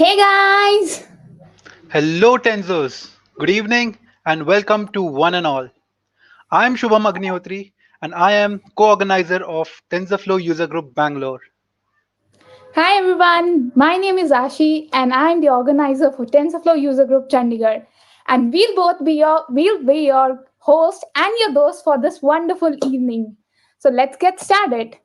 Hey guys! Hello, Tenzos. Good evening and welcome to one and all. I am Shubham Agnihotri and I am co-organizer of TensorFlow User Group Bangalore. Hi everyone, my name is Ashi and I'm the organizer for TensorFlow User Group Chandigarh. And we'll be your host and your host for this wonderful evening. So let's get started.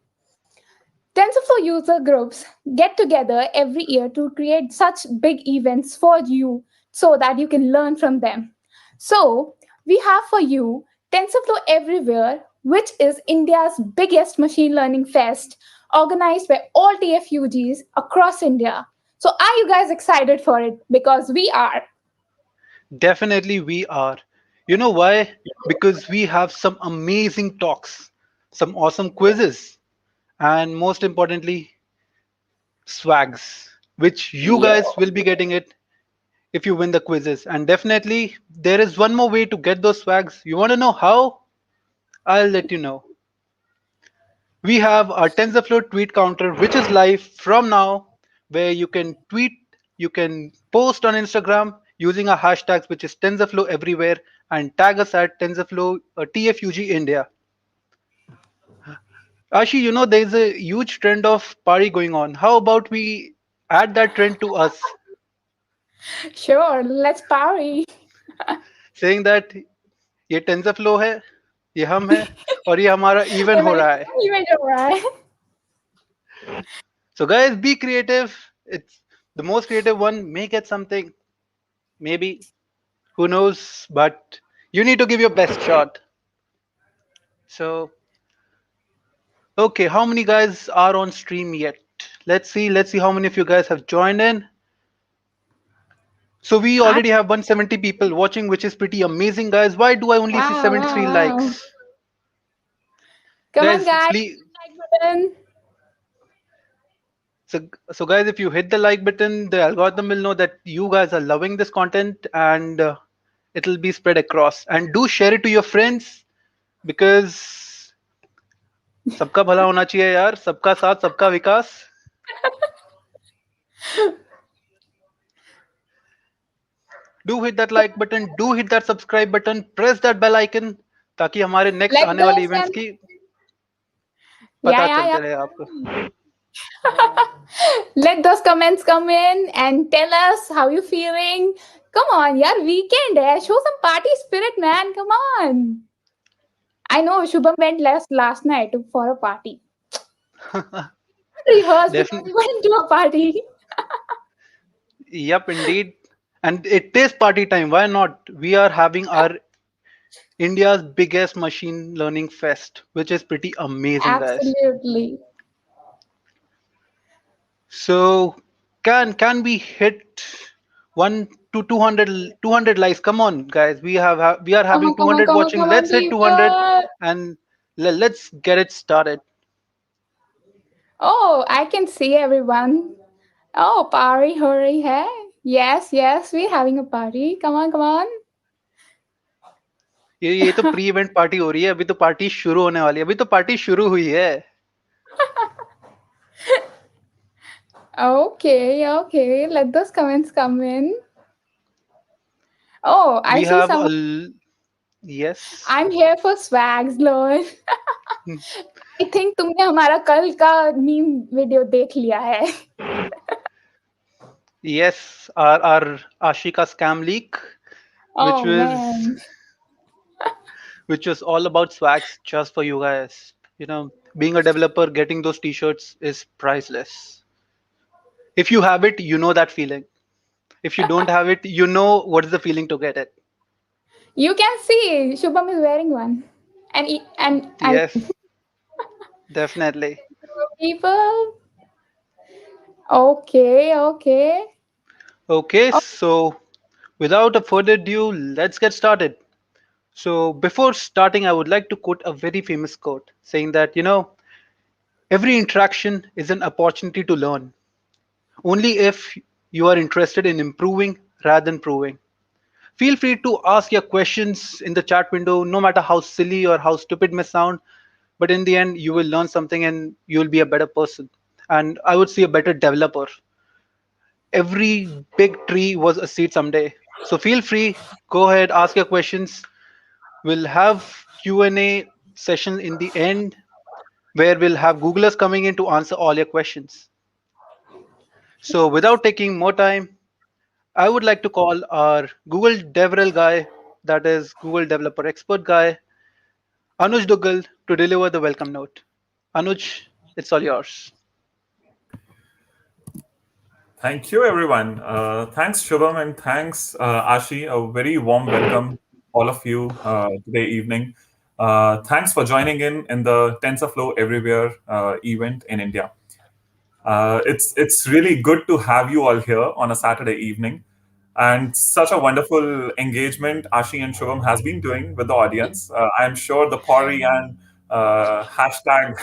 TensorFlow user groups get together every year to create such big events for you so that you can learn from them. So, we have for you TensorFlow Everywhere, which is India's biggest machine learning fest organized by all TFUGs across India. So, are you guys excited for it? Because we are. Definitely we are. You know why? Because we have some amazing talks, some awesome quizzes, and most importantly, swags, which you Yeah. guys will be getting it if you win the quizzes. And definitely there is one more way to get those swags. You want to know how? I'll let you know. We have our TensorFlow tweet counter, which is live from now, where you can tweet, you can post on Instagram using our hashtags, which is TensorFlow Everywhere, and tag us at TensorFlow TFUG India. Ashi, you know there's a huge trend of party going on. How about we add that trend to us, Sure, let's party. saying that ये TensorFlow है, ये हम है, और ये हमारा even हो रहा है. Event, alright. So guys, be creative. It's the most creative one may get something. Maybe. Who knows? But you need to give your best shot. So, okay, how many guys are on stream yet? Let's see. Let's see how many of you guys have joined in. So we I- already have 170 people watching, which is pretty amazing, guys. Why do I only see Wow, wow, 73 wow. likes? Come on, Guys, guys. please. Like button. So guys, if you hit the like button, the algorithm will know that you guys are loving this content, and it'll be spread across. And do share it to your friends because सबका भला होना चाहिए यार. सबका साथ, सबका विकास. Do hit that like button, do hit that subscribe button, press that bell icon ताकि हमारे नेक्स्ट Let आने वाले those इवेंट्स come. की Yeah, पता yeah, चलते रहे yeah. आपको. Let those comments come in and tell us how you feeling. Come on, yeah, weekend hai. Show some party spirit, man. Come on. I know Shubham went last night for a party. Rehearse before Definitely. we went to a party. Yep, indeed. And it is party time. Why not? We are having our India's biggest machine learning fest, which is pretty amazing, guys. Absolutely. So can we hit 1 to 200 likes? Come on, guys. We are Come on, having come on, 200 come on, watching. come on, Let's hit 200 people. and let's get it started. Oh, I can see everyone. Oh, party, hurry, hey. Yes, yes, we're having a party. Come on, come on. ये तो pre event party हो रही है. अभी तो party शुरू होने वाली है. अभी तो पार्टी शुरू हुई है. Okay, okay. Let those comments come in. Oh, I We see have some. yes. I'm here for swags, Lord. I think तुमने हमारा कल का मीम वीडियो देख लिया है. Yes, our Ashika scam leak, which Oh was man. which was all about swags just for you guys. You know, being a developer, getting those t-shirts is priceless. If you have it, you know that feeling. If you don't have it, you know what is the feeling to get it. You can see Shubham is wearing one. And Yes, definitely. people. Okay, okay. Okay, Oh, so without a further ado, let's get started. So before starting, I would like to quote a very famous quote saying that, every interaction is an opportunity to learn. Only if you are interested in improving rather than proving. Feel free to ask your questions in the chat window, no matter how silly or how stupid may sound. But in the end, you will learn something and you will be a better person. And I would say a better developer. every big tree was a seed someday. So feel free, go ahead, ask your questions. We'll have Q&A session in the end where we'll have Googlers coming in to answer all your questions. So without taking more time, I would like to call our Google DevRel guy, that is Google Developer Expert guy, Anuj Duggal, to deliver the welcome note. Anuj, it's all yours. Thank you, everyone. Thanks, Shubham, and thanks, Ashi. A very warm welcome, all of you, today evening. Thanks for joining in the TensorFlow Everywhere event in India. It's really good to have you all here on a Saturday evening, and such a wonderful engagement Ashi and Shubham has been doing with the audience. I'm sure the Pori and hashtag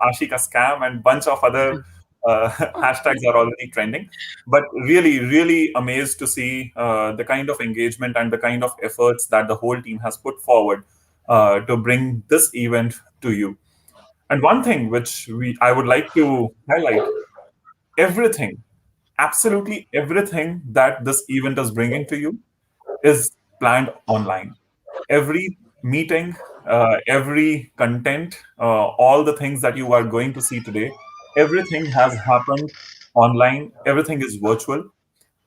Ashi ka scam and bunch of other hashtags are already trending. But really, really amazed to see the kind of engagement and the kind of efforts that the whole team has put forward to bring this event to you. And one thing which we I would like to highlight, everything, absolutely everything that this event is bringing to you is planned online. Every meeting, every content, all the things that you are going to see today, everything has happened online, everything is virtual.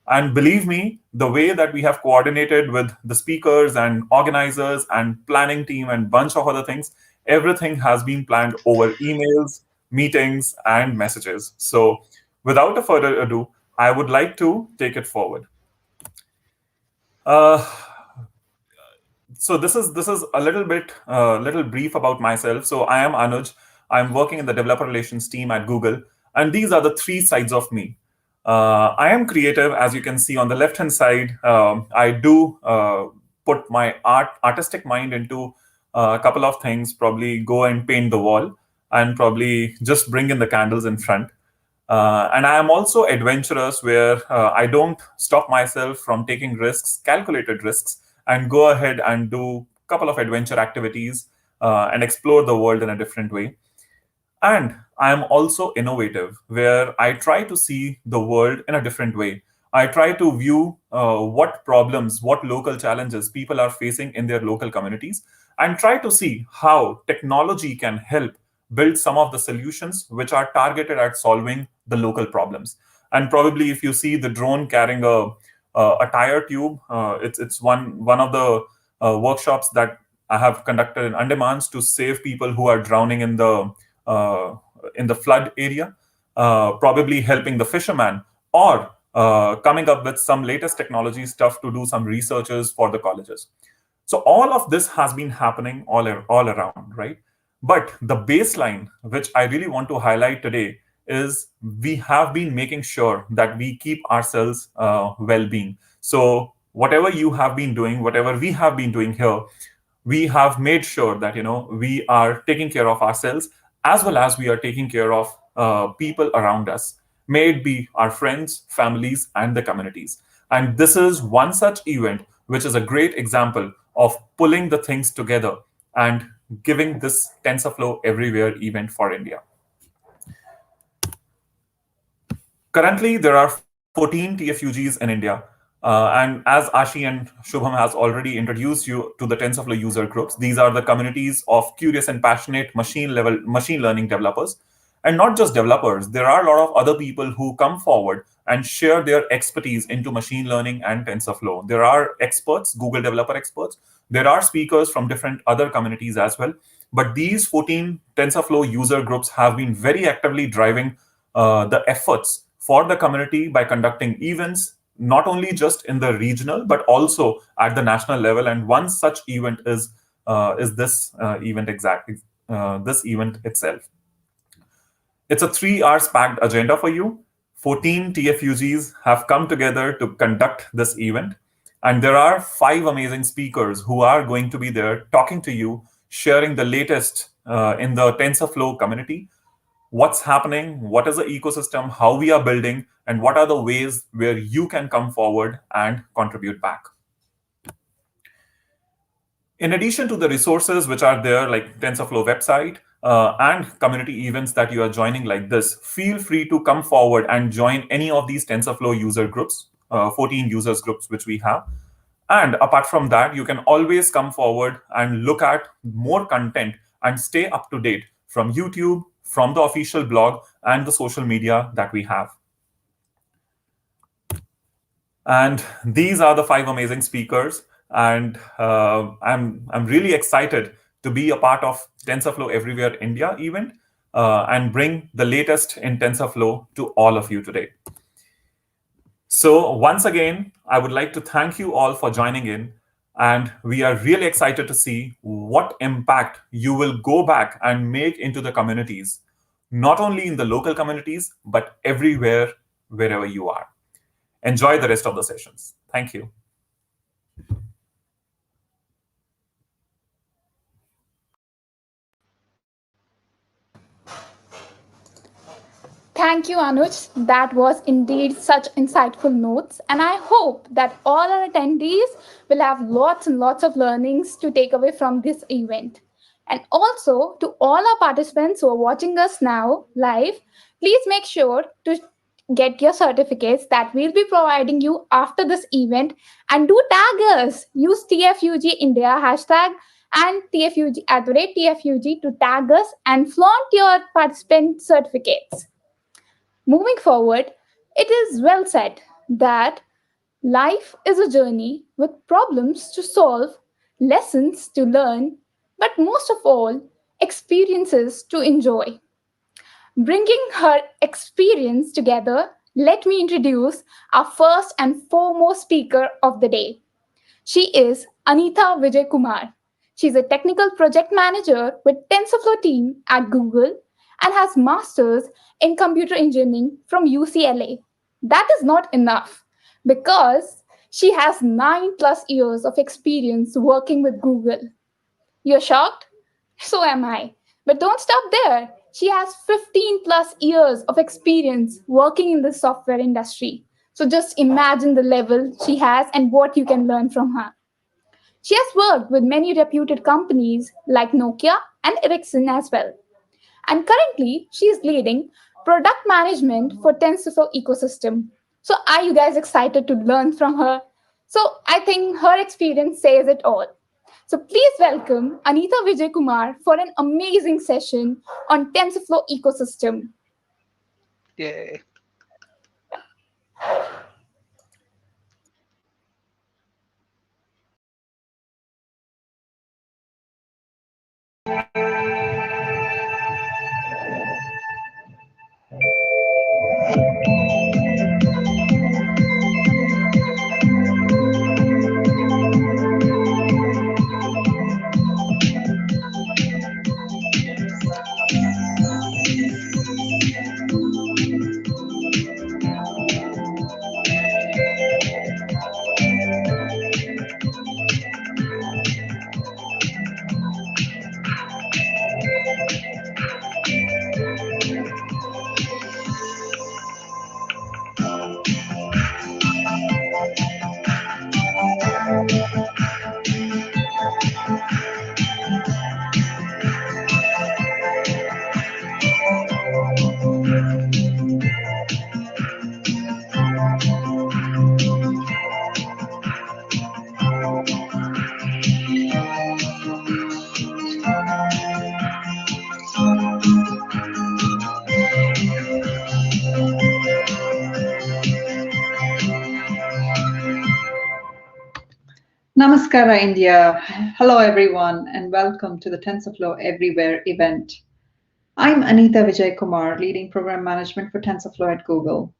And believe me, the way that we have coordinated with the speakers and organizers and planning team and bunch of other things, everything has been planned over emails, meetings, and messages. So, without a further ado, I would like to take it forward. Uh, so this is a little bit little brief about myself. So I am Anuj. I'm working in the developer relations team at Google, and these are the three sides of me. I am creative, as you can see on the left hand side. I do put my artistic mind into a couple of things. Probably go and paint the wall, and probably just bring in the candles in front. And I am also adventurous, where I don't stop myself from taking risks, calculated risks, and go ahead and do a couple of adventure activities and explore the world in a different way. And I am also innovative, where I try to see the world in a different way. I try to view what problems, what local challenges people are facing in their local communities, and try to see how technology can help build some of the solutions which are targeted at solving the local problems. And probably, if you see the drone carrying a tire tube, it's one of the workshops that I have conducted in Andamans to save people who are drowning uh, in the flood area, probably helping the fisherman, or coming up with some latest technology stuff to do some researches for the colleges. So all of this has been happening all around, right? But the baseline, which I really want to highlight today, is we have been making sure that we keep ourselves well-being. So whatever you have been doing, whatever we have been doing here, we have made sure that we are taking care of ourselves, as well as we are taking care of people around us, may it be our friends, families, and the communities. And this is one such event which is a great example of pulling the things together and giving this TensorFlow Everywhere event for India. Currently, there are 14 TFUGs in India. And as Ashi and Shubham has already introduced you to the TensorFlow user groups, these are the communities of curious and passionate machine learning developers. And not just developers, there are a lot of other people who come forward and share their expertise into machine learning and TensorFlow. There are experts, Google developer experts. There are speakers from different other communities as well. But these 14 TensorFlow user groups have been very actively driving the efforts for the community by conducting events, not only just in the regional but also at the national level. And one such event is this event exactly this event itself. It's a 3 hours packed agenda for you. 14 TFUGs have come together to conduct this event. And there are 5 amazing speakers who are going to be there talking to you, sharing the latest in the TensorFlow community, what's happening, what is the ecosystem, how we are building, and what are the ways where you can come forward and contribute back. In addition to the resources which are there, like TensorFlow website, and community events that you are joining like this, feel free to come forward and join any of these TensorFlow user groups, 14 users groups which we have. And apart from that, you can always come forward and look at more content and stay up to date from YouTube, from the official blog, and the social media that we have. And these are the five amazing speakers. And I'm really excited to be a part of TensorFlow Everywhere India event and bring the latest in TensorFlow to all of you today. So once again, I would like to thank you all for joining in. And we are really excited to see what impact you will go back and make into the communities, not only in the local communities, but everywhere, wherever you are. Enjoy the rest of the sessions. Thank you. Thank you, Anuj. That was indeed such insightful notes. And I hope that all our attendees will have lots and lots of learnings to take away from this event. And also, to all our participants who are watching us now live, please make sure to get your certificates that we'll be providing you after this event. And do tag us. Use TFUG India hashtag and TFUG at the rate TFUG to tag us and flaunt your participant certificates. Moving forward, it is well said that life is a journey with problems to solve, lessons to learn, but most of all, experiences to enjoy. Bringing her experience together, let me introduce our first and foremost speaker of the day. She is Anita Vijay Kumar. She's a technical project manager with TensorFlow team at Google and has masters in computer engineering from UCLA. That is not enough because she has 9 plus years of experience working with Google. You're shocked? So am I. But don't stop there. She has 15 plus years of experience working in the software industry. So just imagine the level she has and what you can learn from her. She has worked with many reputed companies like Nokia and Ericsson as well. And currently, she is leading product management for TensorFlow ecosystem. So are you guys excited to learn from her? So I think her experience says it all. So please welcome Anita Vijay Kumar for an amazing session on TensorFlow ecosystem. Yay. Namaskara, India. Hello, everyone, and welcome to the TensorFlow Everywhere event. I'm Anita Vijay Kumar, leading program management for TensorFlow at Google.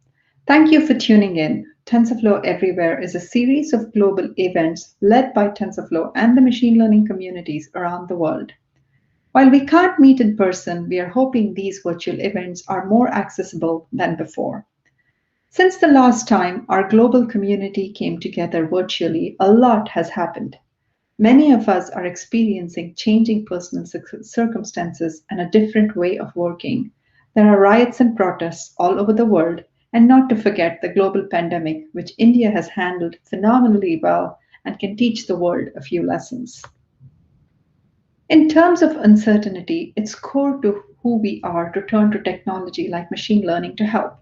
Thank you for tuning in. TensorFlow Everywhere is a series of global events led by TensorFlow and the machine learning communities around the world. While we can't meet in person, we are hoping these virtual events are more accessible than before. Since the last time our global community came together virtually, a lot has happened. Many of us are experiencing changing personal circumstances and a different way of working. There are riots and protests all over the world, and not to forget the global pandemic, which India has handled phenomenally well and can teach the world a few lessons. In terms of uncertainty, it's core to who we are to turn to technology like machine learning to help.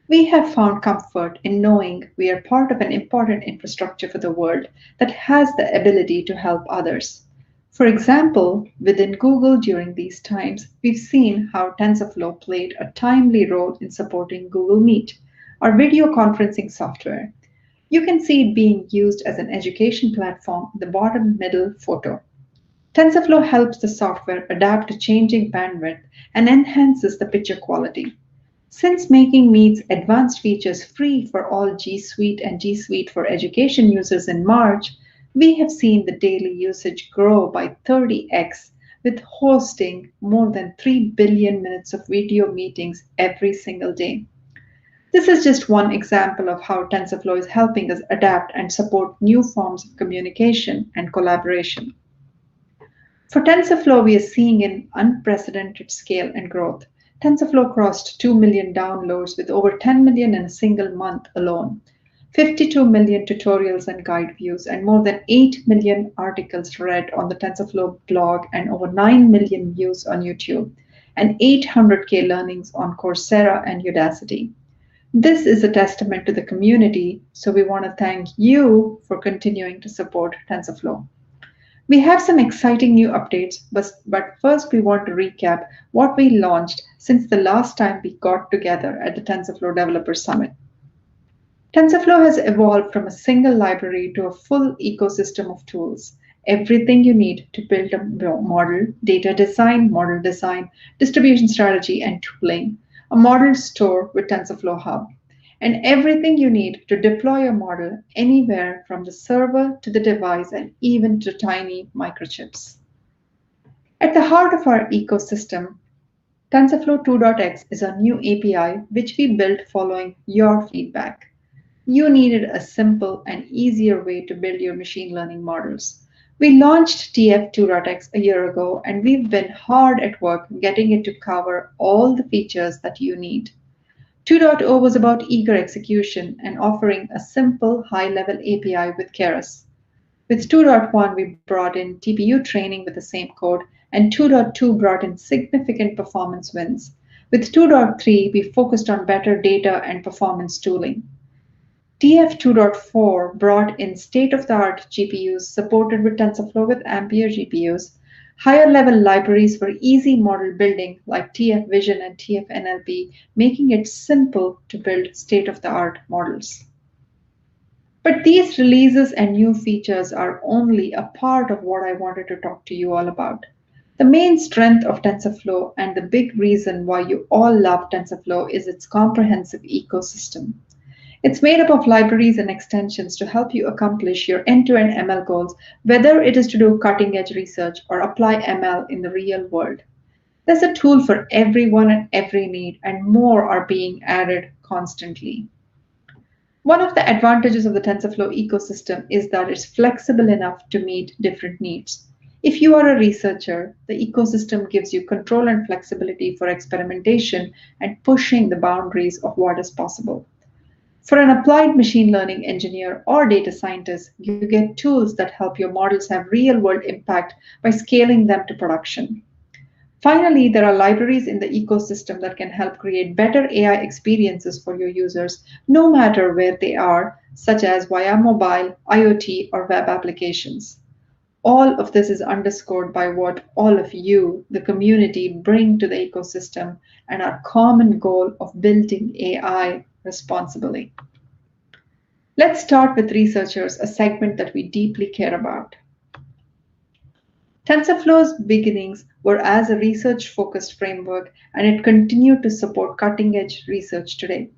We have found comfort in knowing we are part of an important infrastructure for the world that has the ability to help others. For example, within Google during these times, we've seen how TensorFlow played a timely role in supporting Google Meet, our video conferencing software. You can see it being used as an education platform in the bottom middle photo. TensorFlow helps the software adapt to changing bandwidth and enhances the picture quality. Since making Meet's advanced features free for all G Suite and G Suite for Education users in March, we have seen the daily usage grow by 30x, with hosting more than 3 billion minutes of video meetings every single day. This is just one example of how TensorFlow is helping us adapt and support new forms of communication and collaboration. For TensorFlow, we are seeing an unprecedented scale and growth. TensorFlow crossed 2 million downloads with over 10 million in a single month alone, 52 million tutorials and guide views, and more than 8 million articles read on the TensorFlow blog, and over 9 million views on YouTube, and 800K learnings on Coursera and Udacity. This is a testament to the community, so we want to thank you for continuing to support TensorFlow. We have some exciting new updates, but first we want to recap what we launched since the last time we got together at the TensorFlow Developer Summit. TensorFlow has evolved from a single library to a full ecosystem of tools. Everything you need to build a model, data design, model design, distribution strategy, and tooling, a model store with TensorFlow Hub, and everything you need to deploy a model anywhere from the server to the device and even to tiny microchips. At the heart of our ecosystem, TensorFlow 2.x is a new API which we built following your feedback. You needed a simple and easier way to build your machine learning models. We launched TF 2.x a year ago, and we've been hard at work getting it to cover all the features that you need. 2.0 was about eager execution and offering a simple high-level API with Keras. With 2.1, we brought in TPU training with the same code, and 2.2 brought in significant performance wins. With 2.3, we focused on better data and performance tooling. TF 2.4 brought in state-of-the-art GPUs supported with TensorFlow with Ampere GPUs, higher-level libraries for easy model building like TF Vision and TF NLP, making it simple to build state-of-the-art models. But these releases and new features are only a part of what I wanted to talk to you all about. The main strength of TensorFlow and the big reason why you all love TensorFlow is its comprehensive ecosystem. It's made up of libraries and extensions to help you accomplish your end-to-end ML goals, whether it is to do cutting-edge research or apply ML in the real world. There's a tool for everyone and every need, and more are being added constantly. One of the advantages of the TensorFlow ecosystem is that it's flexible enough to meet different needs. If you are a researcher, the ecosystem gives you control and flexibility for experimentation and pushing the boundaries of what is possible. For an applied machine learning engineer or data scientist, you get tools that help your models have real-world impact by scaling them to production. Finally, there are libraries in the ecosystem that can help create better AI experiences for your users, no matter where they are, such as via mobile, IoT, or web applications. All of this is underscored by what all of you, the community, bring to the ecosystem and our common goal of building AI responsibly. Let's start with researchers, a segment that we deeply care about. TensorFlow's beginnings were as a research-focused framework, and it continued to support cutting-edge research today.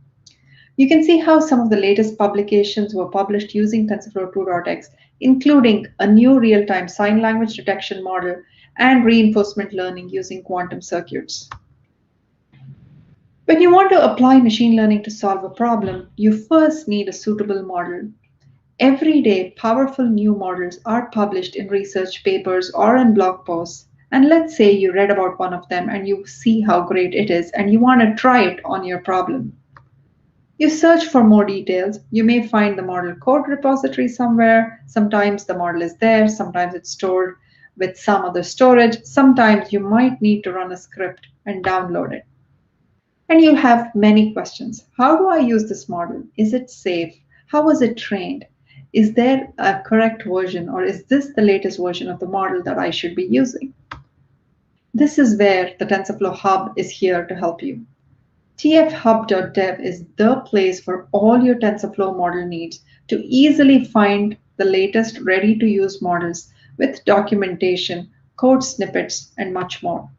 You can see how some of the latest publications were published using TensorFlow 2.x, including a new real-time sign language detection model and reinforcement learning using quantum circuits. When you want to apply machine learning to solve a problem, you first need a suitable model. Every day, powerful new models are published in research papers or in blog posts. And let's say you read about one of them and you see how great it is and you want to try it on your problem. You search for more details. You may find the model code repository somewhere. Sometimes the model is there, sometimes it's stored with some other storage. Sometimes you might need to run a script and download it. And you have many questions. How do I use this model? Is it safe? How was it trained? Is there a correct version, or is this the latest version of the model that I should be using? This is where the TensorFlow Hub is here to help you. tfhub.dev is the place for all your TensorFlow model needs to easily find the latest ready-to-use models with documentation, code snippets, and much more.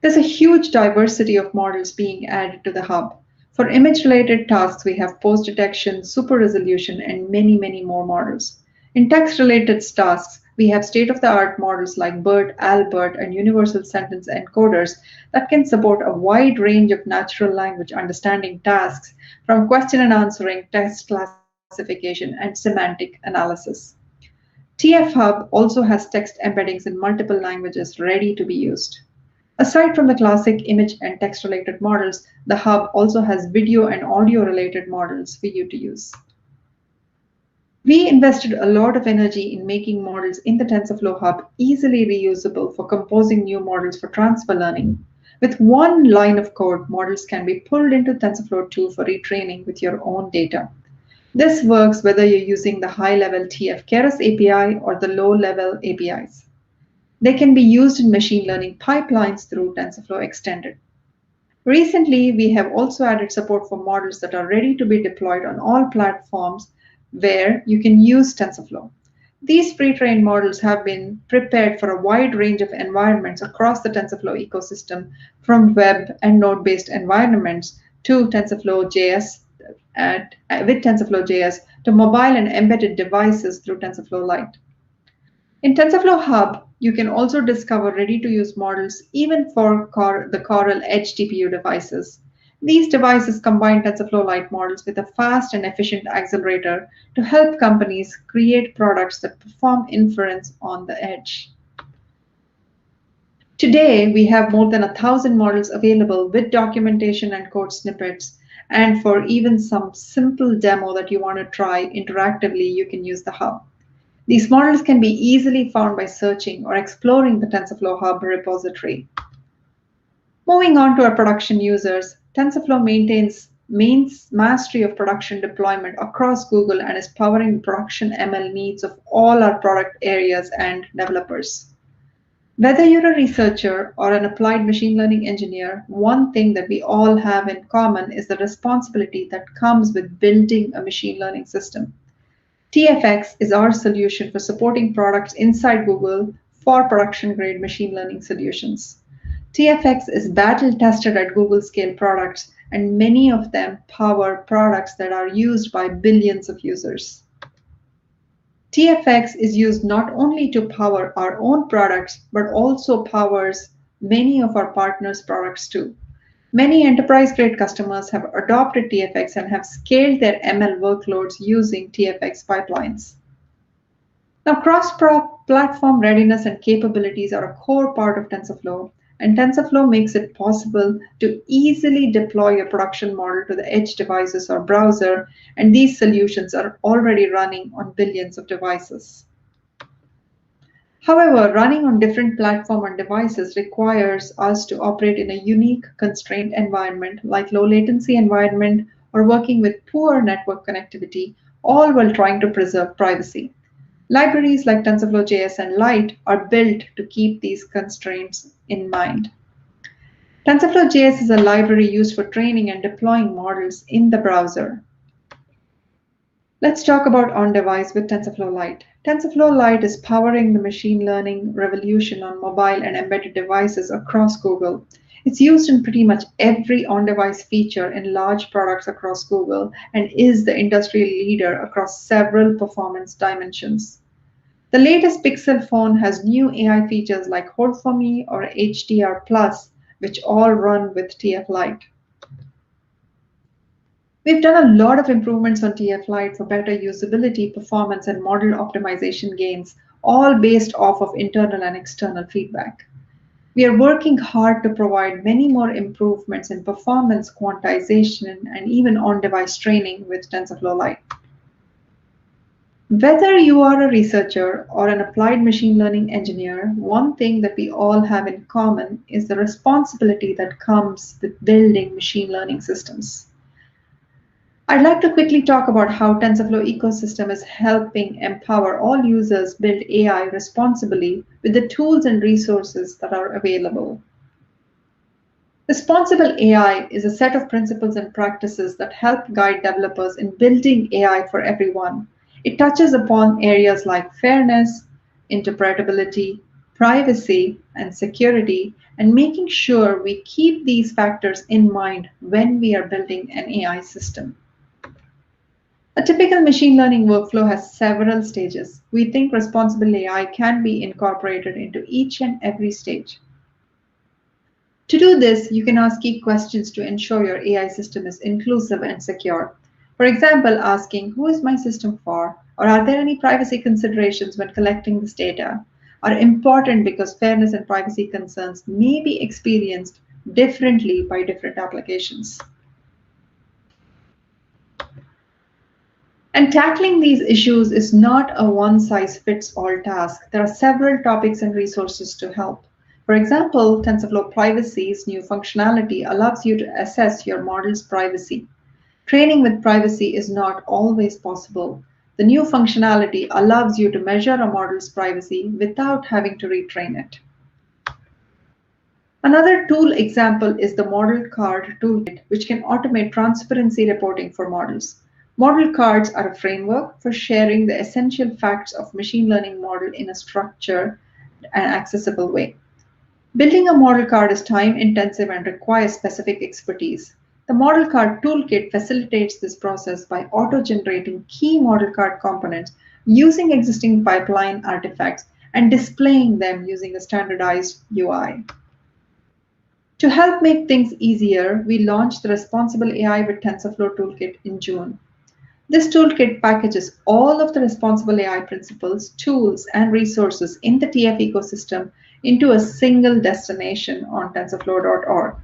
There's a huge diversity of models being added to the hub. For image-related tasks, we have post detection, super resolution, and many, many more models. In text-related tasks, we have state-of-the-art models like BERT, Albert, and universal sentence encoders that can support a wide range of natural language understanding tasks, from question and answering, text classification, and semantic analysis. TF-Hub also has text embeddings in multiple languages ready to be used. Aside from the classic image and text-related models, the Hub also has video and audio-related models for you to use. We invested a lot of energy in making models in the TensorFlow Hub easily reusable for composing new models for transfer learning. With one line of code, models can be pulled into TensorFlow 2 for retraining with your own data. This works whether you're using the high-level TF Keras API or the low-level APIs. They can be used in machine learning pipelines through TensorFlow Extended. Recently, we have also added support for models that are ready to be deployed on all platforms where you can use TensorFlow. These pre-trained models have been prepared for a wide range of environments across the TensorFlow ecosystem, from web and node-based environments to TensorFlow JS with TensorFlow JS to mobile and embedded devices through TensorFlow Lite. In TensorFlow Hub, you can also discover ready-to-use models even for the Coral Edge TPU devices. These devices combine TensorFlow Lite models with a fast and efficient accelerator to help companies create products that perform inference on the edge. Today, we have more than 1,000 models available with documentation and code snippets. And for even some simple demo that you want to try interactively, you can use the Hub. These models can be easily found by searching or exploring the TensorFlow Hub repository. Moving on to our production users, TensorFlow maintains mastery of production deployment across Google and is powering the production ML needs of all our product areas and developers. Whether you're a researcher or an applied machine learning engineer, one thing that we all have in common is the responsibility that comes with building a machine learning system. TFX is our solution for supporting products inside Google for production-grade machine learning solutions. TFX is battle-tested at Google-scale products, and many of them power products that are used by billions of users. TFX is used not only to power our own products, but also powers many of our partners' products too. Many enterprise-grade customers have adopted TFX and have scaled their ML workloads using TFX pipelines. Now, cross-platform readiness and capabilities are a core part of TensorFlow, and TensorFlow makes it possible to easily deploy your production model to the edge devices or browser, and these solutions are already running on billions of devices. However, running on different platforms and devices requires us to operate in a unique, constrained environment like low latency environment or working with poor network connectivity, all while trying to preserve privacy. Libraries like TensorFlow JS and Lite are built to keep these constraints in mind. TensorFlow JS is a library used for training and deploying models in the browser. Let's talk about on-device with TensorFlow Lite. TensorFlow Lite is powering the machine learning revolution on mobile and embedded devices across Google. It's used in pretty much every on-device feature in large products across Google and is the industry leader across several performance dimensions. The latest Pixel phone has new AI features like Hold for Me or HDR+, which all run with TF Lite. We've done a lot of improvements on TF Lite for better usability, performance, and model optimization gains, all based off of internal and external feedback. We are working hard to provide many more improvements in performance, quantization, and even on-device training with TensorFlow Lite. Whether you are a researcher or an applied machine learning engineer, one thing that we all have in common is the responsibility that comes with building machine learning systems. I'd like to quickly talk about how TensorFlow ecosystem is helping empower all users build AI responsibly with the tools and resources that are available. Responsible AI is a set of principles and practices that help guide developers in building AI for everyone. It touches upon areas like fairness, interpretability, privacy, and security, and making sure we keep these factors in mind when we are building an AI system. A typical machine learning workflow has several stages. We think responsible AI can be incorporated into each and every stage. To do this, you can ask key questions to ensure your AI system is inclusive and secure. For example, asking, who is my system for? Or are there any privacy considerations when collecting this data? Are important because fairness and privacy concerns may be experienced differently by different applications. And tackling these issues is not a one-size-fits-all task. There are several topics and resources to help. For example, TensorFlow Privacy's new functionality allows you to assess your model's privacy. Training with privacy is not always possible. The new functionality allows you to measure a model's privacy without having to retrain it. Another tool example is the Model Card Toolkit, which can automate transparency reporting for models. Model cards are a framework for sharing the essential facts of machine learning model in a structured and accessible way. Building a model card is time-intensive and requires specific expertise. The Model Card Toolkit facilitates this process by auto-generating key model card components using existing pipeline artifacts and displaying them using a standardized UI. To help make things easier, we launched the Responsible AI with TensorFlow Toolkit in June. This toolkit packages all of the responsible AI principles, tools, and resources in the TF ecosystem into a single destination on TensorFlow.org.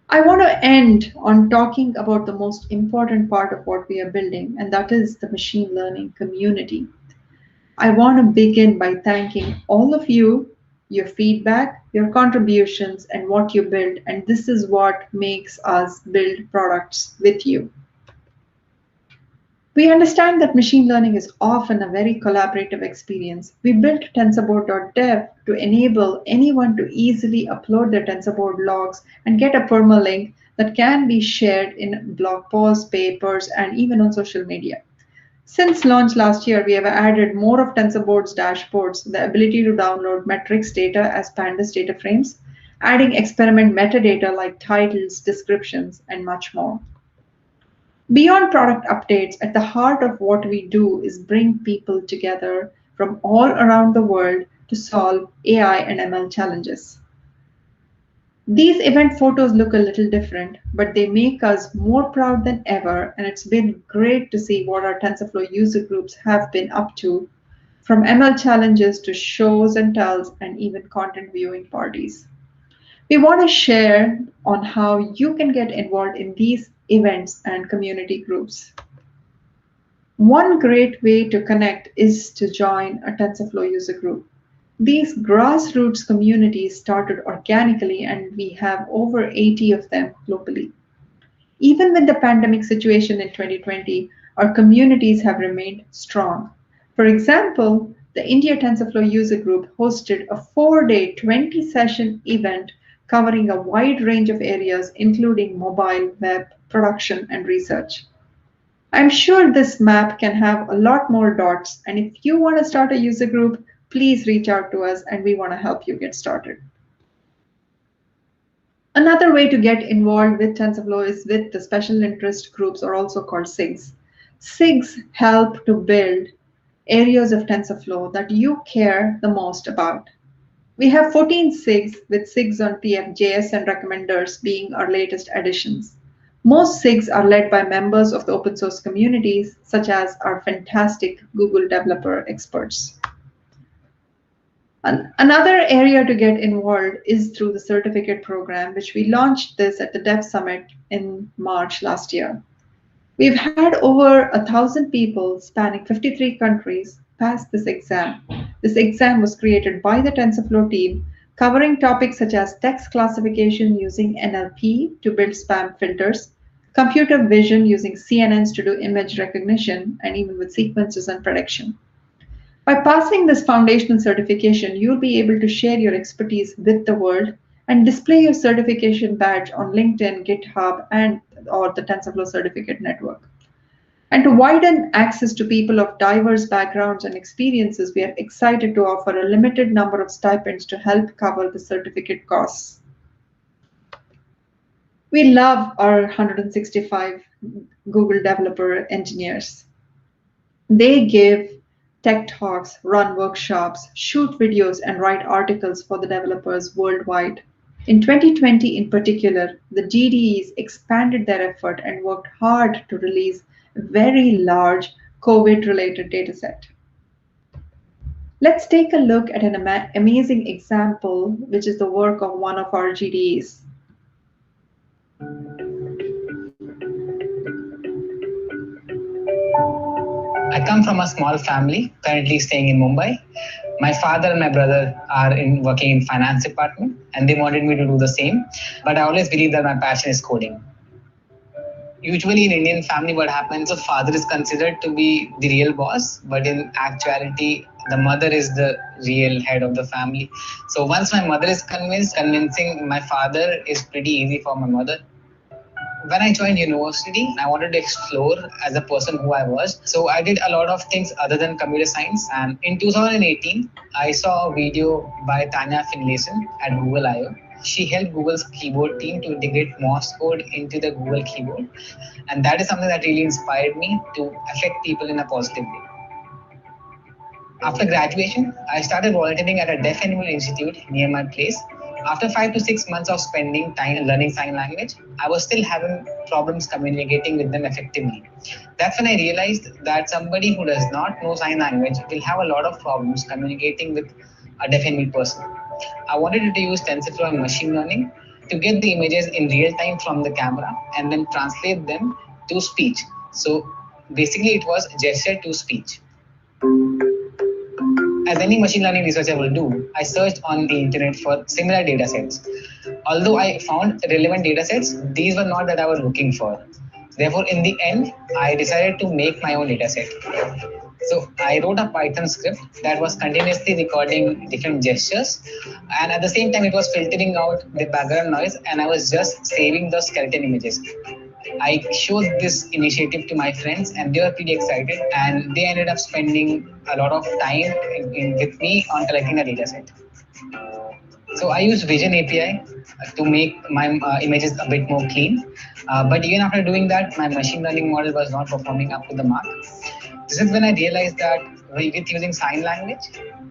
I want to end on talking about the most important part of what we are building, and that is the machine learning community. I want to begin by thanking all of you, your feedback, your contributions, and what you build, and this is what makes us build products with you. We understand that machine learning is often a very collaborative experience. We built TensorBoard.dev to enable anyone to easily upload their TensorBoard logs and get a permalink that can be shared in blog posts, papers, and even on social media. Since launch last year, we have added more of TensorBoard's dashboards, the ability to download metrics data as pandas data frames, adding experiment metadata like titles, descriptions, and much more. Beyond product updates, at the heart of what we do is bring people together from all around the world to solve AI and ML challenges. These event photos look a little different, but they make us more proud than ever, and it's been great to see what our TensorFlow user groups have been up to, from ML challenges to shows and tells and even content viewing parties. We want to share on how you can get involved in these events and community groups. One great way to connect is to join a TensorFlow user group. These grassroots communities started organically, and we have over 80 of them globally. Even with the pandemic situation in 2020, our communities have remained strong. For example, the India TensorFlow user group hosted a 4-day, 20-session event covering a wide range of areas, including mobile, web, production, and research. I'm sure this map can have a lot more dots, and if you want to start a user group, please reach out to us and we want to help you get started. Another way to get involved with TensorFlow is with the special interest groups, or also called SIGs. SIGs help to build areas of TensorFlow that you care the most about. We have 14 SIGs, with SIGs on TF.js and recommenders being our latest additions. Most SIGs are led by members of the open source communities, such as our fantastic Google developer experts. Another area to get involved is through the certificate program, which we launched this at the Dev Summit in March last year. We've had over 1,000 people spanning 53 countries pass this exam. This exam was created by the TensorFlow team, covering topics such as text classification using NLP to build spam filters, computer vision using CNNs to do image recognition, and even with sequences and prediction. By passing this foundational certification, you'll be able to share your expertise with the world and display your certification badge on LinkedIn, GitHub, and or the TensorFlow Certificate Network. And to widen access to people of diverse backgrounds and experiences, we are excited to offer a limited number of stipends to help cover the certificate costs. We love our 165 Google developer engineers. They give tech talks, run workshops, shoot videos, and write articles for the developers worldwide. In 2020, in particular, the GDEs expanded their effort and worked hard to release a very large COVID related dataset. Let's take a look at an amazing example, which is the work of one of our GDEs. I come from a small family, currently staying in Mumbai. My father and my brother are working in finance department, and they wanted me to do the same. But I always believe that my passion is coding. Usually in Indian family, what happens, the father is considered to be the real boss, but in actuality, the mother is the real head of the family. So once my mother is convinced, convincing my father is pretty easy for my mother. When I joined university, I wanted to explore as a person who I was. So I did a lot of things other than computer science. And in 2018, I saw a video by Tanya Finlayson at Google I/O. She helped Google's keyboard team to integrate Morse code into the Google keyboard. And that is something that really inspired me to affect people in a positive way. After graduation, I started volunteering at a deaf animal institute near my place. After 5 to 6 months of spending time learning sign language, I was still having problems communicating with them effectively. That's when I realized that somebody who does not know sign language will have a lot of problems communicating with a deaf animal person. I wanted to use TensorFlow and machine learning to get the images in real time from the camera and then translate them to speech. So basically it was gesture to speech. As any machine learning researcher will do, I searched on the internet for similar datasets. Although I found relevant datasets, these were not that I was looking for. Therefore, in the end, I decided to make my own dataset. So I wrote a Python script that was continuously recording different gestures, and at the same time, it was filtering out the background noise, and I was just saving the skeleton images. I showed this initiative to my friends, and they were pretty excited, and they ended up spending a lot of time with me on collecting the dataset. So I use Vision API to make my images a bit more clean. But even after doing that, my machine learning model was not performing up to the mark. This is when I realized that with using sign language,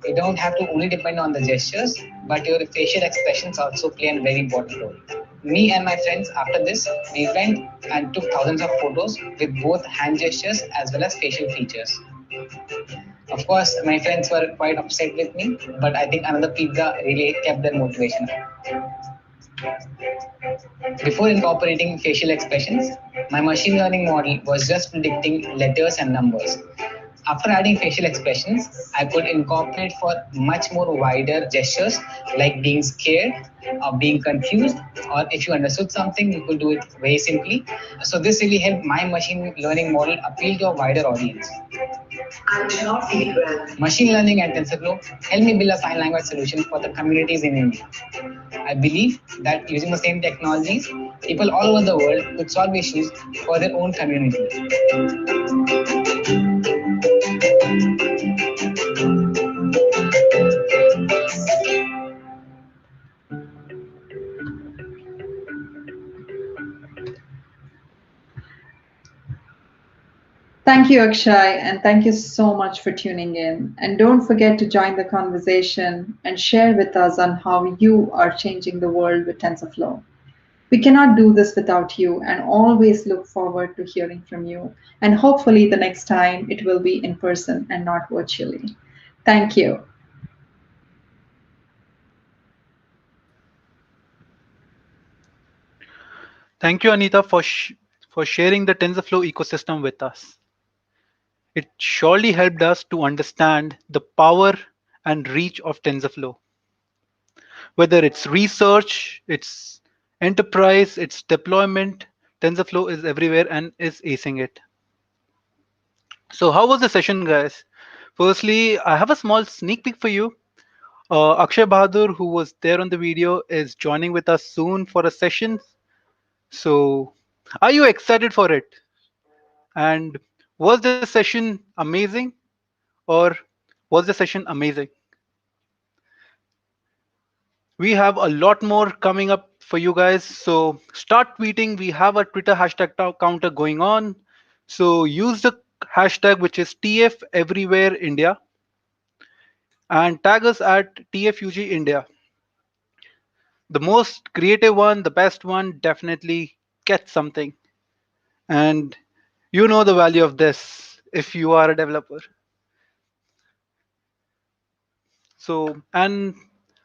you don't have to only depend on the gestures, but your facial expressions also play a very important role. Me and my friends, after this, we went and took thousands of photos with both hand gestures as well as facial features. Of course, my friends were quite upset with me, but I think another pizza really kept their motivation up. Before incorporating facial expressions, my machine learning model was just predicting letters and numbers. After adding facial expressions, I could incorporate for much more wider gestures like being scared or being confused, or if you understood something, you could do it very simply. So this really helped my machine learning model appeal to a wider audience. I do not feel well. Machine learning and TensorFlow helped me build a sign language solution for the communities in India. I believe that using the same technologies, people all over the world could solve issues for their own community. Thank you, Akshay, and thank you so much for tuning in. And don't forget to join the conversation and share with us on how you are changing the world with TensorFlow. We cannot do this without you, and always look forward to hearing from you. And hopefully, the next time it will be in person and not virtually. Thank you. Thank you, Anita, for for sharing the TensorFlow ecosystem with us. It surely helped us to understand the power and reach of TensorFlow. Whether it's research, it's enterprise, it's deployment, TensorFlow is everywhere and is acing it. So, how was the session, guys? Firstly, I have a small sneak peek for you. Akshay Bahadur, who was there on the video, is joining with us soon for a session. So, are you excited for it? And was the session amazing or was the session amazing? We have a lot more coming up for you guys. So start tweeting. We have a Twitter hashtag counter going on. So use the hashtag which is TF Everywhere India and tag us at TFUG India. The most creative one, the best one, definitely gets something. And you know the value of this if you are a developer. So and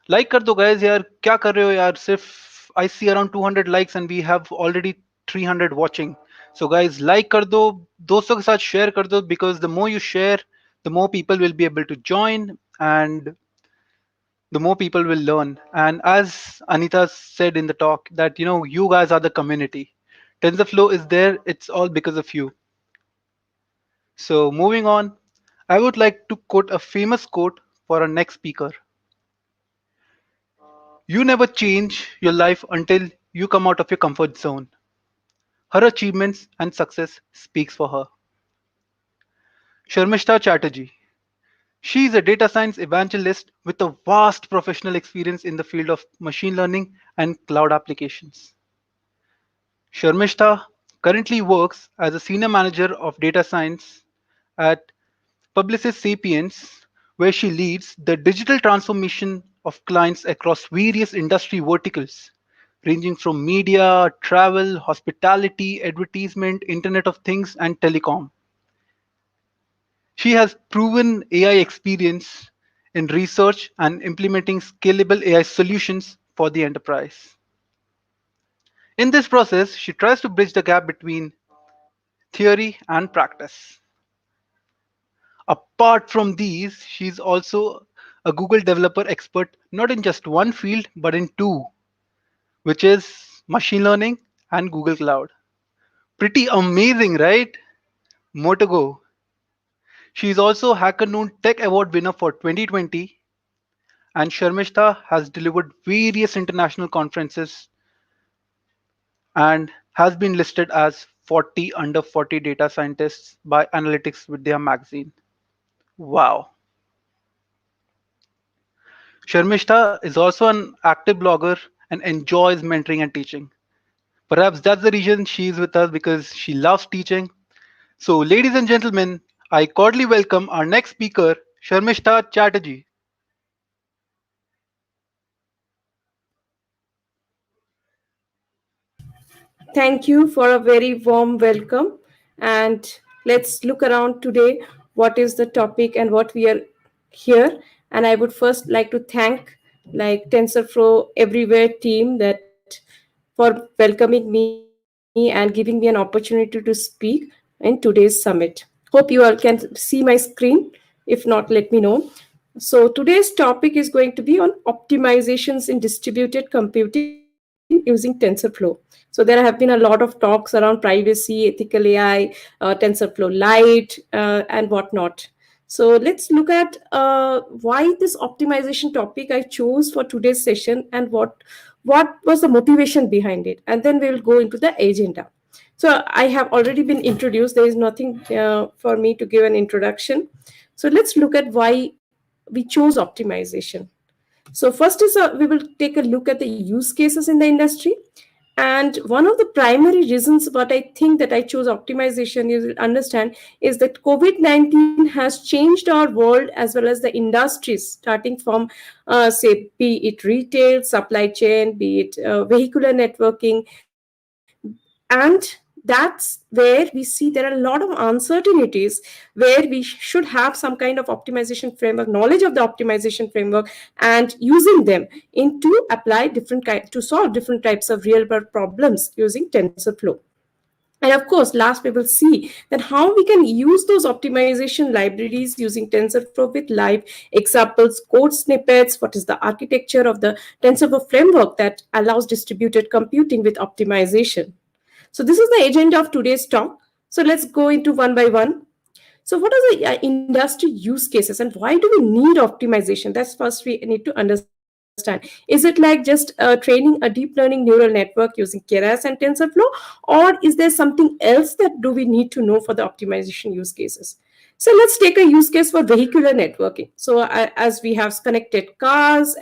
like कर दो guys यार क्या कर रहे हो यार सिर्फ I see around 200 likes and we have already 300 watching. So guys like कर दो दोस्तों के साथ share कर दो because the more you share the more people will be able to join and the more people will learn. And as Anita said in the talk that you guys are the community. TensorFlow is there, it's all because of you. So moving on, I would like to quote a famous quote for our next speaker. You never change your life until you come out of your comfort zone. Her achievements and success speaks for her. Sharmishta Chatterjee. She is a data science evangelist with a vast professional experience in the field of machine learning and cloud applications. Sharmishta currently works as a senior manager of data science at Publicis Sapiens, where she leads the digital transformation of clients across various industry verticals, ranging from media, travel, hospitality, advertisement, Internet of Things, and telecom. She has proven AI experience in research and implementing scalable AI solutions for the enterprise. In this process, she tries to bridge the gap between theory and practice. Apart from these, she's also a Google developer expert, not in just one field, but in two, which is machine learning and Google Cloud. Pretty amazing, right? More to go. She's also HackerNoon Tech Award winner for 2020, and Sharmishta has delivered various international conferences and has been listed as 40 under 40 data scientists by Analytics Vidya magazine. Wow. Sharmishta is also an active blogger and enjoys mentoring and teaching. Perhaps that's the reason she is with us because she loves teaching. So, ladies and gentlemen, I cordially welcome our next speaker, Sharmishta Chatterjee. Thank you for a very warm welcome. And let's look around today what is the topic and what we are here. And I would first like to thank TensorFlow Everywhere team that for welcoming me and giving me an opportunity to speak in today's summit. Hope you all can see my screen. If not, let me know. So today's topic is going to be on optimizations in distributed computing using TensorFlow. So there have been a lot of talks around privacy, ethical AI, TensorFlow Lite, and whatnot. So let's look at why this optimization topic I chose for today's session and what was the motivation behind it, and then we will go into the agenda. So I have already been introduced. There is nothing for me to give an introduction. So let's look at why we chose optimization. So first is we will take a look at the use cases in the industry. And one of the primary reasons what I think that I chose optimization, you will understand, is that COVID-19 has changed our world as well as the industries, starting from, say, be it retail, supply chain, be it vehicular networking. And that's where we see there are a lot of uncertainties where we should have some kind of optimization framework, knowledge of the optimization framework, and using them into apply different to solve different types of real world problems using TensorFlow. And of course, last we will see that how we can use those optimization libraries using TensorFlow with live examples, code snippets, what is the architecture of the TensorFlow framework that allows distributed computing with optimization. So this is the agenda of today's talk. So let's go into one by one. So what are the industry use cases and why do we need optimization? That's first we need to understand. Is it like just training a deep learning neural network using Keras and TensorFlow, or is there something else that do we need to know for the optimization use cases? So let's take a use case for vehicular networking. So as we have connected cars,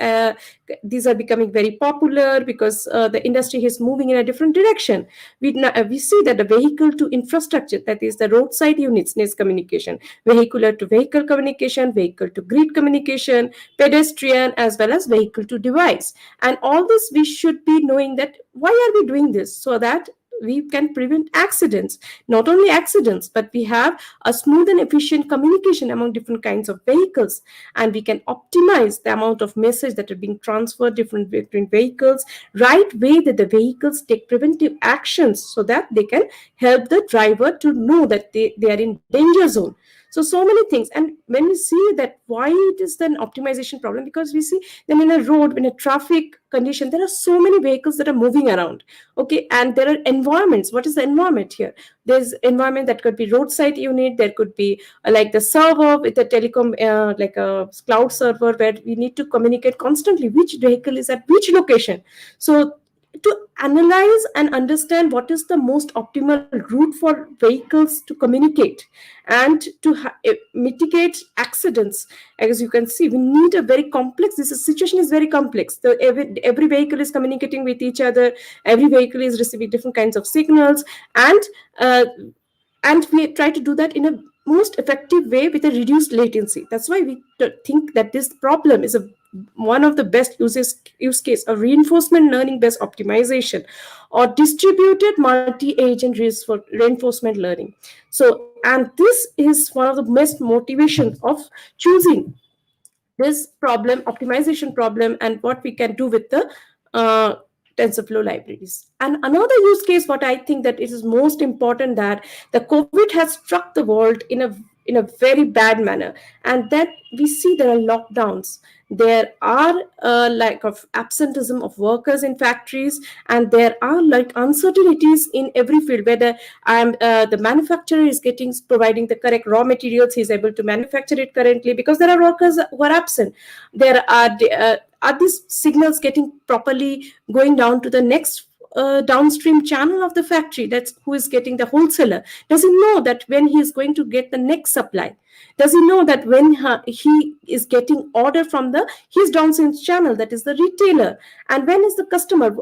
these are becoming very popular because the industry is moving in a different direction. We see that the vehicle to infrastructure, that is the roadside units, needs communication, vehicular to vehicle communication, vehicle to grid communication, pedestrian as well as vehicle to device. And all this we should be knowing that why are we doing this? So that we can prevent accidents, not only accidents, but we have a smooth and efficient communication among different kinds of vehicles, and we can optimize the amount of message that are being transferred different between vehicles, right way that the vehicles take preventive actions so that they can help the driver to know that they are in danger zone. So many things. And when we see that why it is an optimization problem, because we see then in a road, in a traffic condition, there are so many vehicles that are moving around. Okay, and there are environments. What is the environment here? There's environment that could be roadside unit, there could be like the server with a telecom, like a cloud server where we need to communicate constantly which vehicle is at which location. So to analyze and understand what is the most optimal route for vehicles to communicate and to mitigate accidents. As you can see, we need a very complex, this situation is very complex. Every vehicle is communicating with each other, every vehicle is receiving different kinds of signals, and uh, and we try to do that in a most effective way with a reduced latency. That's why we think that this problem is one of the best use case of reinforcement learning based optimization or distributed multi-agent reinforcement learning. So, and this is one of the best motivations of choosing this problem, optimization problem, and what we can do with the uh, TensorFlow libraries. And another use case, what I think that it is most important, that the COVID has struck the world in a very bad manner, and that we see there are lockdowns. There are like of absenteeism of workers in factories, and there are like uncertainties in every field. Whether the manufacturer is getting providing the correct raw materials, he's able to manufacture it currently because there are workers who are absent. There are these signals getting properly going down to the next downstream channel of the factory? That's who is getting the wholesaler. Does he know that when he is going to get the next supply? Does he know that when he is getting order from his downstream channel, that is the retailer, and when is the customer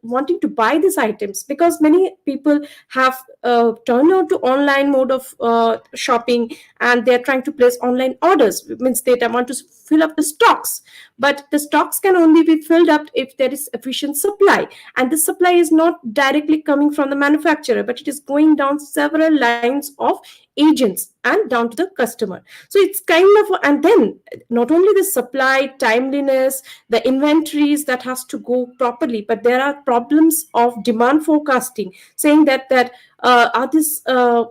wanting to buy these items? Because many people have turned on to online mode of shopping, and they're trying to place online orders. It means they want to fill up the stocks, but the stocks can only be filled up if there is efficient supply, and the supply is not directly coming from the manufacturer, but it is going down several lines of agents and down to the customer. So it's kind of, and then not only the supply timeliness, the inventories that has to go properly, but there are problems of demand forecasting, saying that are this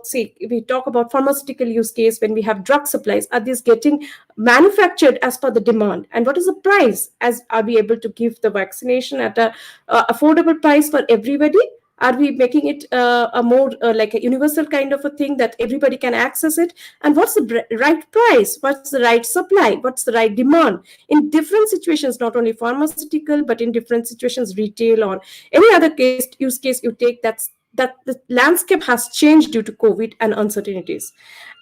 say we talk about pharmaceutical use case, when we have drug supplies, are these getting manufactured as per the demand, and what is the price? As are we able to give the vaccination at a affordable price for everybody? Are we making it a more like a universal kind of a thing that everybody can access it? And what's the right price? What's the right supply? What's the right demand? In different situations, not only pharmaceutical, but in different situations, retail or any other use case you take, that the landscape has changed due to COVID and uncertainties.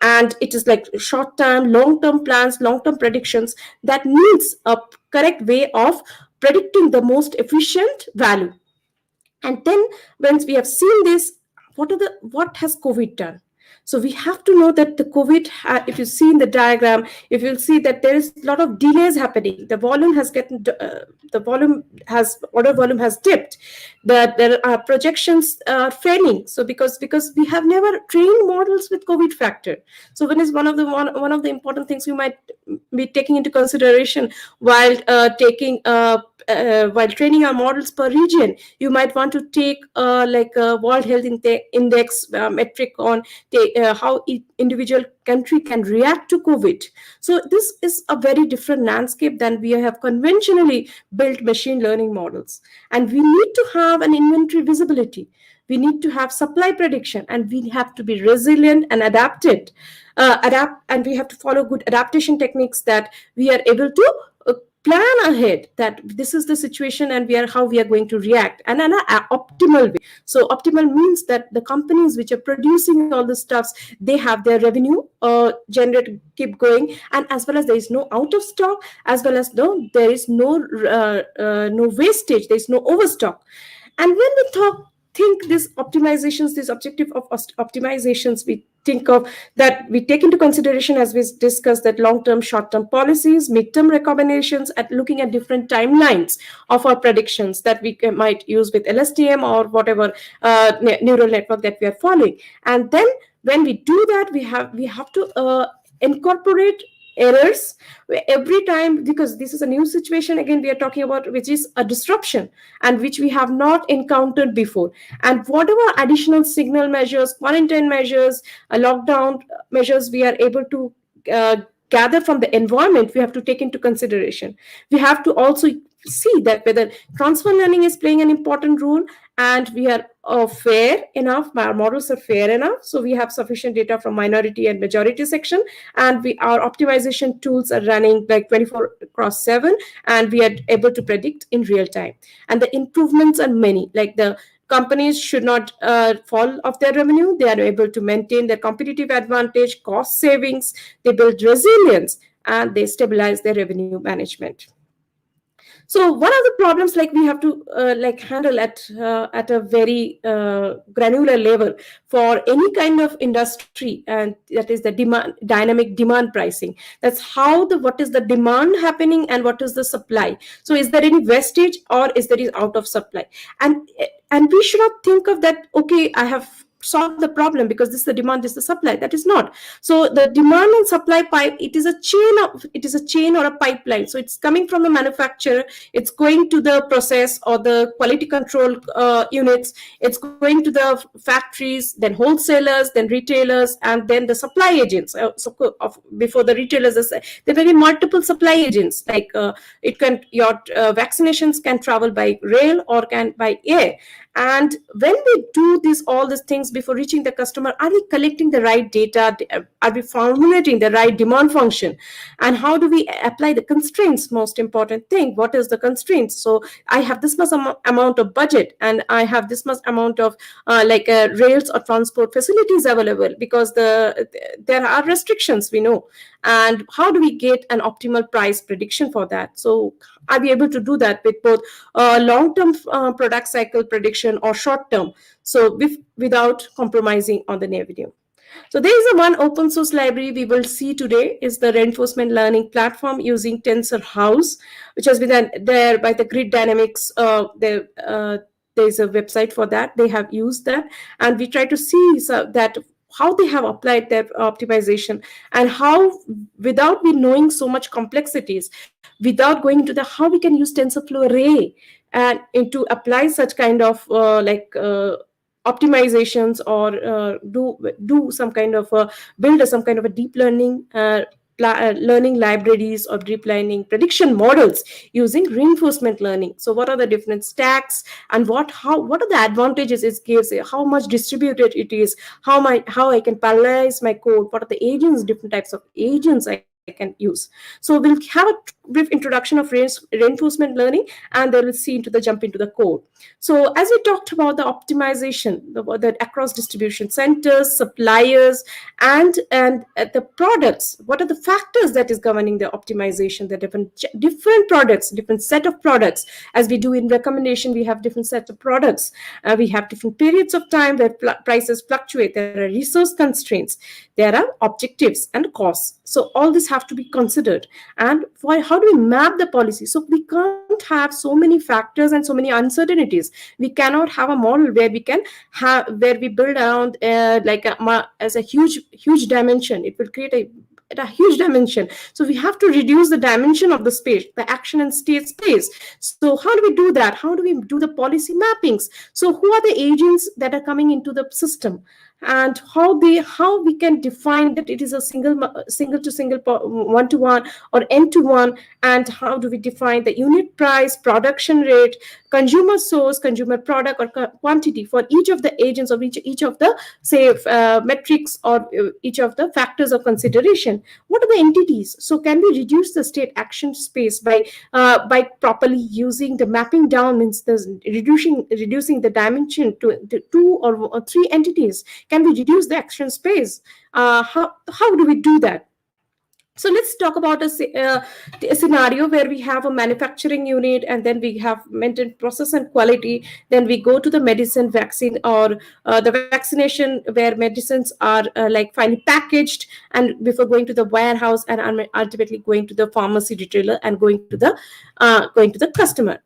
And it is like short-term, long-term plans, long-term predictions that needs a correct way of predicting the most efficient value. And then once we have seen this, what has COVID done? So we have to know that the COVID, if you see in the diagram, if you'll see that there is a lot of delays happening. The volume has gotten, order volume has dipped. That there are projections failing. So because we have never trained models with COVID factor. So when is one of the important things we might be taking into consideration while while training our models per region. You might want to take like a World Health Index metric on how each individual country can react to COVID. So this is a very different landscape than we have conventionally built machine learning models. And we need to have an inventory visibility. We need to have supply prediction, and we have to be resilient and adapt, and we have to follow good adaptation techniques that we are able to plan ahead that this is the situation and how we are going to react, and in an optimal way. So optimal means that the companies which are producing all the stuffs, they have their revenue generate, keep going, and as well as there is no out of stock, as well as there is no wastage, there is no overstock. And when we think these optimizations, this objective of optimizations, we think of that we take into consideration, as we discussed, that long-term, short-term policies, mid-term recommendations, at looking at different timelines of our predictions that we might use with LSTM or whatever neural network that we are following. And then when we do that, we have to incorporate errors every time, because this is a new situation again we are talking about, which is a disruption and which we have not encountered before. And whatever additional signal measures, quarantine measures, lockdown measures we are able to gather from the environment, we have to take into consideration. We have to also see that whether transfer learning is playing an important role, and we are fair enough, our models are fair enough, so we have sufficient data from minority and majority section, and our optimization tools are running like 24/7, and we are able to predict in real time. And the improvements are many, like the companies should not fall off their revenue. They are able to maintain their competitive advantage, cost savings, they build resilience, and they stabilize their revenue management. So one of the problems like we have to handle at a very granular level for any kind of industry, and that is the dynamic demand pricing. That's how what is the demand happening and what is the supply. So is there any wastage or is there out of supply? And we should not think of that, okay, I have solve the problem because this is the demand, this is the supply. That is not. So the demand and supply pipe, it is a chain or a pipeline. So it's coming from the manufacturer, it's going to the process or the quality control units, it's going to the factories, then wholesalers, then retailers, and then the supply agents. Before the retailers, there may be multiple supply agents. Like your vaccinations can travel by rail or can by air. And when we do all these things before reaching the customer, are we collecting the right data? Are we formulating the right demand function? And how do we apply the constraints? Most important thing, what is the constraints? So I have this much amount of budget, and I have this much amount of rails or transport facilities available, because there are restrictions, we know. And how do we get an optimal price prediction for that? So are we able to do that with both long-term product cycle prediction or short-term, so without compromising on the revenue? So there is one open source library we will see today is the reinforcement learning platform using TensorHouse, which has been there by the Grid Dynamics. There's a website for that. They have used that, and we try to see that how they have applied their optimization, and how, without me knowing so much complexities, without going into how we can use TensorFlow Ray and to apply such kind of optimizations, or do some kind of build some kind of a deep learning learning libraries or deep learning prediction models using reinforcement learning. So what are the different stacks, and what are the advantages it gives, how much distributed it is, how I can parallelize my code, what are the agents, different types of agents I can can use. So we'll have a brief introduction of reinforcement learning, and then we'll see into the jump into the code. So as we talked about the optimization, the across distribution centers, suppliers, and the products, what are the factors that is governing the optimization? The different products, different set of products. As we do in recommendation, we have different sets of products. We have different periods of time where prices fluctuate. There are resource constraints. There are objectives and costs. So all this have to be considered. And how do we map the policy? So we can't have so many factors and so many uncertainties. We cannot have a model where we can have, where we build around as a huge dimension. It will create a huge dimension. So we have to reduce the dimension of the space, the action and state space. So how do we do that? How do we do the policy mappings? So who are the agents that are coming into the system, and how we can define that it is a single to single, one to one, or n to one, and how do we define the unit price, production rate, consumer source, consumer product, or quantity for each of the agents of each of the metrics, or each of the factors of consideration. What are the entities? So can we reduce the state action space by properly using the mapping down, means reducing the dimension to two or three entities? Can we reduce the action space? How do we do that? So let's talk about a scenario where we have a manufacturing unit, and then we have maintain process and quality. Then we go to the medicine, vaccine, or the vaccination, where medicines are finally packaged, and before going to the warehouse, and ultimately going to the pharmacy retailer, and going to the customer.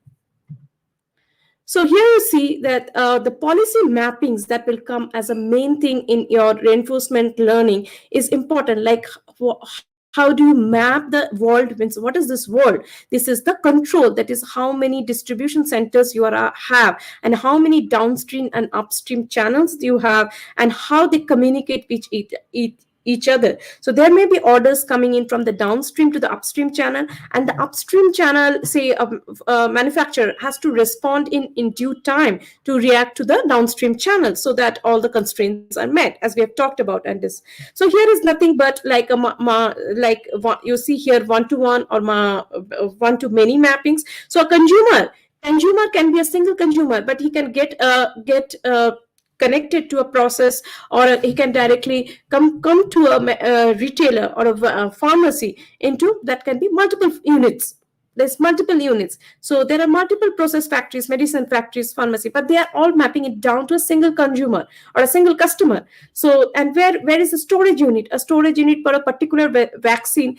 So here you see that the policy mappings that will come as a main thing in your reinforcement learning is important. Like, how do you map the world? Means, what is this world? This is the control. That is how many distribution centers you have, and how many downstream and upstream channels you have, and how they communicate with each other. So there may be orders coming in from the downstream to the upstream channel, and the upstream channel, say a manufacturer, has to respond in due time to react to the downstream channel, so that all the constraints are met, as we have talked about. And this, so here is nothing but like you see here, one-to-one or one-to-many mappings. So a consumer can be a single consumer, but he can get connected to a process, or he can directly come to a retailer or a pharmacy. Into that can be multiple units. There's multiple units. So there are multiple process factories, medicine factories, pharmacy, but they are all mapping it down to a single consumer or a single customer. So, and where is a storage unit? A storage unit for a particular vaccine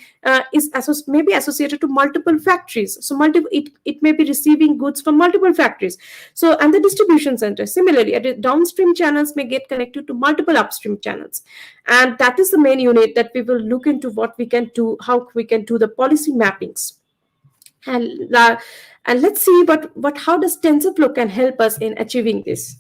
is maybe associated to multiple factories. So it may be receiving goods from multiple factories. So, and the distribution center, similarly, downstream channels may get connected to multiple upstream channels. And that is the main unit that we will look into, what we can do, how we can do the policy mappings. And let's see how does TensorFlow can help us in achieving this.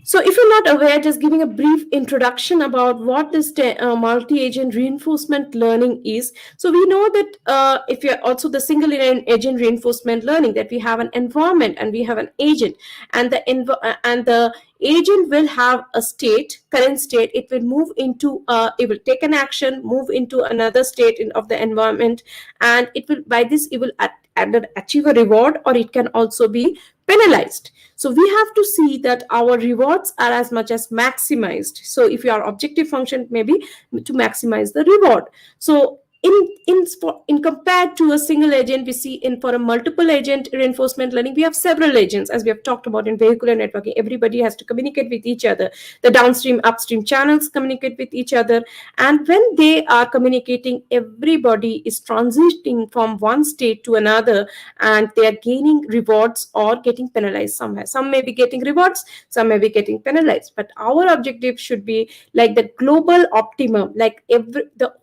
So if you're not aware, just giving a brief introduction about what this multi-agent reinforcement learning is. So we know that if you're also the single agent reinforcement learning, that we have an environment and we have an agent, and the agent will have a current state. It will move into, it will take an action, move into another state of the environment, and it will either achieve a reward, or it can also be penalized. So we have to see that our rewards are as much as maximized. So if your objective function may be to maximize the reward. So in compared to a single agent, we see for a multiple agent reinforcement learning, we have several agents, as we have talked about in vehicular networking. Everybody has to communicate with each other. The downstream, upstream channels communicate with each other. And when they are communicating, everybody is transiting from one state to another, and they are gaining rewards or getting penalized somewhere. Some may be getting rewards, some may be getting penalized. But our objective should be like the global optimum, like the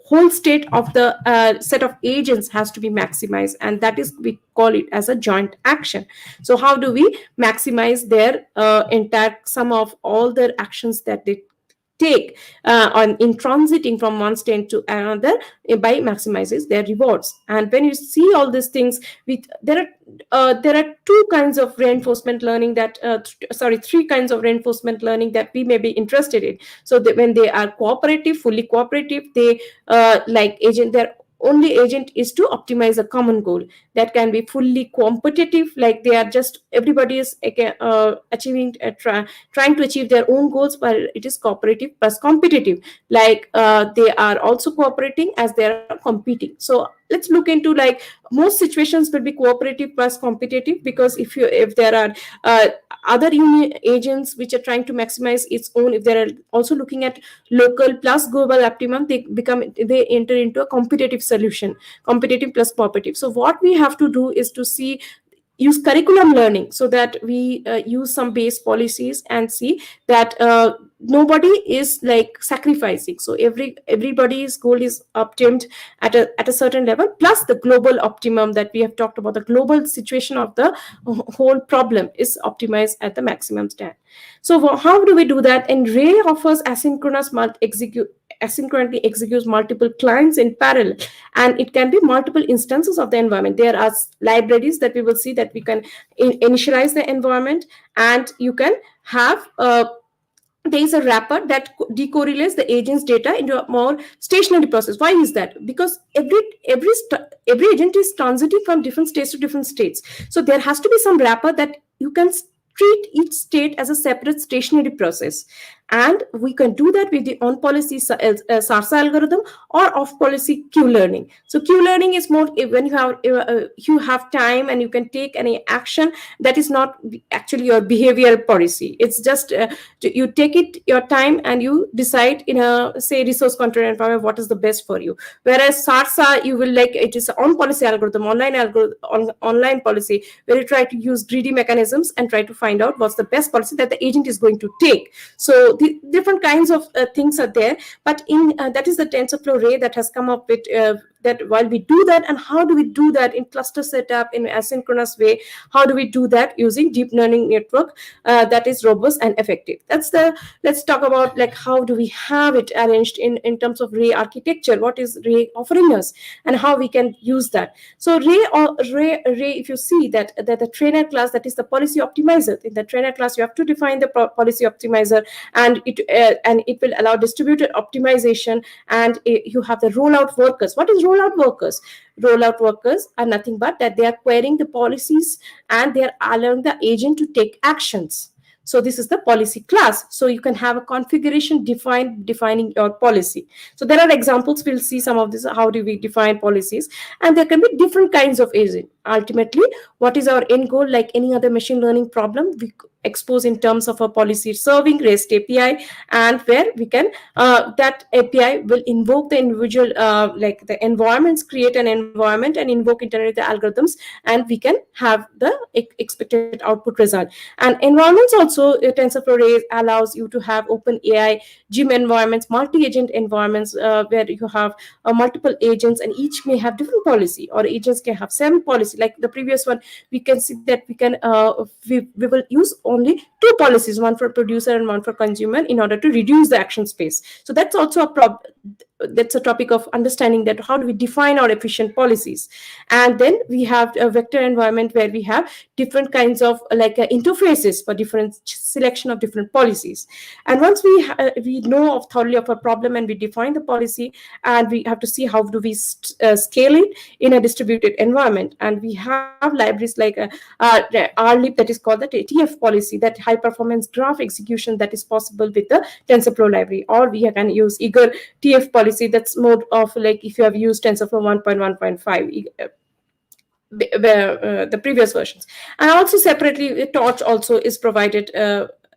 whole state of the set of agents has to be maximized, and that is, we call it as a joint action. So how do we maximize their entire sum of all their actions that they take on in transiting from one state to another by maximizes their rewards. And when you see all these things, there are two kinds of reinforcement learning that three kinds of reinforcement learning that we may be interested in. So that when they are cooperative, fully cooperative, they like agent their only agent is to optimize a common goal. That can be fully competitive, like they are just everybody is achieving trying to achieve their own goals, but it is cooperative plus competitive, like they are also cooperating as they are competing. So let's look into, like, most situations will be cooperative plus competitive, because if there are other agents which are trying to maximize its own, if they are also looking at local plus global optimum, they enter into a competitive solution, competitive plus cooperative. So what we have to do is to use curriculum learning, so that we use some base policies and see that nobody is like sacrificing. So everybody's goal is optimed at a certain level, plus the global optimum that we have talked about, the global situation of the whole problem is optimized at the maximum stand. So how do we do that? And Ray offers asynchronously executes multiple clients in parallel, and it can be multiple instances of the environment. There are libraries that we will see that we can initialize the environment, and you can have there is a wrapper that decorrelates the agent's data into a more stationary process. Why is that? Because every agent is transiting from different states to different states. So there has to be some wrapper that you can treat each state as a separate stationary process. And we can do that with the on-policy SARSA algorithm or off-policy Q-learning. So Q-learning is more when you have time and you can take any action that is not actually your behavioral policy. It's just you take it your time and you decide in a, say, resource control environment what is the best for you. Whereas SARSA, you will like, it is an on-policy algorithm, online policy, where you try to use greedy mechanisms and try to find out what's the best policy that the agent is going to take. So the different kinds of things are there, but in that is the TensorFlow Ray that has come up with that. While we do that, and how do we do that in cluster setup in asynchronous way? How do we do that using deep learning network that is robust and effective? Let's talk about, like, how do we have it arranged in terms of Ray architecture? What is Ray offering us, and how we can use that? So Ray, if you see that the trainer class, that is the policy optimizer. In the trainer class, you have to define the policy optimizer, and it will allow distributed optimization, and you have the rollout workers. What is rollout workers? Rollout workers are nothing but that they are querying the policies and they are allowing the agent to take actions. So this is the policy class. So you can have a configuration defining your policy. So there are examples. We'll see some of this. How do we define policies? And there can be different kinds of agent. Ultimately, what is our end goal? Like any other machine learning problem, we expose in terms of a policy serving REST API, and where we can that API will invoke the individual like the environments, create an environment and invoke internally the algorithms, and we can have the expected output result. And environments also, TensorFlow Ray allows you to have open AI gym environments, multi-agent environments where you have multiple agents, and each may have different policy, or agents can have 7 policy. Like the previous one, we can see that we can we will use only 2 policies, one for producer and one for consumer, in order to reduce the action space. So that's also a problem. That's a topic of understanding that how do we define our efficient policies. And then we have a vector environment where we have different kinds of like interfaces for different selection of different policies. And once we know thoroughly of a problem and we define the policy, and we have to see how do we scale it in a distributed environment. And we have libraries like RLib, that is called the TF policy, that high performance graph execution that is possible with the TensorFlow library. Or we can use eager TF policy, that's more of like if you have used TensorFlow 1.1.5 the previous versions. And also separately, Torch also is provided.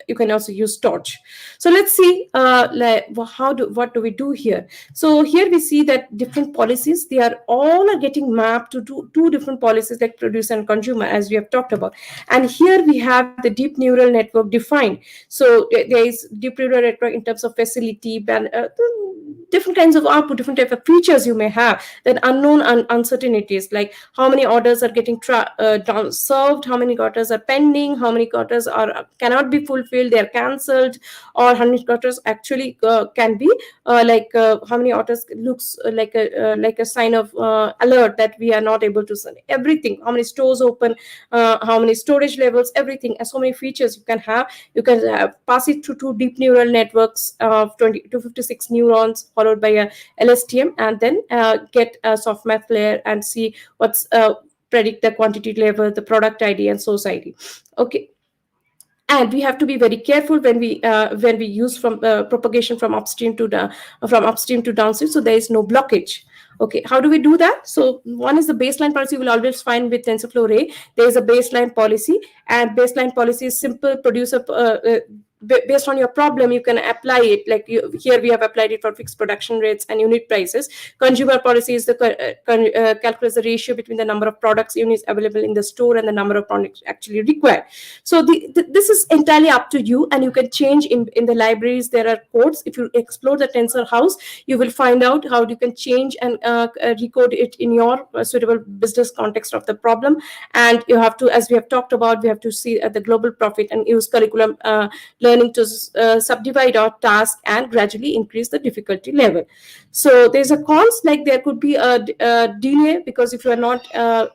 You can also use Torch. So let's see what do we do here. So here we see that different policies, they are all getting mapped to two different policies, like producer and consumer, as we have talked about. And here we have the deep neural network defined. So there is deep neural network in terms of facility, different kinds of output, different type of features you may have, then unknown uncertainties, like how many orders are getting served, how many orders are pending, how many orders cannot be fulfilled, fulfilled, they're cancelled, or how many orders actually can be how many orders looks like a sign of alert that we are not able to send everything, how many stores open, how many storage levels, everything, so many features you can have. You can pass it through two deep neural networks of 20 to 56 neurons followed by a LSTM, and then get a softmath layer and see what's predict the quantity level, the product ID, and source ID. Okay, and we have to be very careful when we use from propagation from upstream to downstream, so there is no blockage. Okay, how do we do that? So one is the baseline policy. You will always find with TensorFlow Ray there is a baseline policy, and baseline policy is simple: produce a based on your problem, you can apply it. Here we have applied it for fixed production rates and unit prices. Consumer policy is the calculates the ratio between the number of products units available in the store and the number of products actually required. So this is entirely up to you, and you can change in the libraries. There are codes. If you explore the Tensor house, you will find out how you can change and recode it in your suitable business context of the problem. And you have to, as we have talked about, we have to see the global profit and use curriculum learning to subdivide our task and gradually increase the difficulty level. So there's a cons, like there could be a delay, because if you are not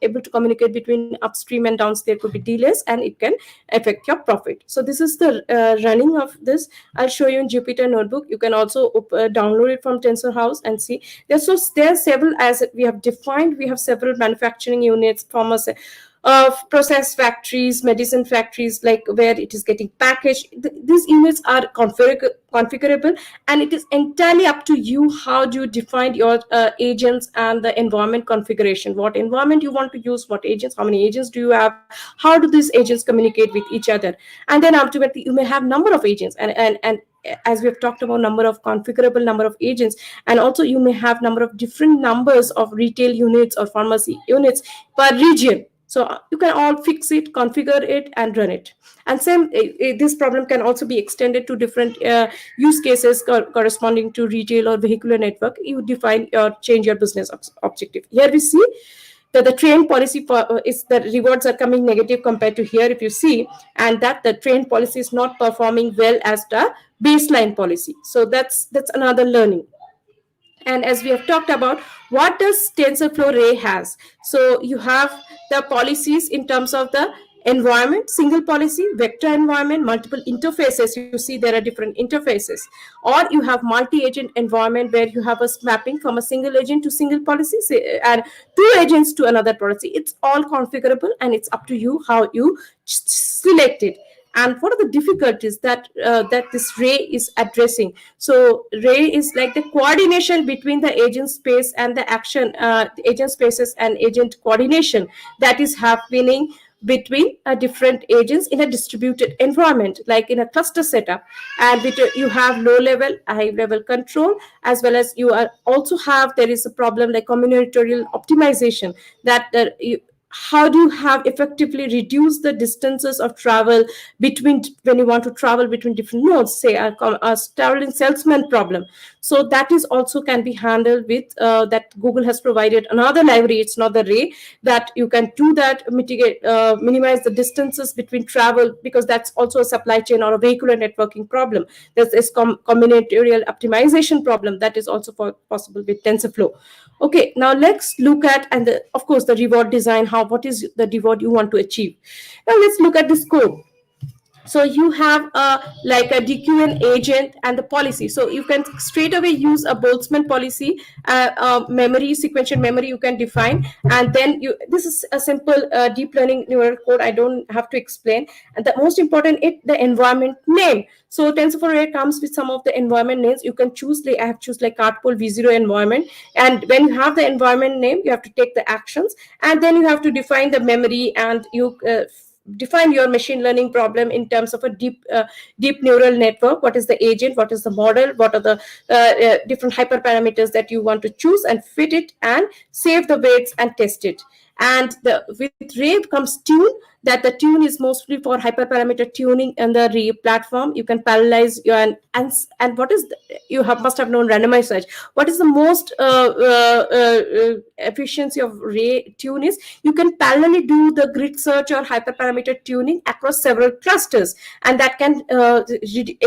able to communicate between upstream and downstream, there could be delays, and it can affect your profit. So this is the running of this. I'll show you in Jupyter Notebook. You can also download it from Tensor House and see. There are several, as we have defined, we have several manufacturing units, process factories, medicine factories, like where it is getting packaged. These units are configurable, and it is entirely up to you how do you define your agents and the environment configuration. What environment you want to use, what agents, how many agents do you have, how do these agents communicate with each other, and then ultimately you may have number of agents, and as we have talked about, number of configurable number of agents, and also you may have number of different numbers of retail units or pharmacy units per region. So you can all fix it, configure it, and run it. And same, this problem can also be extended to different use cases corresponding to retail or vehicular network. You define or change your business objective. Here we see that the train policy is the rewards are coming negative compared to here, if you see, and that the train policy is not performing well as the baseline policy. So that's another learning. And as we have talked about, what does TensorFlow Ray has? So you have the policies in terms of the environment, single policy, vector environment, multiple interfaces. You see there are different interfaces. Or you have multi-agent environment where you have a mapping from a single agent to single policy, and two agents to another policy. It's all configurable, and it's up to you how you select it. And what are the difficulties that this Ray is addressing? So Ray is like the coordination between the agent space and the action, the agent spaces and agent coordination that is happening between different agents in a distributed environment, like in a cluster setup. And you have low level, high level control, as well as you are also have, there is a problem like combinatorial optimization, that how do you have effectively reduce the distances of travel between, when you want to travel between different nodes, say a traveling salesman problem. So that is also can be handled with that Google has provided another library. It's not the Ray, that you can do that, mitigate, minimize the distances between travel, because that's also a supply chain or a vehicular networking problem. There's this combinatorial optimization problem that is also possible with TensorFlow. Okay, now let's look at, and of course the reward design, what is the reward you want to achieve. Now let's look at this code. So you have like a DQN agent and the policy. So you can straight away use a Boltzmann policy, memory, sequential memory you can define. And then this is a simple deep learning neural code. I don't have to explain. And the most important is the environment name. So TensorFlow Ray comes with some of the environment names. You can choose, I have choose like Cartpole V0 environment. And when you have the environment name, you have to take the actions. And then you have to define the memory, and you define your machine learning problem in terms of a deep neural network. What is the agent, what is the model, what are the different hyperparameters that you want to choose, and fit it and save the weights and test it. And with Ray comes tune, that the tune is mostly for hyperparameter tuning in the Ray platform. You can parallelize your and what is you must have known randomized search. What is the most efficiency of Ray tune is you can parallelly do the grid search or hyperparameter tuning across several clusters, and that can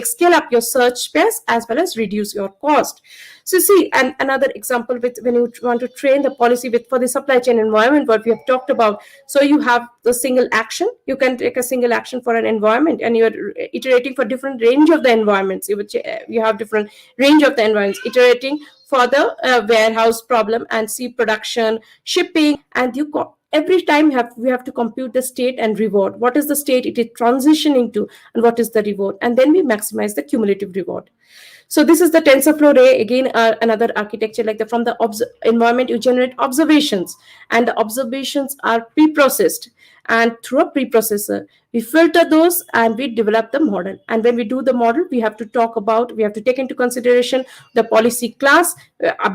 scale up your search space as well as reduce your cost. So see, and another example with when you want to train the policy with for the supply chain environment, what we have talked about. So you have the single action. You can take a single action for an environment, and you're iterating for different range of the environments. You have different range of the environments, iterating for the warehouse problem and see production, shipping, and every time we have to compute the state and reward. What is the state it is transitioning to, and what is the reward? And then we maximize the cumulative reward. So this is the TensorFlow Ray, again another architecture like from the environment you generate observations, and the observations are pre-processed, and through a preprocessor we filter those and we develop the model. And when we do the model, we have to take into consideration the policy class,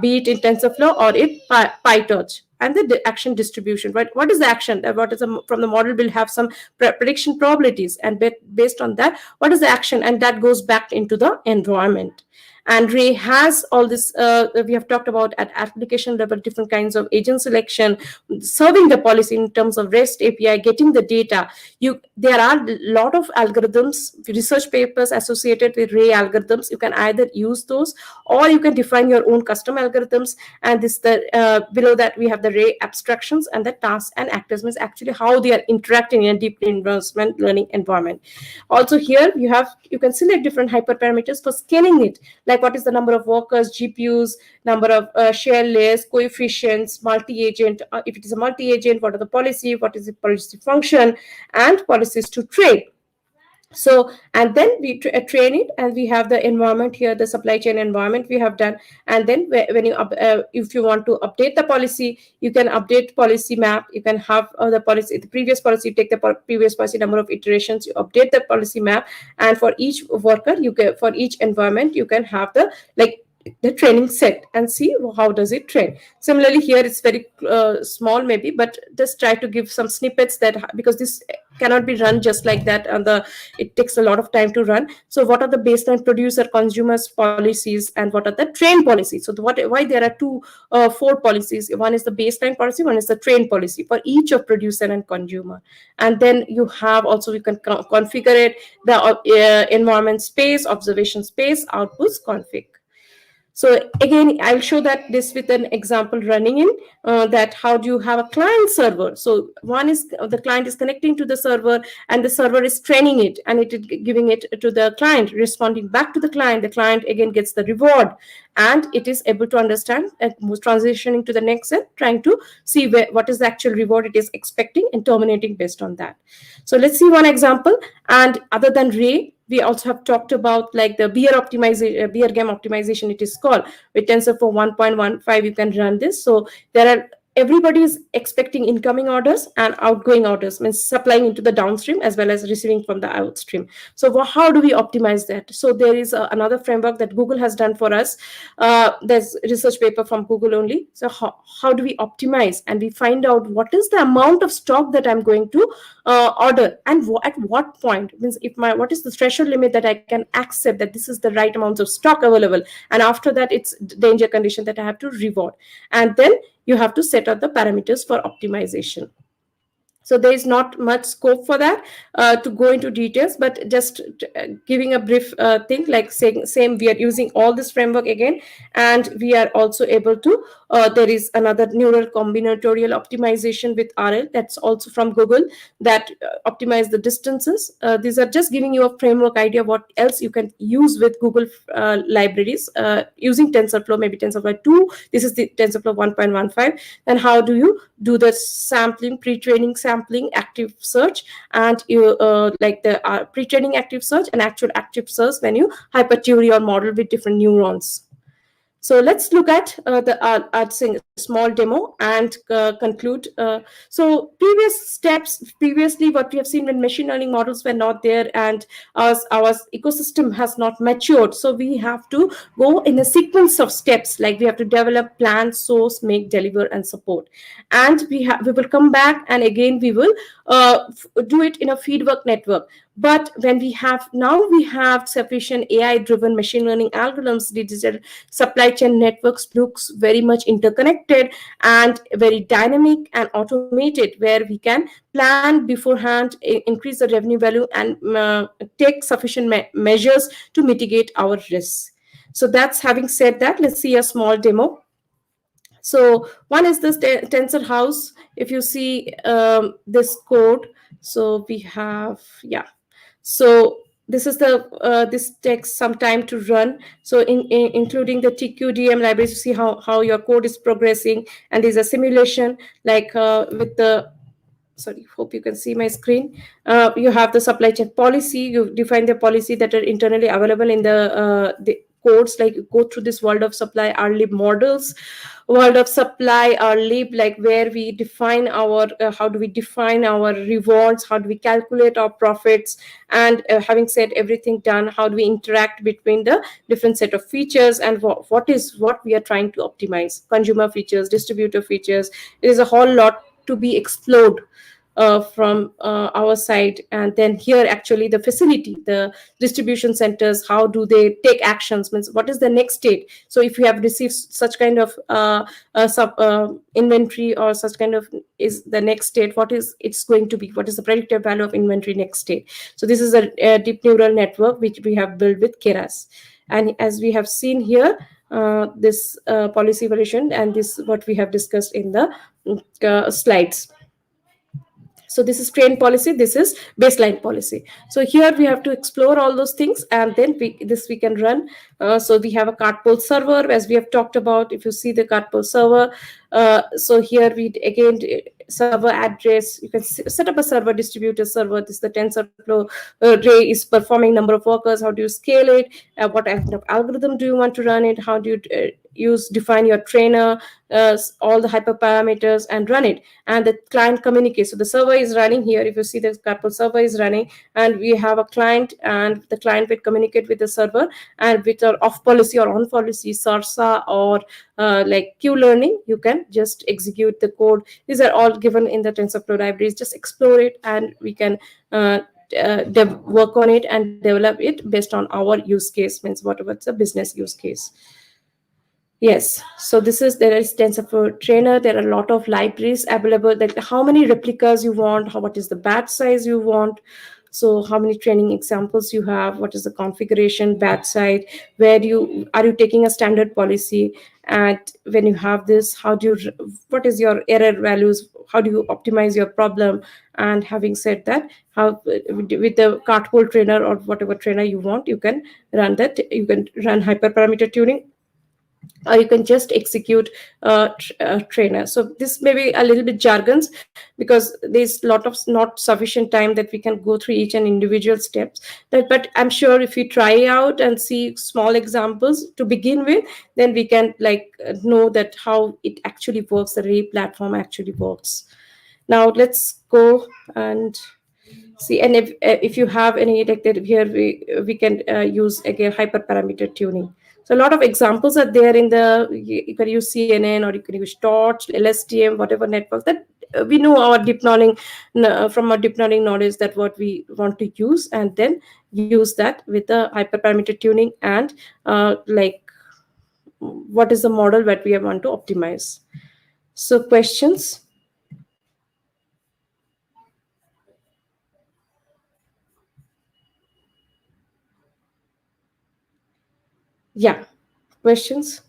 be it in TensorFlow or in PyTorch, and the action distribution, right? What is the action? From the model will have some prediction probabilities, and based on that, what is the action? And that goes back into the environment. And Ray has all this, we have talked about at application level, different kinds of agent selection, serving the policy in terms of REST API, getting the data. There are a lot of algorithms, research papers associated with Ray algorithms. You can either use those or you can define your own custom algorithms. And below that, we have the Ray abstractions and the tasks and actors, means actually how they are interacting in a deep reinforcement learning environment. Also here, you can select different hyperparameters for scaling it, like what is the number of workers, GPUs, number of share layers, coefficients, multi-agent. If it is a multi-agent, what is the policy function, and policies to train. So, and then we train it, and we have the environment here, the supply chain environment we have done. And then when you if you want to update the policy, you can update policy map. You can have the previous policy, take the previous policy number of iterations, you update the policy map, and for each worker, for each environment, you can have the training set and see how does it train. Similarly here, it's very small maybe, but just try to give some snippets because this cannot be run just like that, and it takes a lot of time to run. So what are the baseline producer consumers policies, and what are the train policies? So why there are four policies. One is the baseline policy, one is the train policy for each of producer and consumer. And then you can configure it, the environment space, observation space, outputs config. So again, I'll show that this with an example running in that how do you have a client server. So one is the client is connecting to the server, and the server is training it, and it is giving it to the client, responding back to the client. The client again gets the reward, and it is able to understand and transitioning to the next step, trying to see what is the actual reward it is expecting and terminating based on that. So let's see one example. And other than Ray, we also have talked about like the beer game optimization, it is called. With TensorFlow 1.15, you can run this. So everybody is expecting incoming orders and outgoing orders, means supplying into the downstream as well as receiving from the outstream. So how do we optimize that? So there is another framework that Google has done for us. There's a research paper from Google only. So how do we optimize? And we find out what is the amount of stock that I'm going to order, and at what point, means what is the threshold limit that I can accept that this is the right amount of stock available, and after that it's danger condition that I have to reward. And then you have to set up the parameters for optimization. So there is not much scope for that to go into details, but just giving a brief thing, like saying same, we are using all this framework again, and we are also able to, there is another neural combinatorial optimization with RL that's also from Google that optimize the distances. These are just giving you a framework idea what else you can use with Google libraries using TensorFlow, maybe TensorFlow 2. This is the TensorFlow 1.15. And how do you do the sampling, pre-training sampling, active search, and you like the pre-training active search and actual active search when you hypertheory or model with different neurons. So let's look at small demo and conclude. So previous steps, previously what we have seen when machine learning models were not there and our ecosystem has not matured. So we have to go in a sequence of steps, like we have to develop, plan, source, make, deliver, and support. And we will come back and again we will do it in a feedback network. But when we have sufficient AI driven machine learning algorithms, digital supply chain networks looks very much interconnected and very dynamic and automated, where we can plan beforehand, increase the revenue value, and take sufficient measures to mitigate our risks. So that's, having said that, let's see a small demo. So one is this tensor house. If you see this code, so we have, yeah, so this is the this takes some time to run. So including the tqdm libraries, you see how your code is progressing, and there's a simulation like with the, sorry, hope you can see my screen. You have the supply chain policy. You define the policy that are internally available in the codes, like you go through this world of supply rlib models, world of supply rlib, like where we define our how do we define our rewards, how do we calculate our profits, and having said everything done, how do we interact between the different set of features, and what we are trying to optimize, consumer features, distributor features. There is a whole lot to be explored from our side. And then here actually the facility, the distribution centers, how do they take actions, means what is the next state. So if you have received such kind of inventory, or such kind of is the next state, what is it's going to be, what is the predictive value of inventory next state. So this is a deep neural network which we have built with Keras. And as we have seen here, this policy evaluation, and this what we have discussed in the slides. So this is train policy, this is baseline policy. So here we have to explore all those things, and then we can run. So we have a cartpole server, as we have talked about. If you see the cartpole server, so here we again server address, you can set up a server, distributed server. This is the TensorFlow Ray is performing number of workers. How do you scale it? What kind of algorithm do you want to run it? How do you define your trainer, all the hyperparameters, and run it. And the client communicates. So the server is running here. If you see, the cartpole server is running, and we have a client, and the client will communicate with the server, and with our off policy or on policy, SARSA or like Q learning, you can just execute the code. These are all given in the TensorFlow libraries. Just explore it, and we can work on it and develop it based on our use case, means whatever it's a business use case. Yes, so there is TensorFlow trainer. There are a lot of libraries available, like how many replicas you want, what is the batch size you want. So how many training examples you have, what is the configuration, batch size, are you taking a standard policy, and when you have this, what is your error values, how do you optimize your problem. And having said that, how with the cartpole trainer or whatever trainer you want, you can run that. You can run hyperparameter tuning, or you can just execute trainer. So this may be a little bit jargons, because there's a lot of not sufficient time that we can go through each and individual steps. But I'm sure if we try out and see small examples to begin with, then we can know that how it actually works, the Ray platform actually works. Now let's go and see. And if you have any, like that, here we can use again hyperparameter tuning. So a lot of examples are there in you can use CNN, or you can use Torch, LSTM, whatever network that we know our deep learning, from our deep learning knowledge, that what we want to use, and then use that with the hyperparameter tuning, and what is the model that we want to optimize. So questions? Yeah, questions?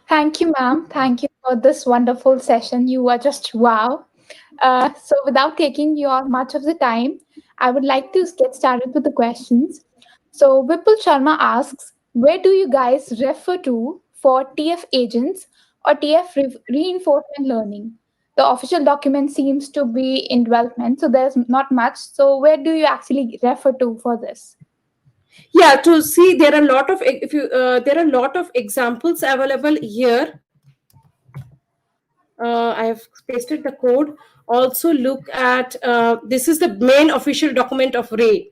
Thank you, ma'am. Thank you for this wonderful session. You are just wow. So, without taking your much of the time, I would like to get started with the questions. So, Vipul Sharma asks, where do you guys refer to for TF agents or TF reinforcement learning? The official document seems to be in development, so there's not much. So where do you actually refer to for this? Yeah, to see there are a lot of if you there are a lot of examples available here. I have pasted the code. Also look at this is the main official document of Ray.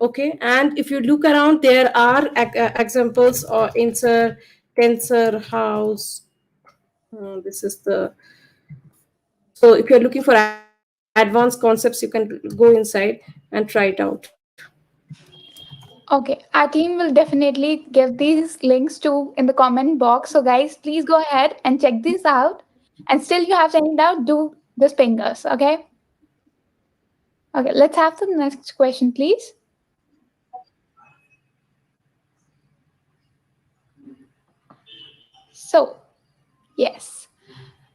Okay, and if you look around, there are examples or insert tensor house. This is the, so if you're looking for advanced concepts, you can go inside and try it out. Okay, our team will definitely give these links to in the comment box. So guys, please go ahead and check this out. And still you have any doubt, do just ping us, okay? Okay, let's have the next question, please. So, yes.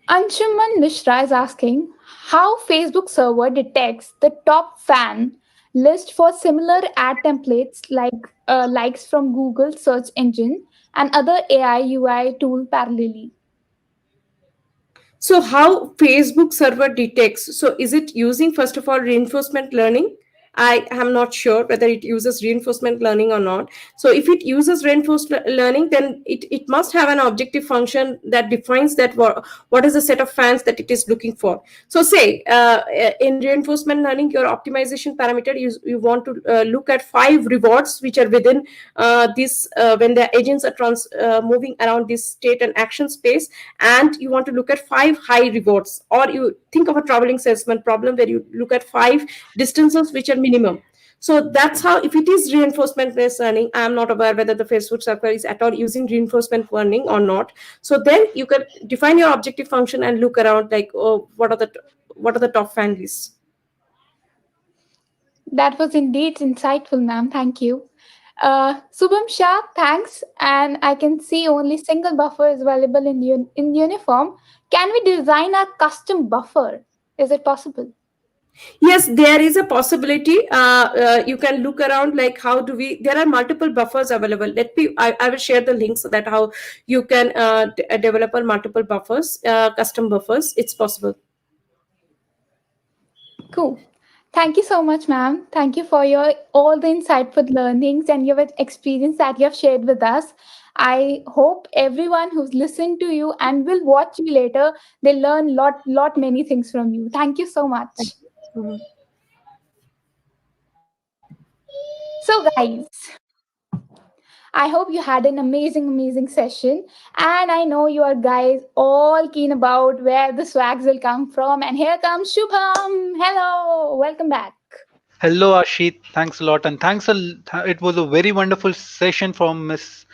Anshuman Mishra is asking how Facebook server detects the top fan list for similar ad templates like likes from Google search engine and other AI UI tool parallelly. So how Facebook server detects? So is it using first of all reinforcement learning? I am not sure whether it uses reinforcement learning or not. So if it uses reinforcement learning, then it must have an objective function that defines that what is the set of fans that it is looking for. So say in reinforcement learning, your optimization parameter, you want to look at 5 rewards which are within this when the agents are moving around this state and action space, and you want to look at 5 high rewards, or you think of a traveling salesman problem where you look at 5 distances which are minimum. So that's how, if it is reinforcement based learning, I am not aware whether the Facebook server is at all using reinforcement learning or not. So then you can define your objective function and look around like, oh, what are the top fan lists. That was indeed insightful, ma'am. Thank you. Subham Shah, thanks. And I can see only single buffer is available in uniform. Can we design a custom buffer? Is it possible? Yes, there is a possibility. You can look around like how do we, there are multiple buffers available. I will share the links so that how you can develop multiple buffers, custom buffers. It's possible. Cool. Thank you so much, ma'am. Thank you for your all the insightful learnings and your experience that you have shared with us. I hope everyone who's listened to you and will watch you later, they learn lot many things from you. Thank you so much. Mhm. So guys, I hope you had an amazing session. And I know you are guys all keen about where the swags will come from. And here comes Shubham. Hello, welcome back. Hello, Ashit. Thanks a lot, and it was a very wonderful session from Miss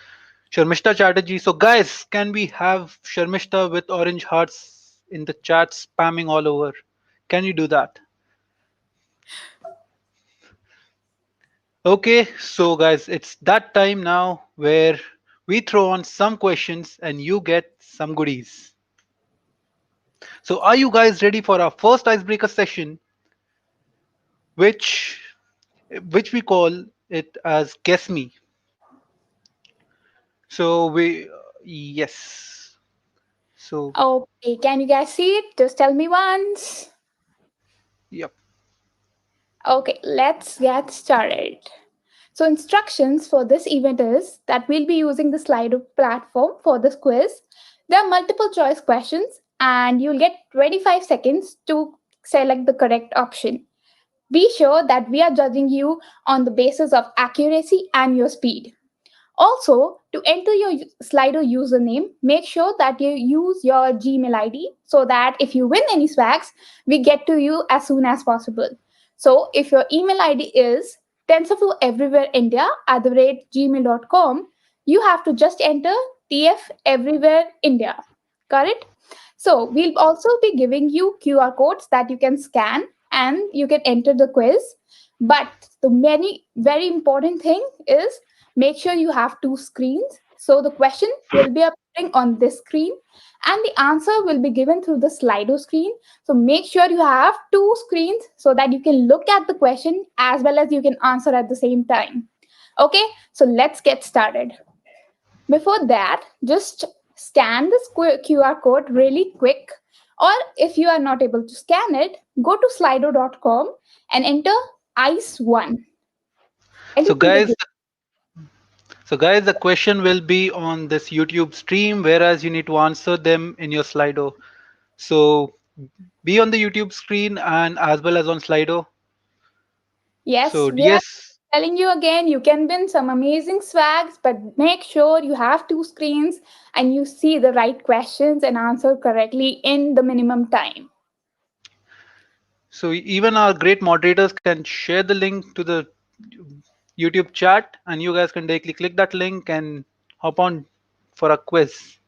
Sharmishta Chatterjee. So, guys, can we have Sharmishta with orange hearts in the chat spamming all over? Can you do that? Okay, so guys, it's that time now where we throw on some questions and you get some goodies. So, are you guys ready for our first icebreaker session, which which we call it as Guess Me? So we yes. So Okay, can you guys see it? Just tell me once. yep. Okay, let's get started. So, instructions for this event is that we'll be using the Slido platform for this quiz. There are multiple choice questions, and you'll get 25 seconds to select the correct option. Be sure that we are judging you on the basis of accuracy and your speed. Also, to enter your Slido username, make sure that you use your Gmail ID so that if you win any swags, we get to you as soon as possible. So, if your email ID is TensorFlow Everywhere India at the rate gmail.com, you have to just enter TF Everywhere India. Correct? So, we'll also be giving you QR codes that you can scan and you can enter the quiz. But the very important thing is make sure you have two screens. So the question will be appearing on this screen and the answer will be given through the Slido screen. So make sure you have two screens so that you can look at the question as well as you can answer at the same time. Okay, so let's get started. Before that, just scan this QR code really quick Or if you are not able to scan it, go to slido.com and enter ICE1. So Ready to guys, begin. the question will be on this YouTube stream, whereas you need to answer them in your Slido. So be on the YouTube screen and as well as on Slido. Yes, So we are yes, telling you again, you can win some amazing swags, but make sure you have two screens and you see the right questions and answer correctly in the minimum time. so even our great moderators can share the link to the YouTube chat, and you guys can directly click that link and hop on for a quiz.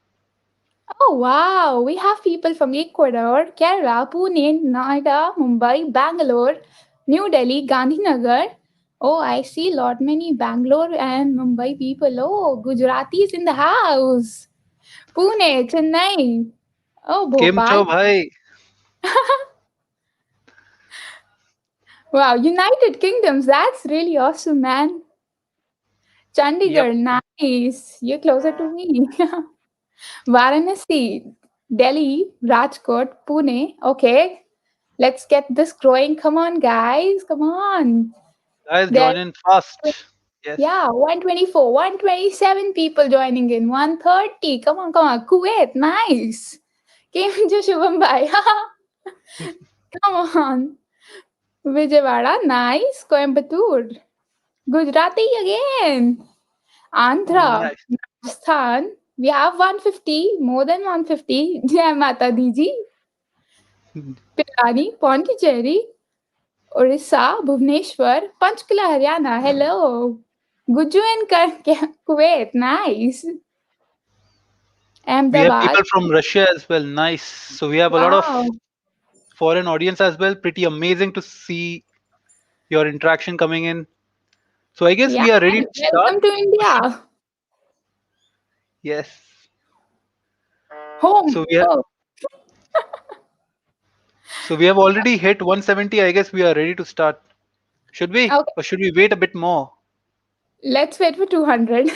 Oh wow, we have people from Ecuador, Kerala, Pune, Noida, Mumbai, Bangalore, New Delhi, Gandhinagar. Oh, I see lot many Bangalore and Mumbai people. Oh, Gujaratis in the house. Pune, Chennai. Oh, Kim Bhopal. Cho bhai. Wow, United Kingdoms. That's really awesome, man. Yep. Chandigarh, nice. You're closer to me. Varanasi, Delhi, Rajkot, Pune. Okay, let's get this growing. Come on, guys. Come on. Guys, There, join in fast. Yes. yeah, 124, 127 people joining in. 130. Come on, come on. Kuwait, nice. Came to Shubham Bhai. Come on. Vijayawada, nice. Coimbatore. Gujarati again. Andhra, Nice. Rajasthan. We have 150, more than 150. Jai Mata Diji. Pilani, Pondicherry, Orissa, Bhubaneswar, Panchkula, Haryana. Hello. Guju and Kuwait. Nice. We have Ahmedabad. people from Russia as well. Nice. So we have a lot of Wow. foreign audience as well. Pretty amazing to see your interaction coming in. So I guess Yeah, we are ready and to start. welcome to India. Yes. Home. So we are Oh, so we have already hit 170. I guess we are ready to start. Should we? okay. Or should we wait a bit more? Let's wait for 200.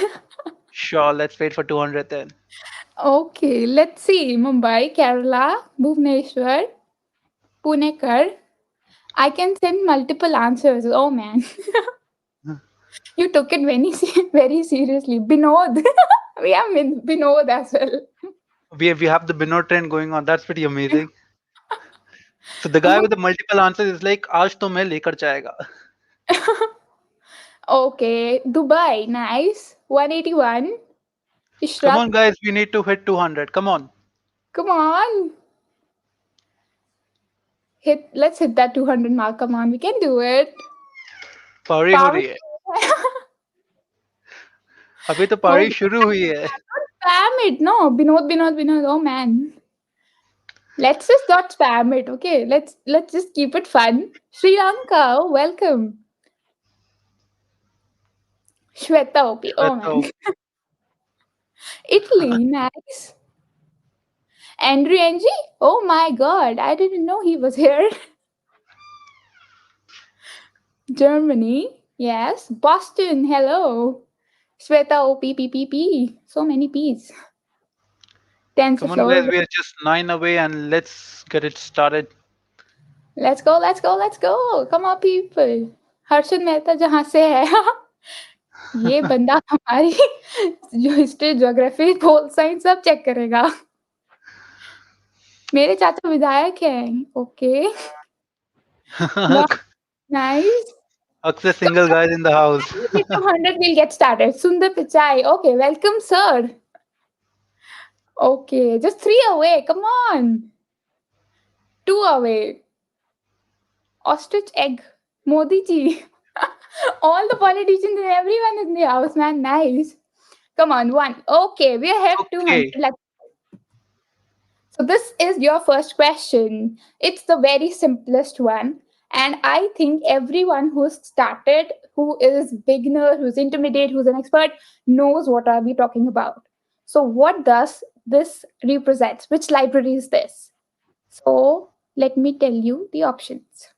Sure, let's wait for 200 then. Okay, let's see. Mumbai, Kerala, Bhubaneswar, Punekar. I can send multiple answers. Oh man, you took it very very seriously. Binod, we have Binod as well. We have the Binod trend going on. That's pretty amazing. So the guy with the multiple answers is like, "आज तो मैं लेकर जाएगा." Okay, Dubai, nice. 181. Come Ishrat, on, guys, we need to hit 200. Come on, come on. Let's hit that 200 mark. Come on, we can do it. पारी हो Power. रही है. अभी तो Oh, पारी शुरू हुई है. spam it. No, Binod, Binod, Binod. Oh man. Let's just not spam it, okay? Let's just keep it fun. Sri Lanka, oh, welcome. Shweta OP, oh man. तो Italy, nice. Andrew Ng, oh my god, I didn't know he was here. Germany, yes. Boston, hello. Shweta OP, P. So many P's. come on, guys, TensorFlow, we are just 9 away, and let's get it started. let's go, let's go, let's go. Come on, people. Harshad Mehta जहाँ से है ये बंदा हमारी जो history geography pol science सब check करेगा मेरे चाचा विधायक हैं ओके नाइस अक्सर single guys in the house. 200 we'll get started Sundar Pichai okay welcome sir okay just 3 away come on 2 away ostrich egg Modi ji all the politicians and everyone in the house man nice come on one okay we are at 200 Okay, let's So this is your first question. It's the very simplest one. And I think everyone who's started, who is beginner, who's intermediate, who's an expert, knows what are we talking about. So what does this represent? Which library is this? So let me tell you the options.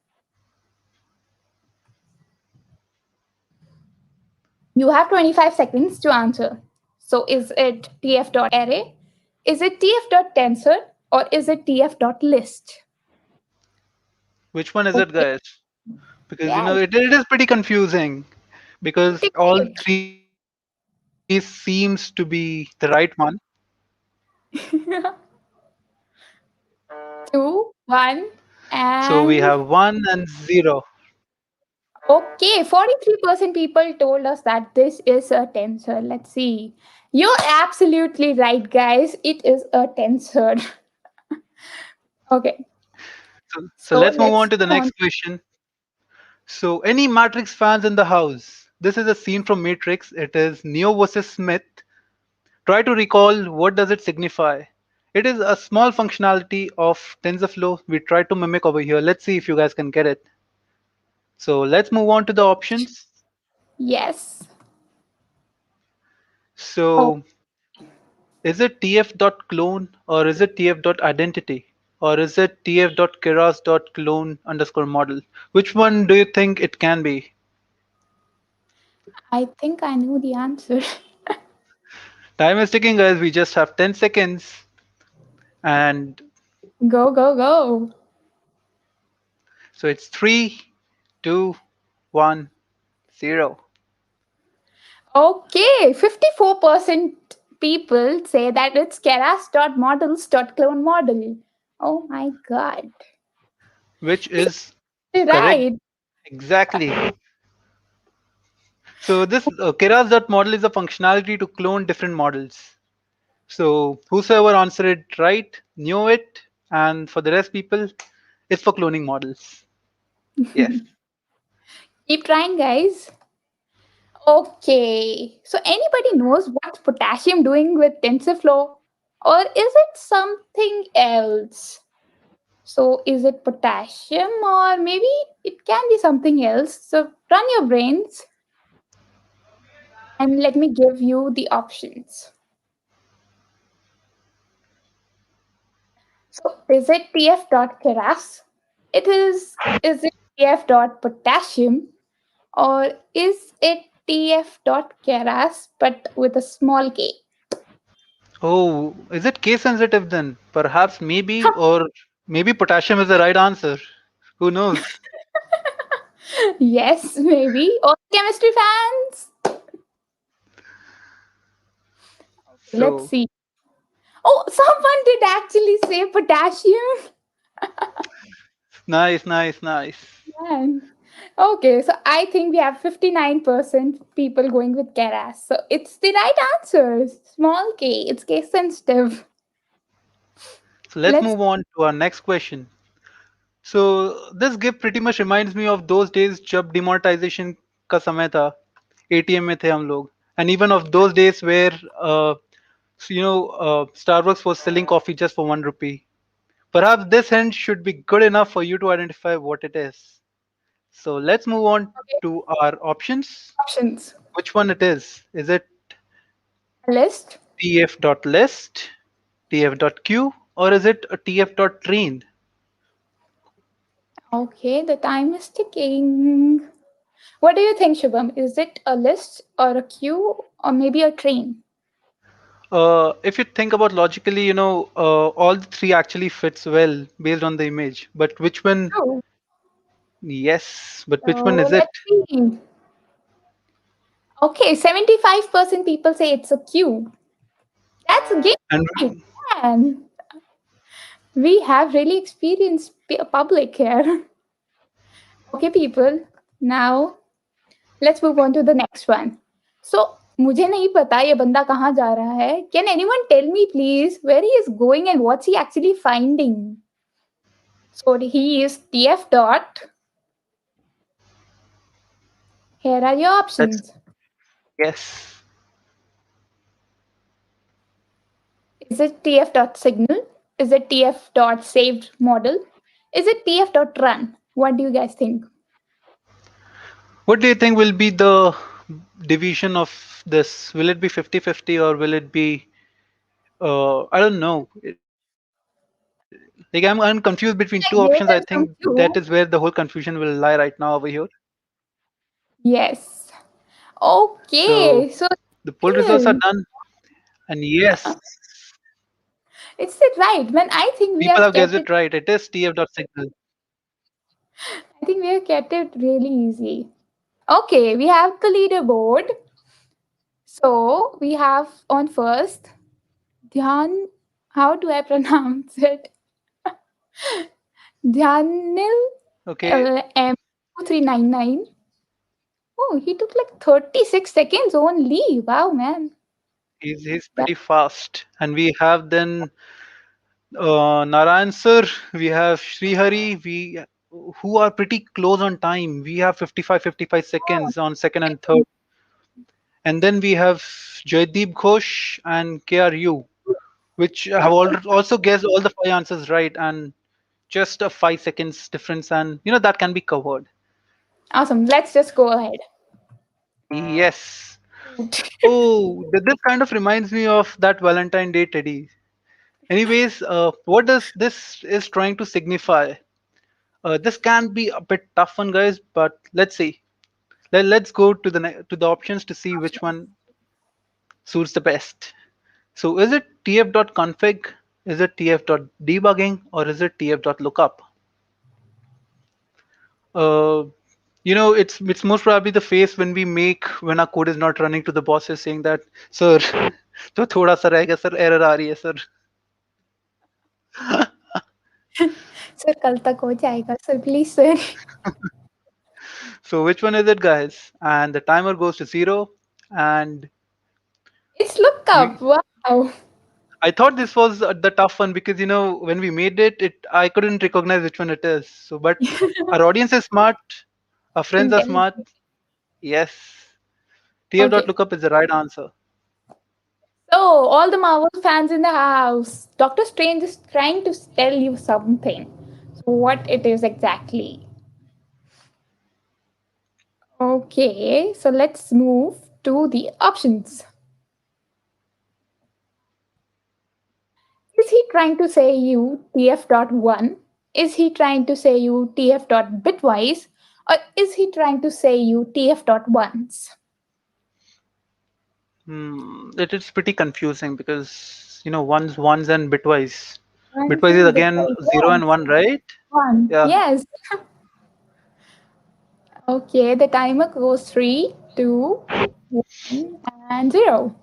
You have 25 seconds to answer. So is it tf.array? Is it tf.tensor or is it TF dot list? Which one is it, Okay, guys? Because yes, it is pretty confusing because all great. three seems to be the right one. 2, 1, So we and have 1 and 0. okay, 43% people told us that this is a tensor. Let's see. You're absolutely right, guys. It is a tensor. Okay, So so let's move let's on to the move on. next question. So any Matrix fans in the house? This is a scene from Matrix. It is Neo versus Smith. Try to recall what does it signify. It is a small functionality of TensorFlow we try to mimic over here. Let's see if you guys can get it. So let's move on to the options. Yes. Oh, So is it tf.clone or is it tf.identity or is it tf.keras.clone underscore model? Which one do you think it can be? I think I know the answer. Time is ticking, guys. We just have 10 seconds. And Go, go, go. so it's 3, 2, 1, 0. Okay, 54% people say that it's keras.models.clone model. Oh my god. Which is correct. Right. Exactly. So this keras.model is a functionality to clone different models. So whosoever answered it right knew it, and for the rest people, it's for cloning models. Yes. Keep trying, guys. Okay. So anybody knows what's potassium doing with TensorFlow? Or is it something else? So is it potassium or maybe it can be something else? So run your brains and let me give you the options. So is it TF dot keras? Is it TF dot potassium or is it TF dot keras but with a small k? Oh, is it case sensitive then? Perhaps, maybe, or maybe potassium is the right answer. Who knows? Yes, maybe. All chemistry fans. Let's So see. Oh, someone did actually say potassium. nice, nice, nice. Man. Okay, so I think we have 59% people going with Keras. So it's the right answer. Small k. It's case sensitive. So let's Let's move on to our next question. So this gift pretty much reminds me of those days जब demonetization का समय था, ATM में थे हम लोग, and even of those days where Starbucks was selling coffee just for 1 rupee. Perhaps this hint should be good enough for you to identify what it is. So let's move on okay. to our options. Options. Which one it is? Is it List. tf.list, tf.q, or is it a tf.trained? Okay, the time is ticking. What do you think, Shubham? Is it a list or a queue or maybe a train? If you think about logically, all the three actually fits well based on the image. But which one? Oh, Yes, but which one so is it? let's see. Okay, 75% people say it's a queue. That's a And game. Man, we have really experienced public here. Okay, people. Now let's move on to the next one. So मुझे नहीं पता ये बंदा कहाँ जा रहा है. Can anyone tell me please where he is going and what's he actually finding? So he is TF dot. Here are your that's options. yes. Is it TF dot signal? Is it TF dot saved model? Is it TF dot run? What do you guys think? What do you think will be the division of this? Will it be 50-50 or will it be I don't know. Like I'm confused between two options. I think I gave that them is some where the whole clue. confusion will lie right now over here. Yes. So Okay. So the poll results are yes. done, and yes, It's it right. When I think we People have have guessed kept it, it right. It is tf.signal. I think we have kept it really easy. Okay, we have the leaderboard. So we have on first Dhyan. How do I pronounce it? Dhyanil Okay, M2399. Oh, he took like 36 seconds only. Wow, man. he's That, pretty fast. And we have then Narayan sir, we have Srihari, we who are pretty close on time. We have 55 oh, seconds on second and third. And then we have Jaydeep Ghosh and KRU, which have also guessed all the five answers right, and just a 5 seconds difference, and that can be covered. awesome. Let's just go ahead. Yes. Oh, this kind of reminds me of that Valentine Day Teddy. Anyways, what does this is trying to signify? This can be a bit tough one, guys, but let's see. Let's go to the options to see which one suits the best. So is it tf.config, is it tf.debugging, or is it tf.lookup? Uh, it's most probably the face when we make when our code is not running to the bosses saying that, sir, तो थोड़ा सा रहेगा sir, error आ रही है sir. Sir कल तक हो जाएगा sir please sir. So which one is it, guys? And the timer goes to 0. And It's look we, up. Wow. I thought this was the tough one because when we made it I couldn't recognize which one it is. So, but our audience is smart, our friends are Intelligent. smart. Yes, Okay. tf.lookup is the right answer. So, all the Marvel fans in the house, Doctor Strange is trying to tell you something. So, what it is exactly? Okay, so let's move to the options. Is he trying to say you tf.1? Is he trying to say you tf.bitwise? Or is he trying to say you tf.ones? It is pretty confusing because ones and bitwise. Ones Bitwise is and again bitwise. 0 and Yes. 1, right? One. Yeah. Yes. Okay, the timer goes 3, 2, 1, and 0.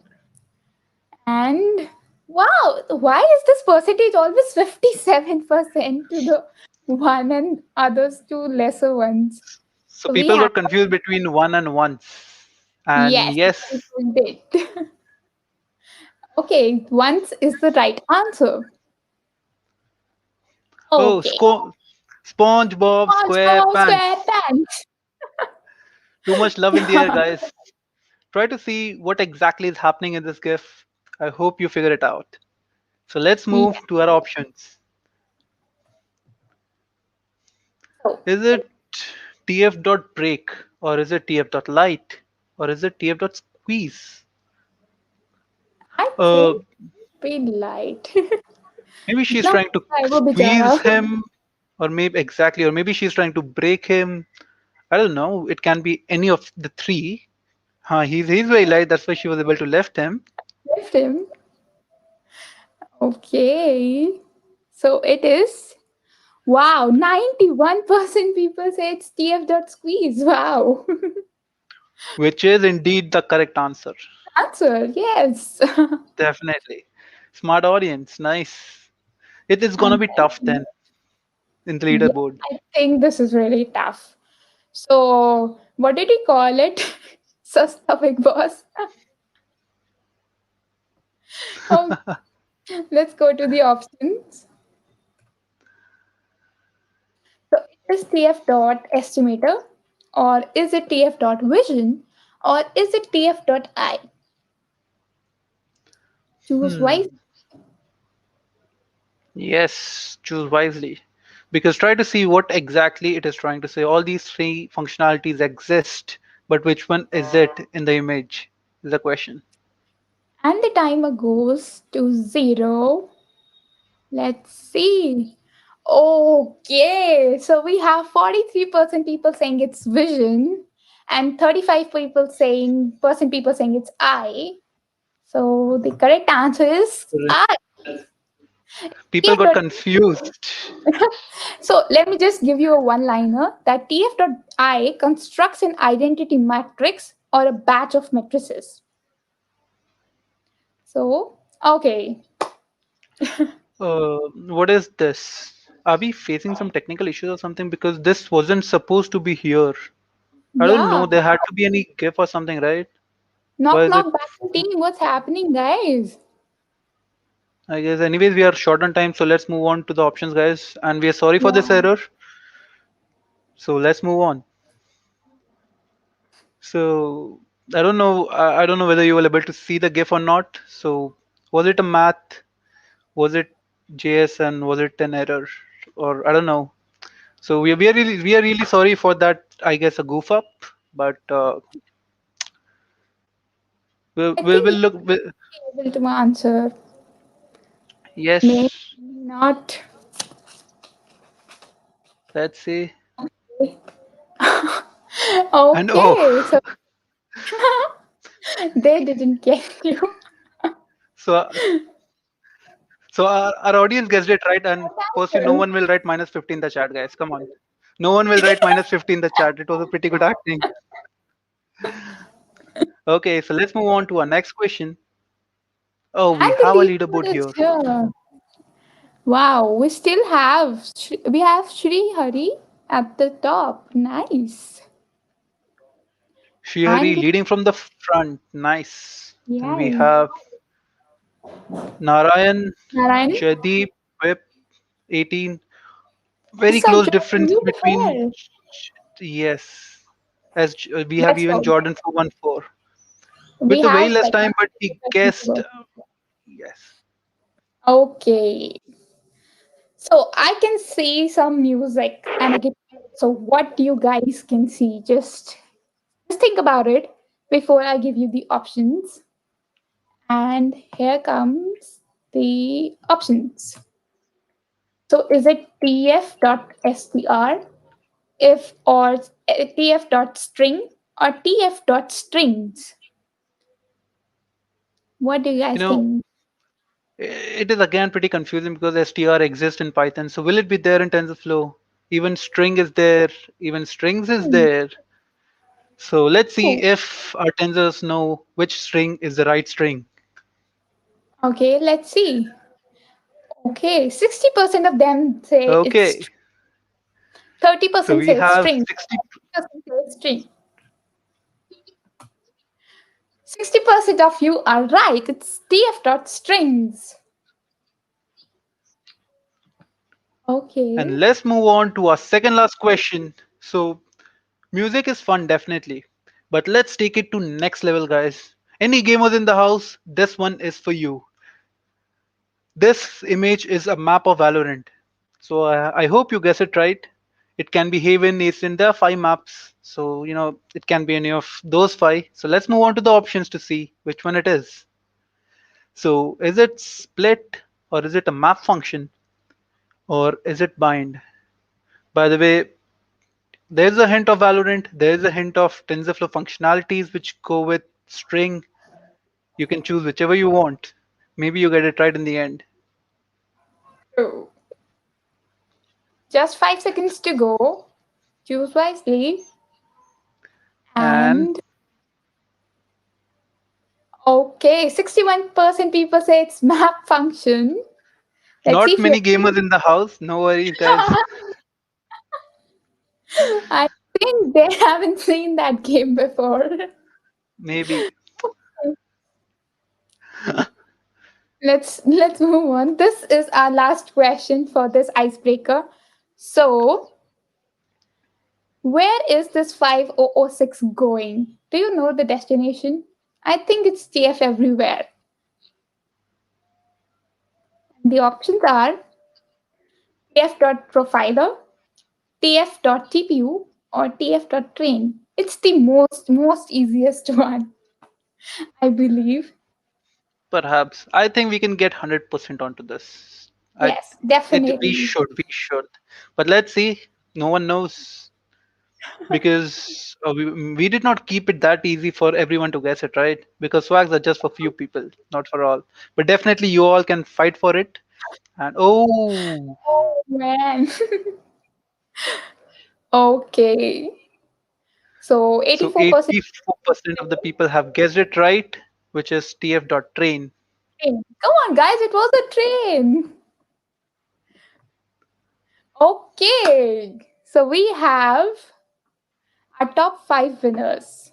And wow, why is this percentage always 57% to the one and others to lesser ones? So So we people have, got confused between one and ones. And yes, yes, people did. Okay, once is the right answer. oh, Okay, SpongeBob SpongeBob SquarePants. SquarePants. Too much love in the air, guys. Try to see what exactly is happening in this GIF. I hope you figure it out. So let's Yeah. move to our options. So Is it tf.break, or is it tf.light, or is it tf.squeeze? I Uh, think we lied. maybe she's Now, trying to I will be squeeze Jara. him, or maybe exactly, or maybe she's trying to break him. I don't know. It can be any of the three. He's very light. That's why she was able to lift him. Left him. Okay. So it is. Wow, 91% people say it's tf.squeeze. Wow. Which is indeed the correct answer. Answer, yes. Definitely. Smart audience. Nice. It is gonna And be tough then in the yeah, leaderboard. I think this is really tough. So, what did he call it? Sasta Big Boss. Oh, let's go to the options. So, is tf dot estimator, or is it tf dot vision, or is it tf dot I? Choose Hmm. wisely. Yes, choose wisely. Because try to see what exactly it is trying to say. All these three functionalities exist, but which one is it in the image is the question. And the timer goes to 0. Let's see. Okay, so we have 43% people saying it's vision and 35 people saying people saying it's I. So the correct answer is Correct. I. People TF got dot confused. so let me just give you a one liner that TF dot I constructs an identity matrix or a batch of matrices. So, okay. What is this? Are we facing some technical issues or something? Because this wasn't supposed to be here. I don't know. Yeah. There had to be any GIF or something, right? Why Knock is it? knock back to team. What's happening, guys? I guess, anyways, we are short on time, so let's move on to the options, guys. And we are sorry for this Yeah. error. So let's move on. So I don't know whether you were able to see the GIF or not. So was it a math? Was it JS? And was it an error? Or I don't know. So we are really sorry for that. I guess a goof up, but I think we'll we look. will be able to answer. Maybe Yes, not. let's see. And oh, Okay. So they didn't get you. so so our audience guessed it right, and firstly, no one will write minus 50 in the chat, guys. Come on, no one will write minus 50 in the chat. It was a pretty good acting. Okay, so let's move on to our next question. Oh, we And have a the leaderboard leaderboard is here. here. Wow, we still have we have Shri Hari at the top. Nice. Shrihari And leading from the front. Nice. Then we yeah, have Narayan, Narayan. Jaideep, Whip, 18. This Very is our close Jordan difference you between, before. yes, as we have Let's even go. Jordan 414 We with a very have less like time, but he 2 questions to guessed. go. Yes. Okay. So I can see some music and a guitar. So what you guys can see, just think about it before I give you the options. And here comes the options. So is it tf.str, if or tf.string or tf.strings? What do you You guys know, think? it is again pretty confusing because str exists in Python. So will it be there in TensorFlow? Even string is there, even strings is Hmm. there. So let's see Oh, if our tensors know which string is the right string. okay, let's see. Okay, 60% of them say it's Okay, 30% so we say it's have string, 60. 40% say it's string. 60% of you are right. It's tf.strings. And Okay. let's move on to our second last question. So music is fun, definitely. But let's take it to next level, guys. Any gamers in the house, this one is for you. This image is a map of Valorant. So I hope you guess it right. It can be Haven, Ascent. There are five maps. So, it can be any of those five. So let's move on to the options to see which one it is. So is it split, or is it a map function, or is it bind? By the way, there's a hint of Valorant, there's a hint of TensorFlow functionalities which go with string. You can choose whichever you want. Maybe you get it right in the end. True. Just 5 seconds to go. Choose wisely. And And okay, 61% people say it's map function. Let's see not if you. many gamers in the house. No worries, guys. I think they haven't seen that game before. Maybe. Let's move on. This is our last question for this icebreaker. So, where is this 5006 going? Do you know the destination? I think it's TF everywhere. The options are tf.profiler, tf.tpu, or tf.train. It's the most easiest one, I believe. Perhaps. I think we can get 100% onto this. I Yes, it we definitely. should, we should. But let's see. No one knows because we did not keep it that easy for everyone to guess it, right? Because swags are just for few people, not for all. But definitely you all can fight for it. And oh, Oh man. Okay. So so 84% 84% of the people have guessed it right, which is TF dot train. train. Come on, guys, it was a train. Okay. So we have our top five winners.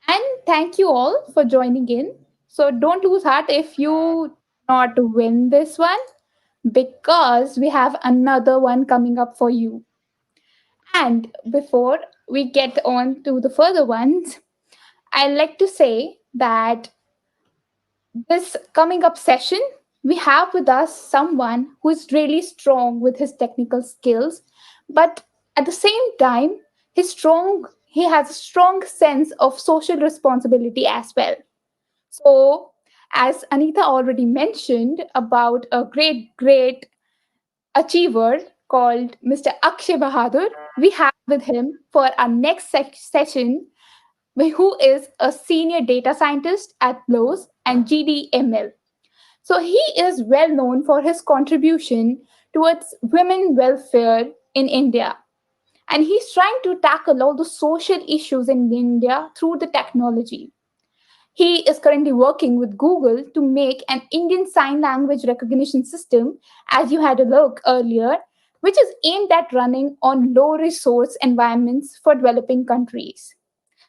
And thank you all for joining in. So don't lose heart if you not win this one because we have another one coming up for you. And before we get on to the further ones, I'd like to say that this coming up session, we have with us someone who is really strong with his technical skills, but at the same time, he has a strong sense of social responsibility as well. So, as Anita already mentioned about a great achiever called Mr. Akshay Bahadur, we have with him for our next session, who is a senior data scientist at Lowe's and GDML. So he is well known for his contribution towards women welfare in India. And he's trying to tackle all the social issues in India through the technology. He is currently working with Google to make an Indian Sign Language recognition system, as you had a look earlier, which is aimed at running on low resource environments for developing countries.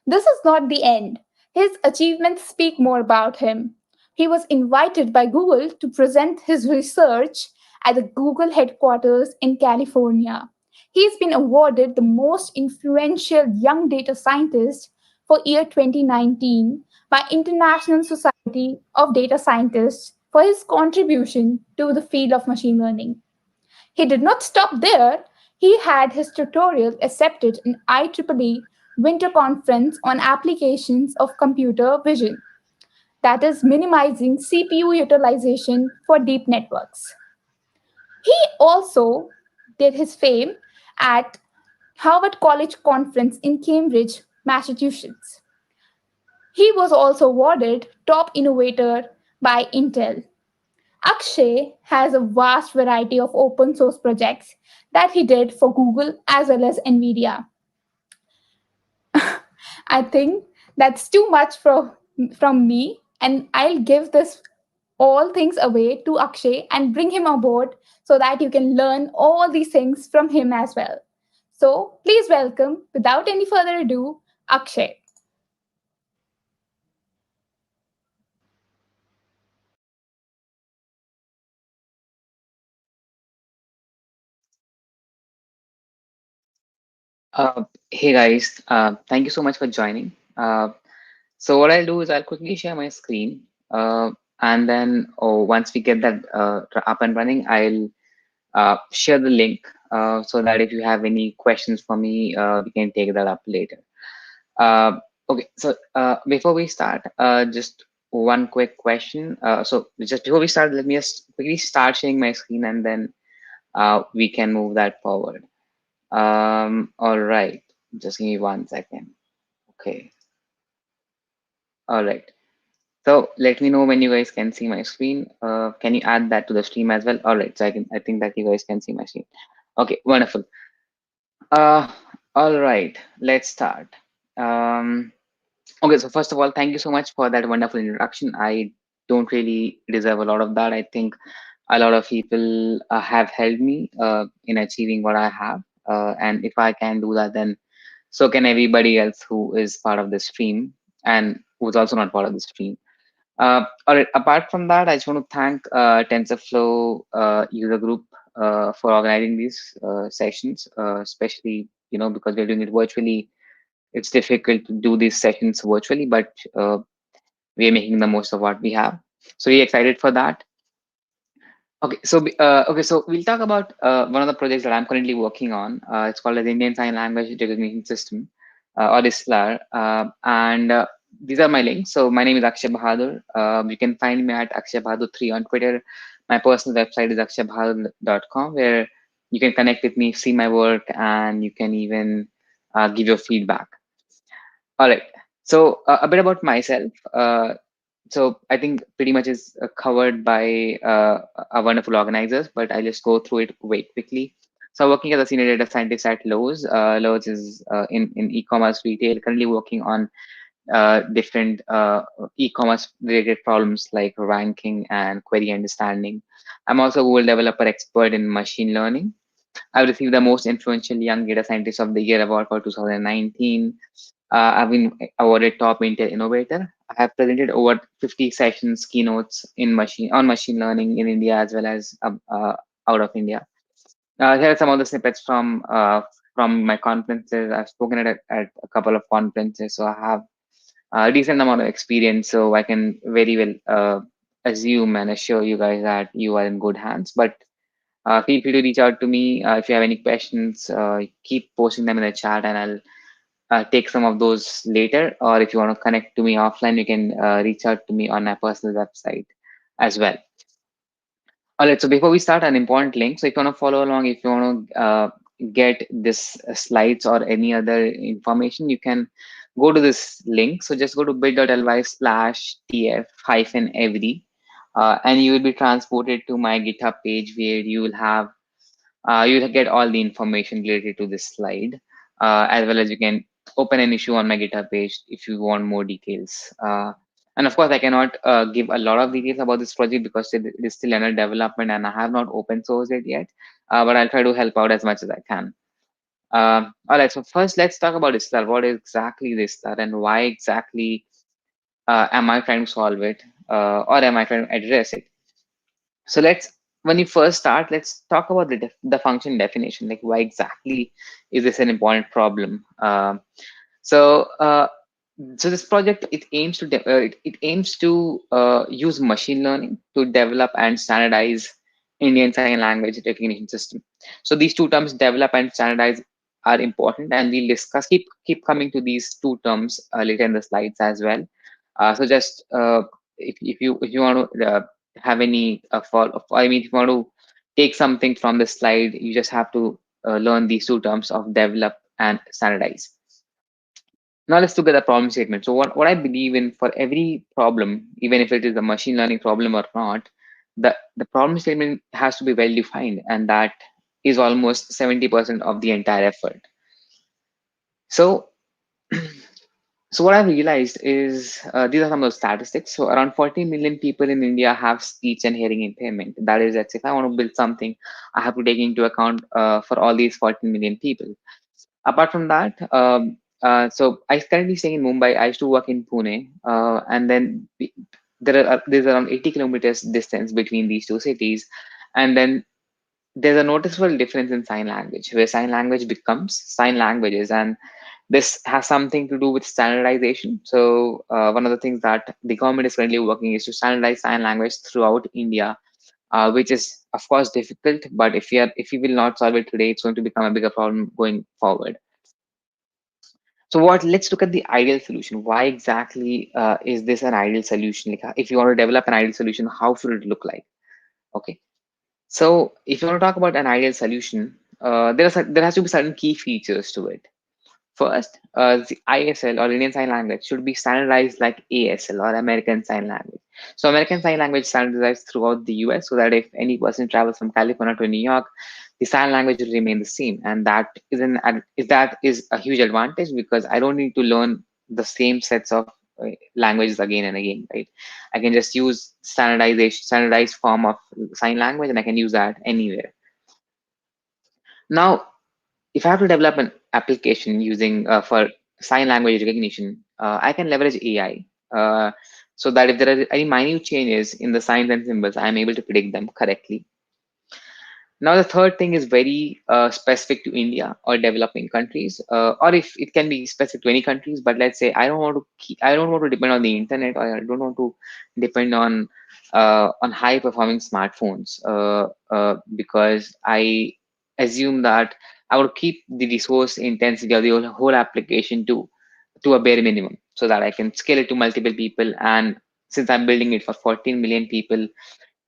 This is not the end. His achievements speak more about him. He was invited by Google to present his research at the Google headquarters in California. He's been awarded the most influential young data scientist for year 2019 by International Society of Data Scientists for his contribution to the field of machine learning. He did not stop there. He had his tutorial accepted in IEEE Winter Conference on Applications of Computer Vision, that is, minimizing CPU utilization for deep networks. He also did his fame at Harvard College Conference in Cambridge, Massachusetts. He was also awarded Top Innovator by Intel. Akshay has a vast variety of open source projects that he did for Google as well as Nvidia. I think that's too much from me, and I'll give this all things away to Akshay and bring him aboard so that you can learn all these things from him as well. So please welcome, without any further ado, Akshay. Hey guys, thank you so much for joining. So what I'll do is I'll quickly share my screen, and then once we get that up and running, I'll share the link so that if you have any questions for me, we can take that up later. Okay, so before we start, just one quick question. So just before we start, let me just quickly start sharing my screen, and then we can move that forward. All right, just give me 1 second. Okay, all right. So let me know when you guys can see my screen. Can you add that to the stream as well? All right, so I think that you guys can see my screen. Okay, wonderful. Uh, all right, let's start. Um, okay, so first of all, thank you so much for that wonderful introduction. I don't really deserve a lot of that. I think a lot of people have helped me in achieving what I have. And if I can do that, then so can everybody else who is part of the stream and who's also not part of the stream. All right. Apart from that, I just want to thank TensorFlow User Group for organizing these sessions, especially because we're doing it virtually. It's difficult to do these sessions virtually, but we are making the most of what we have. So we're excited for that. Okay, so we'll talk about one of the projects that I'm currently working on. It's called as Indian Sign Language Recognition System, or ISLAR. And these are my links. So my name is Akshay Bahadur. You can find me at Akshay Bahadur 3 on Twitter. My personal website is akshaybahadurcom, where you can connect with me, see my work, and you can even give your feedback. All right. So a bit about myself. so I think pretty much is covered by our wonderful organizers, but I'll just go through it very quickly. So working as a senior data scientist at Lowe's. Lowe's is in e-commerce retail, currently working on different e-commerce related problems like ranking and query understanding. I'm also a Google developer expert in machine learning. I received the most influential young data scientist of the year award for 2019. I've been awarded top Intel innovator. I have presented over 50 sessions, keynotes in machine learning in India as well as out of India. Here are some of the snippets from my conferences. I've spoken at a couple of conferences, so I have a decent amount of experience, so I can very well assume and assure you guys that you are in good hands. But feel free to reach out to me if you have any questions. Keep posting them in the chat, and I'll take some of those later. Or if you want to connect to me offline, you can reach out to me on my personal website as well. All right, so before we start, an important link. So if you want to follow along, if you want to get this slides or any other information, you can go to this link. So just go to bit.ly/tf-every, and you will be transported to my GitHub page where you will have you'll get all the information related to this slide, as well as you can open an issue on my GitHub page if you want more details. And of course, I cannot give a lot of details about this project because it is still under development and I have not open sourced it yet, but I'll try to help out as much as I can. All right, so first let's talk about ISLAR. What is exactly this ISLAR and why exactly am I trying to solve it or am I trying to address it? So when you first start, let's talk about the function definition. Like, why exactly is this an important problem? So so this project, it aims to use machine learning to develop and standardize Indian Sign Language recognition system. So these two terms, develop and standardize, are important, and we'll discuss keep coming to these two terms later in the slides as well. So just if you want to have any I mean, if you want to take something from the slide, you just have to learn these two terms of develop and standardize. Now let's look at the problem statement. So what I believe in, for every problem, even if it is a machine learning problem or not, the problem statement has to be well defined, and that is almost 70% of the entire effort. So so what I've realized is these are some of the statistics. So around 40 million people in India have speech and hearing impairment. That is, that if I want to build something, I have to take into account for all these 40 million people. Apart from that, so I currently stay in Mumbai. I used to work in Pune, and then there's around 80 kilometers distance between these two cities, and then there's a noticeable difference in sign language, where sign language becomes sign languages, and this has something to do with standardization. So one of the things that the government is currently working is to standardize sign language throughout India, which is of course difficult. But if we will not solve it today, it's going to become a bigger problem going forward. So let's look at the ideal solution. Why exactly is this an ideal solution? Like, if you want to develop an ideal solution, how should it look like? Okay. So if you want to talk about an ideal solution, there has to be certain key features to it. First, the ISL, or Indian Sign Language, should be standardized like ASL, or American Sign Language. So American Sign Language standardized throughout the US, so that if any person travels from California to New York, the sign language will remain the same. And that is a huge advantage, because I don't need to learn the same sets of languages again and again, right? I can just use standardized form of sign language, and I can use that anywhere. Now, if I have to develop an application using for sign language recognition, I can leverage AI, so that if there are any minute changes in the signs and symbols, I'm able to predict them correctly. Now, the third thing is very specific to India or developing countries, or if it can be specific to any countries. But let's say I don't want to depend on the internet, or I don't want to depend on high performing smartphones, because I assume that I would keep the resource intensity of the whole application to a bare minimum, so that I can scale it to multiple people. And since I'm building it for 14 million people,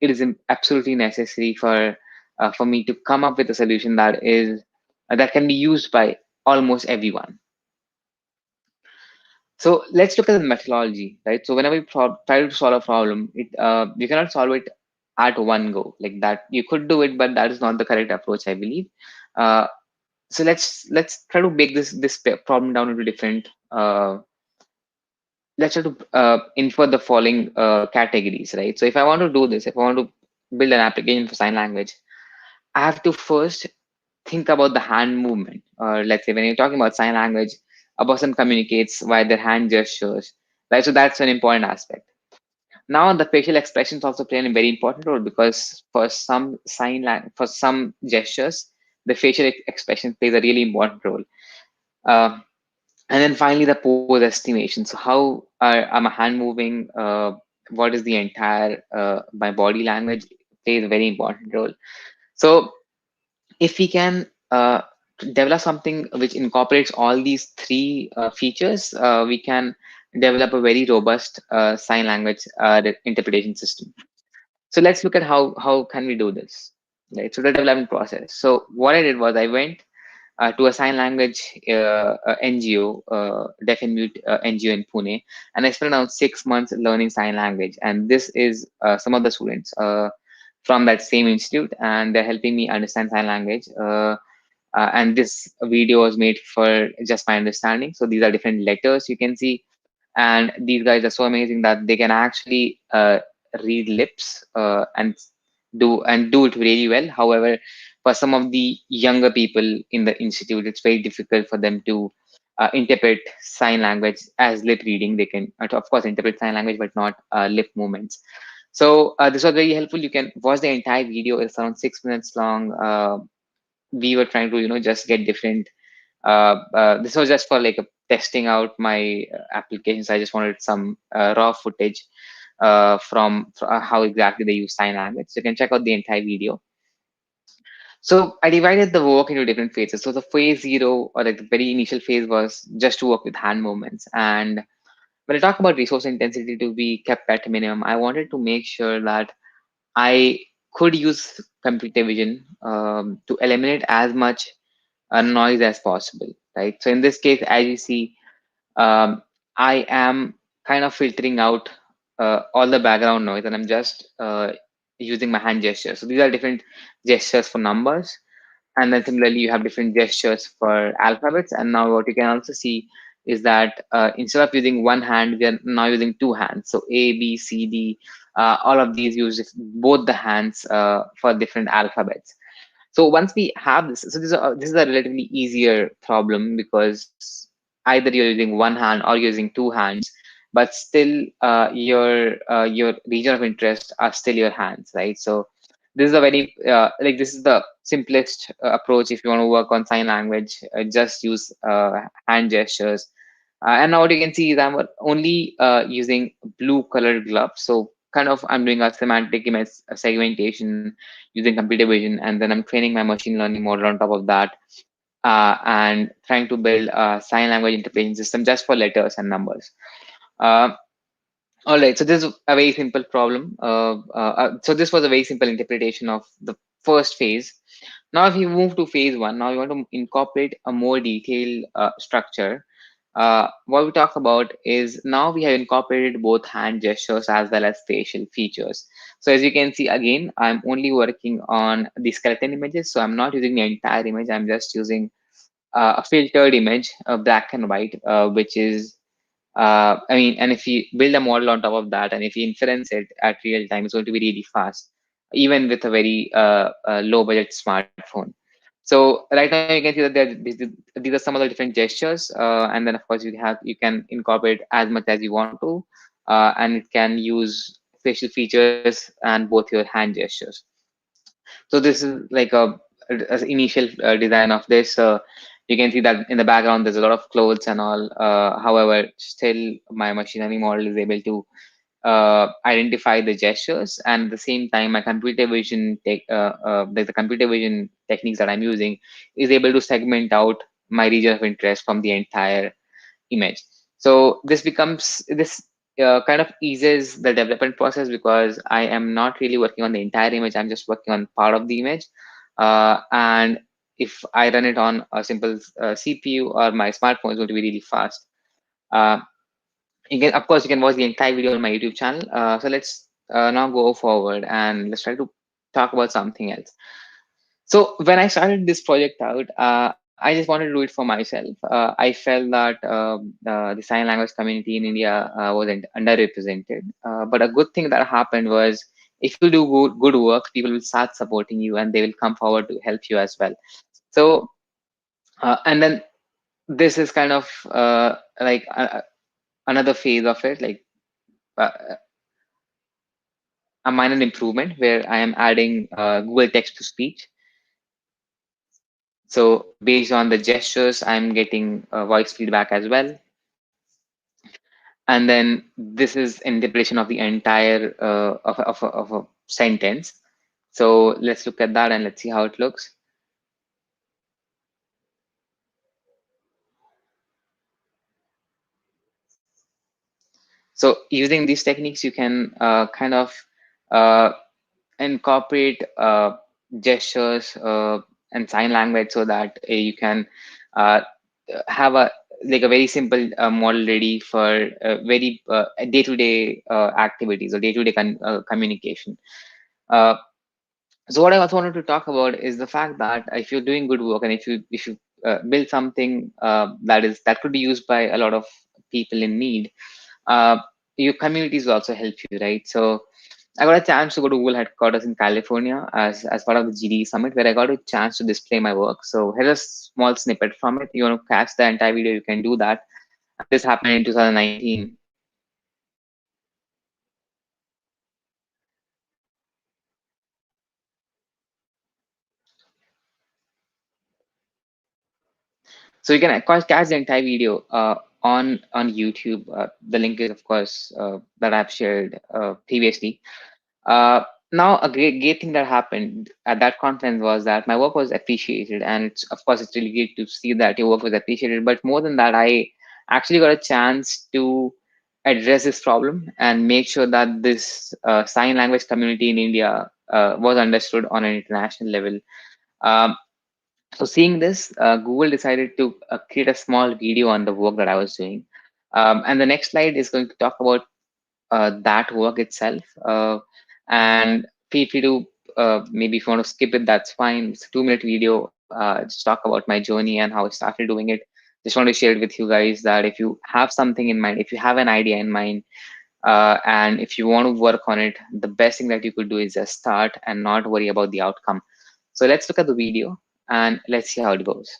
it is absolutely necessary for me to come up with a solution that can be used by almost everyone. So let's look at the methodology, right? So whenever you try to solve a problem, you cannot solve it at one go like that. You could do it, but that is not the correct approach, I believe. Uh, so let's try to break this problem down into different. Let's try to infer the following categories, right? So if I want to do this, if I want to build an application for sign language, I have to first think about the hand movement. Or let's say when you're talking about sign language, a person communicates via their hand gestures, right? So that's an important aspect. Now the facial expressions also play a very important role, because for some for some gestures, the facial expression plays a really important role. Uh, and then finally, the pose estimation. So how am a hand moving? What is the entire my body language plays a very important role. So if we can develop something which incorporates all these three features, we can develop a very robust sign language interpretation system. So let's look at how can we do this, right? So the development process. So what I did was I went to a sign language NGO, Deaf and Mute NGO in Pune, and I spent around 6 months learning sign language. And this is some of the students from that same institute, and they're helping me understand sign language. And this video was made for just my understanding. So these are different letters you can see, and these guys are so amazing that they can actually read lips and do it really well. However, for some of the younger people in the institute, it's very difficult for them to interpret sign language as lip reading. They can, of course, interpret sign language, but not lip movements. So this was very helpful. You can watch the entire video. It's around 6 minutes long. We were trying to, just get different. This was just for like testing out my applications. I just wanted some raw footage from how exactly they use sign language. So you can check out the entire video. So I divided the work into different phases. So the phase zero, or like the very initial phase, was just to work with hand movements. And when I talk about resource intensity to be kept at a minimum, I wanted to make sure that I could use computer vision to eliminate as much noise as possible, right? So in this case, as you see, um, I am kind of filtering out all the background noise, and I'm just using my hand gestures. So these are different gestures for numbers, and then similarly, you have different gestures for alphabets. And now what you can also see is that instead of using one hand, we are now using two hands. So A, B, C, D, all of these use both the hands for different alphabets. So once we have this, so this is a relatively easier problem, because either you're using one hand or you're using two hands, but still your region of interest are still your hands, right? So this is a very this is the simplest approach if you want to work on sign language. Just use hand gestures. And now what you can see is I'm only using blue colored gloves. So kind of I'm doing a semantic image segmentation using computer vision, and then I'm training my machine learning model on top of that, and trying to build a sign language interpretation system just for letters and numbers. Uh, all right, so this is a very simple problem. So this was a very simple interpretation of the first phase. Now, if you move to phase one, now you want to incorporate a more detailed structure. What we talk about is now we have incorporated both hand gestures as well as facial features. So as you can see, again, I'm only working on the skeleton images. So I'm not using the entire image. I'm just using a filtered image, black and white, which is and if you build a model on top of that, and if you inference it at real time, it's going to be really fast, even with a very low budget smartphone. So right now you can see that these are some of the different gestures, and then of course you can incorporate as much as you want to, and it can use facial features and both your hand gestures. So this is like a initial design of this. You can see that in the background there's a lot of clothes and all. However, still my machine learning model is able to identify the gestures, and at the same time my computer vision the computer vision techniques that I'm using is able to segment out my region of interest from the entire image. So this kind of eases the development process, because I am not really working on the entire image. I'm just working on part of the image. And if I run it on a simple CPU or my smartphone, it's going to be really fast. Uh, you can, of course, you can watch the entire video on my YouTube channel. So let's now go forward and let's try to talk about something else. So when I started this project out, I just wanted to do it for myself. I felt that the sign language community in India wasn't underrepresented. But a good thing that happened was if you do good work, people will start supporting you and they will come forward to help you as well. So and then this is kind of like another phase of it, like uh, a minor improvement where I am adding Google text to speech. So based on the gestures, I'm getting voice feedback as well. And then this is interpretation of the entire of a sentence. So let's look at that and let's see how it looks. So using these techniques, you can kind of uh, incorporate gestures and sign language so that you can uh, have a like a very simple model ready for very day-to-day activities or day-to-day communication. Uh, so what I also wanted to talk about is the fact that if you're doing good work and if you build something that could be used by a lot of people in need, uh, your communities will also help you, right? So I got a chance to go to Google headquarters in California as part of the GD summit, where I got a chance to display my work. So here's a small snippet from it. You want to catch the entire video, you can do that. And this happened in 2019. So you can catch the entire video on YouTube. The link is, of course, that I've shared previously. Uh, Now, a great thing that happened at that conference was that my work was appreciated, and of course, it's really great to see that your work was appreciated. But more than that, I actually got a chance to address this problem and make sure that this sign language community in India was understood on an international level. Um, so seeing this, Google decided to create a small video on the work that I was doing. And the next slide is going to talk about that work itself. And feel free to maybe if you want to skip it, that's fine. It's a 2-minute video. Just talk about my journey and how I started doing it. Just want to share it with you guys that if you have something in mind, if you have an idea in mind, and if you want to work on it, the best thing that you could do is just start and not worry about the outcome. So let's look at the video and let's see how it goes.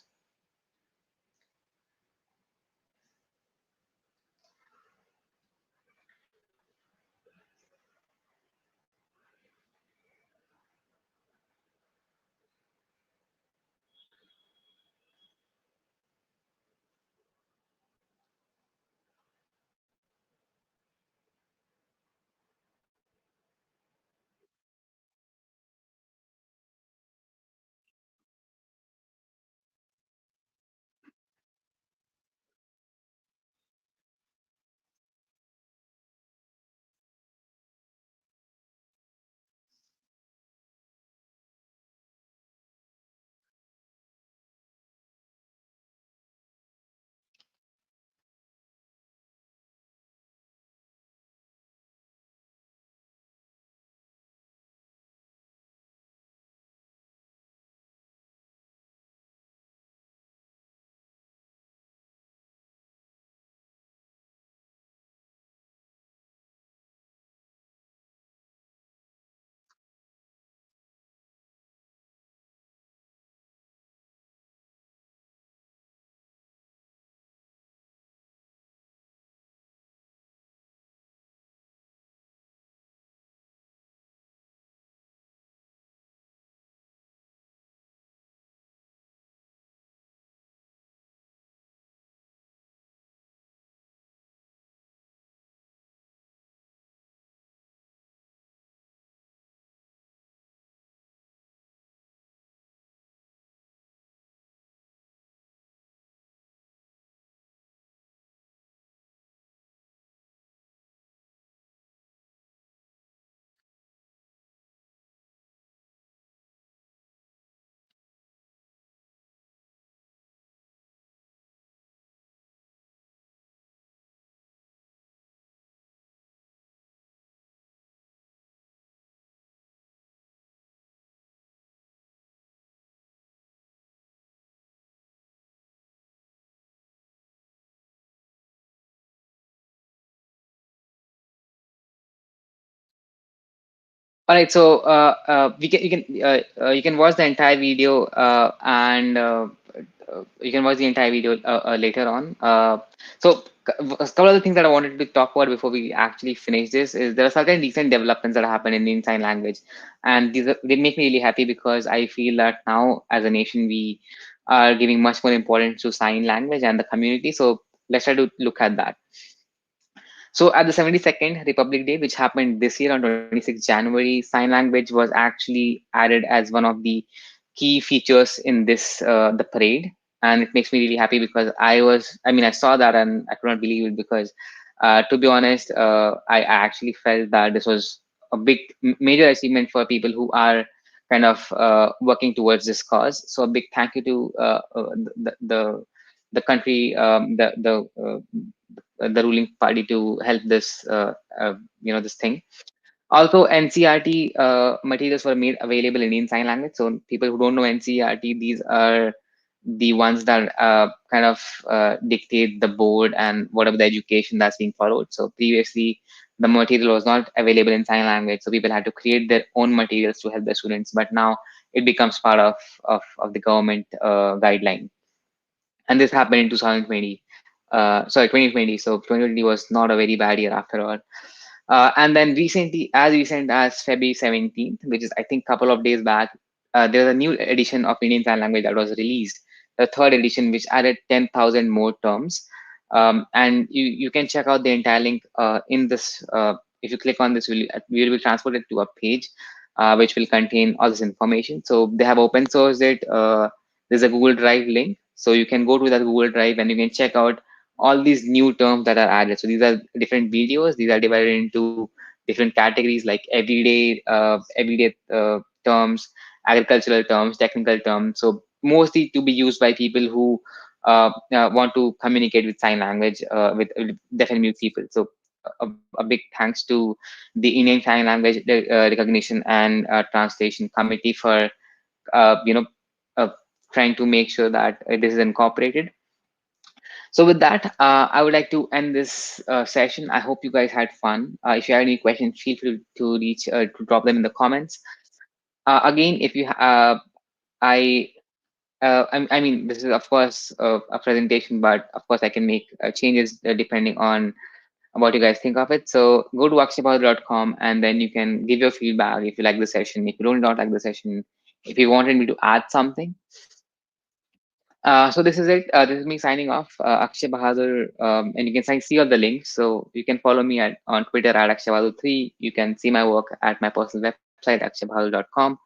All right, so you can watch the entire video and you can watch the entire video later on. So a couple of the things that I wanted to talk about before we actually finish this is there are certain recent developments that happen in the sign language, and they make me really happy because I feel that now as a nation we are giving much more importance to sign language and the community. So let's try to look at that. So at the 72nd Republic Day, which happened this year on 26th January, sign language was actually added as one of the key features in this the parade, and it makes me really happy because I saw that and I could not believe it because, to be honest, I actually felt that this was a big major achievement for people who are kind of working towards this cause. So a big thank you to the country, the ruling party to help this this thing. Also, NCRT materials were made available in Indian Sign Language. So people who don't know NCRT, these are the ones that kind of dictate the board and whatever the education that's being followed. So previously, the material was not available in sign language, so people had to create their own materials to help the students. But now it becomes part of the government guideline, and this happened in 2020. Sorry, 2020. So 2020 was not a very bad year after all. And then recently, as recent as February 17th, which is I think a couple of days back, there's a new edition of Indian Sign Language that was released, the third edition, which added 10,000 more terms. And you can check out the entire link in this. If you click on this, we will be transported to a page which will contain all this information. So they have open sourced it. There's a Google Drive link, so you can go to that Google Drive and you can check out all these new terms that are added. So these are different videos. These are divided into different categories like everyday terms, agricultural terms, technical terms. So mostly to be used by people who want to communicate with sign language with deaf and mute people. So a big thanks to the Indian Sign Language Recognition and Translation Committee for uh, trying to make sure that this is incorporated. So with that, I would like to end this session. I hope you guys had fun. If you have any questions, feel free to reach to drop them in the comments. Again, if you I I mean, this is of course a presentation, but of course I can make changes depending on what you guys think of it. So go to akshaybhadur.com and then you can give your feedback if you like the session, if you don't not like the session, if you wanted me to add something. So this is it. This is me signing off, Akshay Bahadur, and you can see all the links. So you can follow me on Twitter at akshaybhadur3. You can see my work at my personal website, akshaybhadur.com.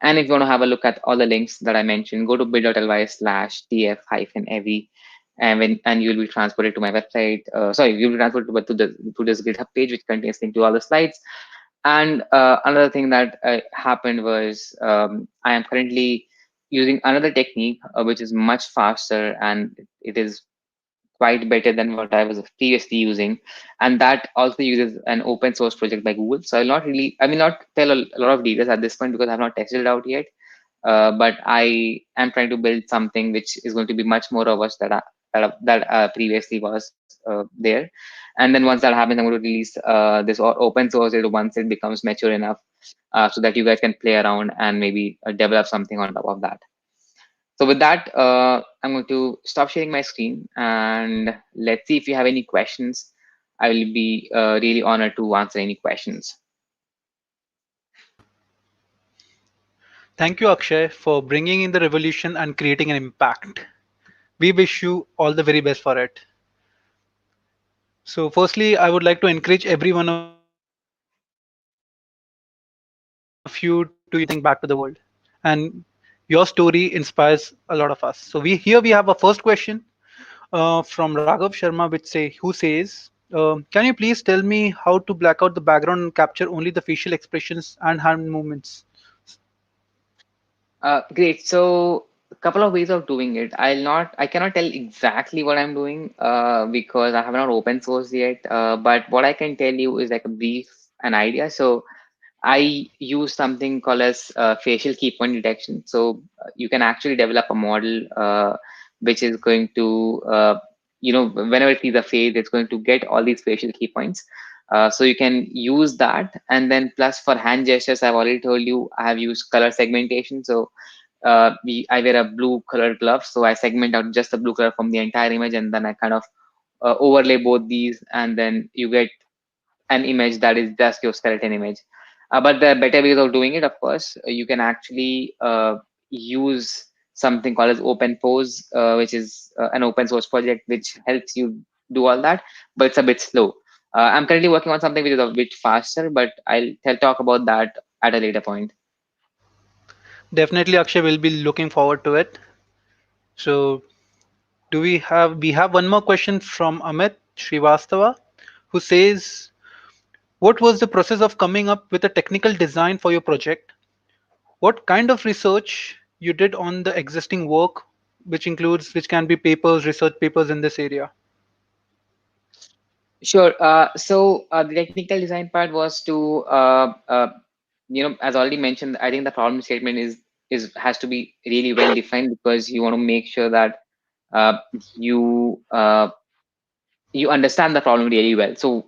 And if you want to have a look at all the links that I mentioned, go to bit.ly/tf-every, and you'll be transported to my website. Sorry, you'll be transported to this GitHub page, which contains link to all the slides. And another thing that happened was I am currently using another technique which is much faster, and it is quite better than what I was previously using, and that also uses an open source project by Google. So I will not tell a lot of details at this point because I've not tested it out yet. But I am trying to build something which is going to be much more robust that previously was there. And then once that happens, I'm going to release this open source it once it becomes mature enough, so that you guys can play around and maybe develop something on top of that. So with that, I'm going to stop sharing my screen and let's see if you have any questions. I will be really honored to answer any questions. Thank you, Akshay, for bringing in the revolution and creating an impact. We wish you all the very best for it. So, firstly, I would like to encourage every one of you to give something back to the world. And your story inspires a lot of us. So, we have a first question from Raghav Sharma, who says, "Can you please tell me how to black out the background and capture only the facial expressions and hand movements?" Great. So a couple of ways of doing it. I cannot tell exactly what I'm doing because I have not open sourced yet. But what I can tell you is like a brief an idea. So I use something called as facial key point detection. So you can actually develop a model which is going to, whenever it sees a face, it's going to get all these facial key points. So you can use that. And then plus for hand gestures, I've already told you I have used color segmentation. So I wear a blue colored glove, so I segment out just the blue color from the entire image, and then I kind of overlay both these, and then you get an image that is just your skeleton image. But there are better ways of doing it. Of course, you can actually use something called as open pose, which is an open source project which helps you do all that, but it's a bit slow. I'm currently working on something which is a bit faster, but I'll talk about that at a later point. Definitely, Akshay will be looking forward to it. So, do we have one more question from Amit Srivastava, who says, "What was the process of coming up with a technical design for your project? What kind of research you did on the existing work, which can be papers, research papers in this area?" Sure. The technical design part was to, as already mentioned, I think the problem statement is has to be really well defined, because you want to make sure that uh, you you understand the problem really well. So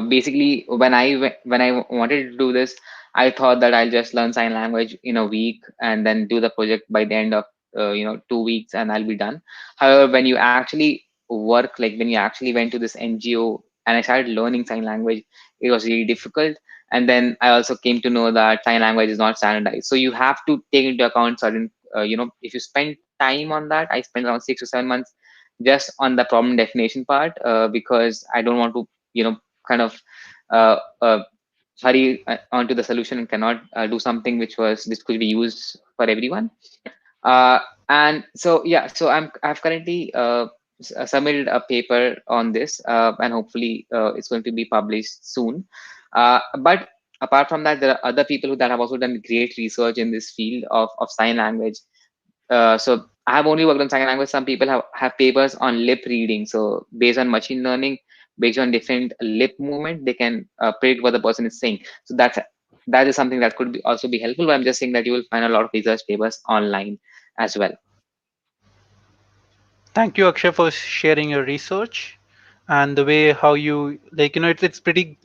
basically, when I wanted to do this, I thought that I'll just learn sign language in a week and then do the project by the end of 2 weeks, and I'll be done. However, when you actually work, like when you actually went to this NGO and I started learning sign language, it was really difficult. And then I also came to know that sign language is not standardized, so you have to take into account certain if you spend time on that. I spent around 6 to 7 months just on the problem definition part, because I don't want to kind of uh, uh, hurry onto the solution and cannot do something which could be used for everyone. uh, and so yeah, so I've currently submitted a paper on this, and hopefully it's going to be published soon. But apart from that, there are other people that have also done great research in this field of sign language. So I have only worked on sign language. Some people have papers on lip reading. So based on machine learning, based on different lip movement, they can predict what the person is saying. So that is something that could be also be helpful. But I'm just saying that you will find a lot of research papers online as well. Thank you, Akshay, for sharing your research and the way how you it's pretty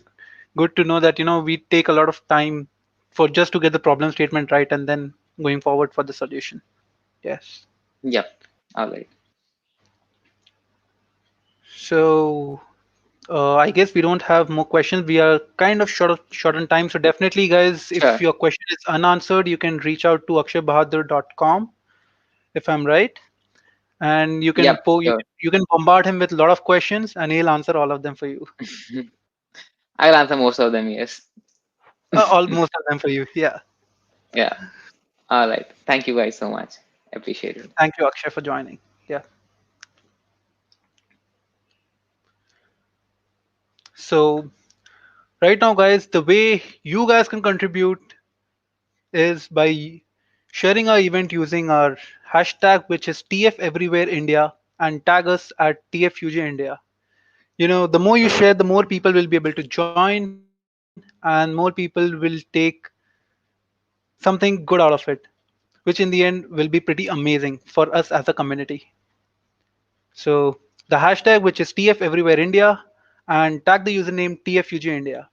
good to know that we take a lot of time for just to get the problem statement right and then going forward for the solution. Yes. Yep. All right. So I guess we don't have more questions. We are kind of short on time. So definitely, guys, if Sure. your question is unanswered, you can reach out to akshaybahadurcom, if I'm right, and Yep. Sure. you can bombard him with a lot of questions, and he'll answer all of them for you. I'll answer most of them. Yes. Almost of them for you. Yeah. Yeah. All right. Thank you guys so much. Appreciate it. Thank you, Akshay, for joining. Yeah. So right now, guys, the way you guys can contribute is by sharing our event using our hashtag, which is TF Everywhere India, and tag us at TFUJ India. The more you share, the more people will be able to join, and more people will take something good out of it, which in the end will be pretty amazing for us as a community. So the hashtag, which is TF Everywhere India, and tag the username TFUJ India.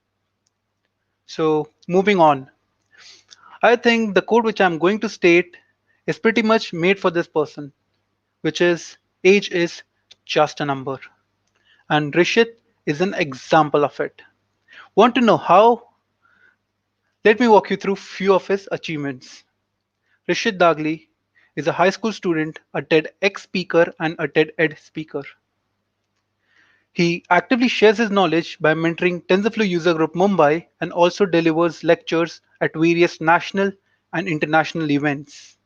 So moving on, I think the code which I'm going to state is pretty much made for this person, which is age is just a number. And Rishit is an example of it. Want to know how? Let me walk you through few of his achievements. Rishit Dagli is a high school student, a TEDx speaker, and a TED speaker. He actively shares his knowledge by mentoring TensorFlow User Group Mumbai and also delivers lectures at various national and international events.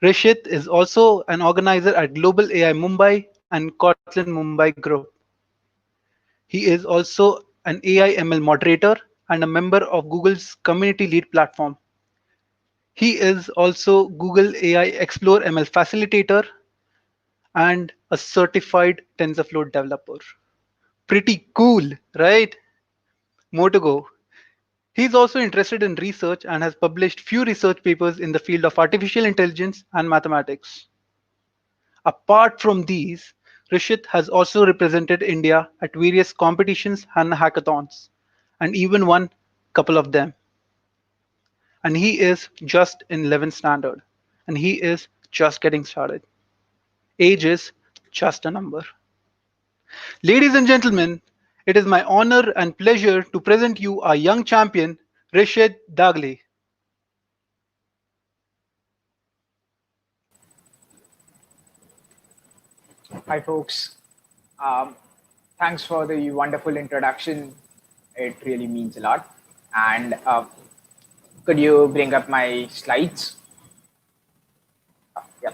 Rishit is also an organizer at Global AI Mumbai and Kotlin Mumbai Group. He is also an AI ML moderator and a member of Google's Community Lead platform. He is also Google AI Explore ML facilitator and a certified TensorFlow developer. Pretty cool, right? More to go. He's also interested in research and has published few research papers in the field of artificial intelligence and mathematics. Apart from these, Rishit has also represented India at various competitions and hackathons, and even won couple of them. And he is just in 11th standard, and he is just getting started. Age is just a number. Ladies and gentlemen, it is my honor and pleasure to present you our young champion, Rishit Dagle. Hi, folks. Um, Thanks for the wonderful introduction. It really means a lot. And could you bring up my slides? Yeah.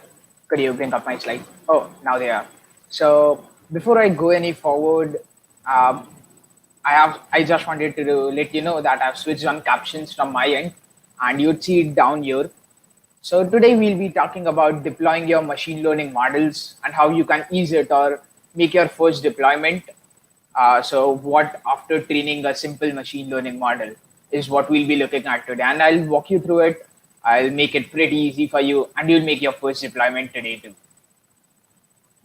Could you bring up my slide? Oh, now they are. So before I go any forward, um, I just wanted to let you know that I've switched on captions from my end, and you'd see it down here. So today we'll be talking about deploying your machine learning models and how you can ease it or make your first deployment. So what after training a simple machine learning model is what we'll be looking at today. And I'll walk you through it. I'll make it pretty easy for you and you'll make your first deployment today too.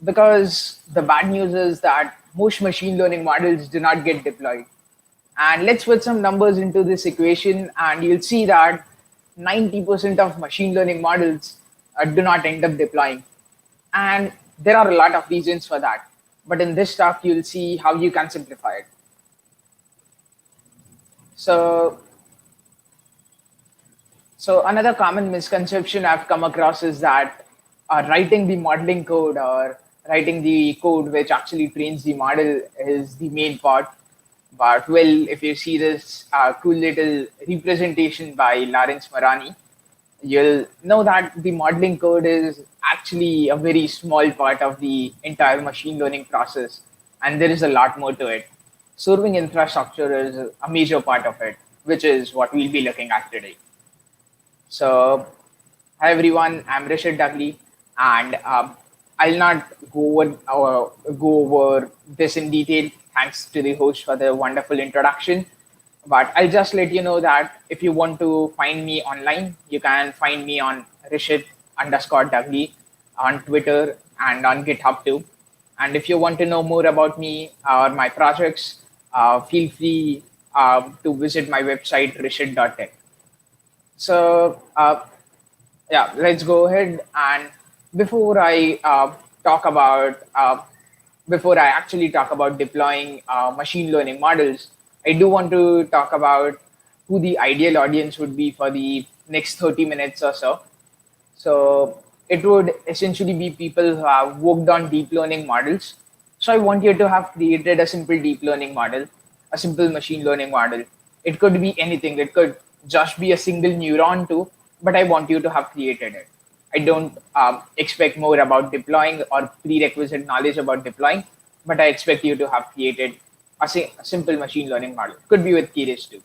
Because the bad news is that most machine learning models do not get deployed. And let's put some numbers into this equation, and you'll see that 90% of machine learning models do not end up deploying. And there are a lot of reasons for that. But in this talk, you'll see how you can simplify it. So, so another common misconception I've come across is that writing the modeling code or writing the code which actually trains the model is the main part. But well, if you see this cool little representation by Lawrence Marani, you'll know that the modeling code is actually a very small part of the entire machine learning process. And there is a lot more to it. Serving infrastructure is a major part of it, which is what we'll be looking at today. So, hi everyone, I'm Rishit Dagle, and I'll not go over this in detail. Thanks to the host for the wonderful introduction. But I'll just let you know that if you want to find me online, you can find me on Rishit_Dagle on Twitter and on GitHub too. And if you want to know more about me or my projects, feel free to visit my website, rishit.tech. So yeah, let's go ahead. And before I talk about before I actually talk about deploying machine learning models, I do want to talk about who the ideal audience would be for the next 30 minutes or so. So it would essentially be people who have worked on deep learning models. So I want you to have created a simple deep learning model, a simple machine learning model. It could be anything. It could just be a single neuron too, but I want you to have created it. I don't expect more about deploying or prerequisite knowledge about deploying, but I expect you to have created a simple machine learning model. Could be with Keras too.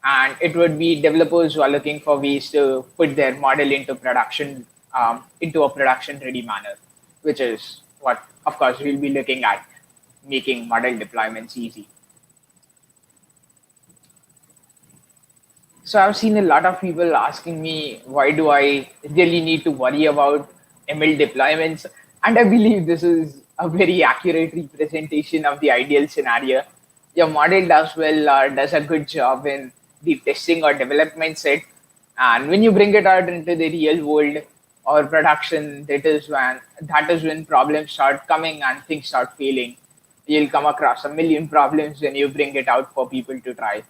And it would be developers who are looking for ways to put their model into production, into a production ready manner, which is what, of course, we'll be looking at, making model deployments easy. So I've seen a lot of people asking me, why do I really need to worry about ML deployments? And I believe this is a very accurate representation of the ideal scenario. Your model does well or does a good job in the testing or development set. And when you bring it out into the real world or production, that is when problems start coming and things start failing. You'll come across a million problems when you bring it out for people to try.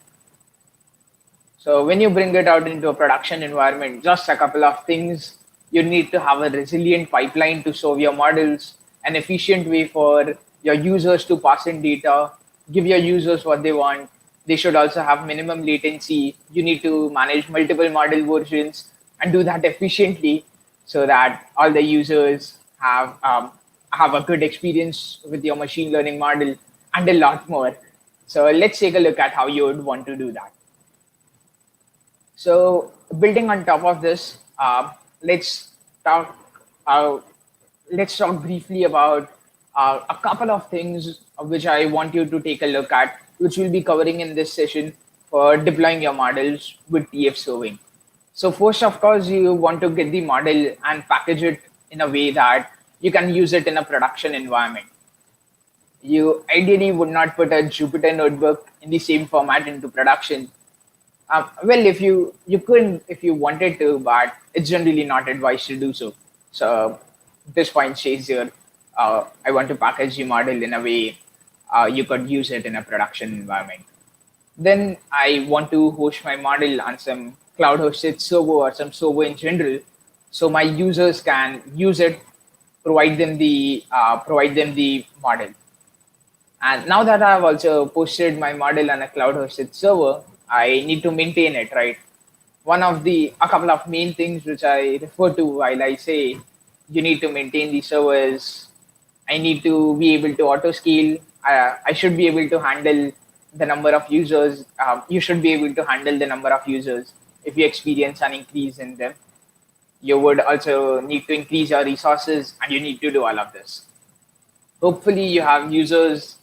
So when you bring it out into a production environment, just a couple of things. You need to have a resilient pipeline to serve your models, an efficient way for your users to pass in data, give your users what they want. They should also have minimum latency. You need to manage multiple model versions and do that efficiently so that all the users have a good experience with your machine learning model and a lot more. So let's take a look at how you would want to do that. So building on top of this, let's talk. Uh, let's talk briefly about a couple of things which I want you to take a look at, which we'll be covering in this session for deploying your models with TF serving. So first, of course, you want to get the model and package it in a way that you can use it in a production environment. You ideally would not put a Jupyter notebook in the same format into production. Well, if you could if you wanted to, but it's generally not advised to do so. So this point says here, I want to package the model in a way you could use it in a production environment. Then I want to host my model on some cloud hosted server or some server in general, so my users can use it, provide them the model. And now that I've also posted my model on a cloud hosted server, I need to maintain it, right? A couple of main things which I refer to while I say you need to maintain the server is I need to be able to auto scale. I should be able to handle the number of users. You should be able to handle the number of users if you experience an increase in them. You would also need to increase your resources, and you need to do all of this. Hopefully, you have users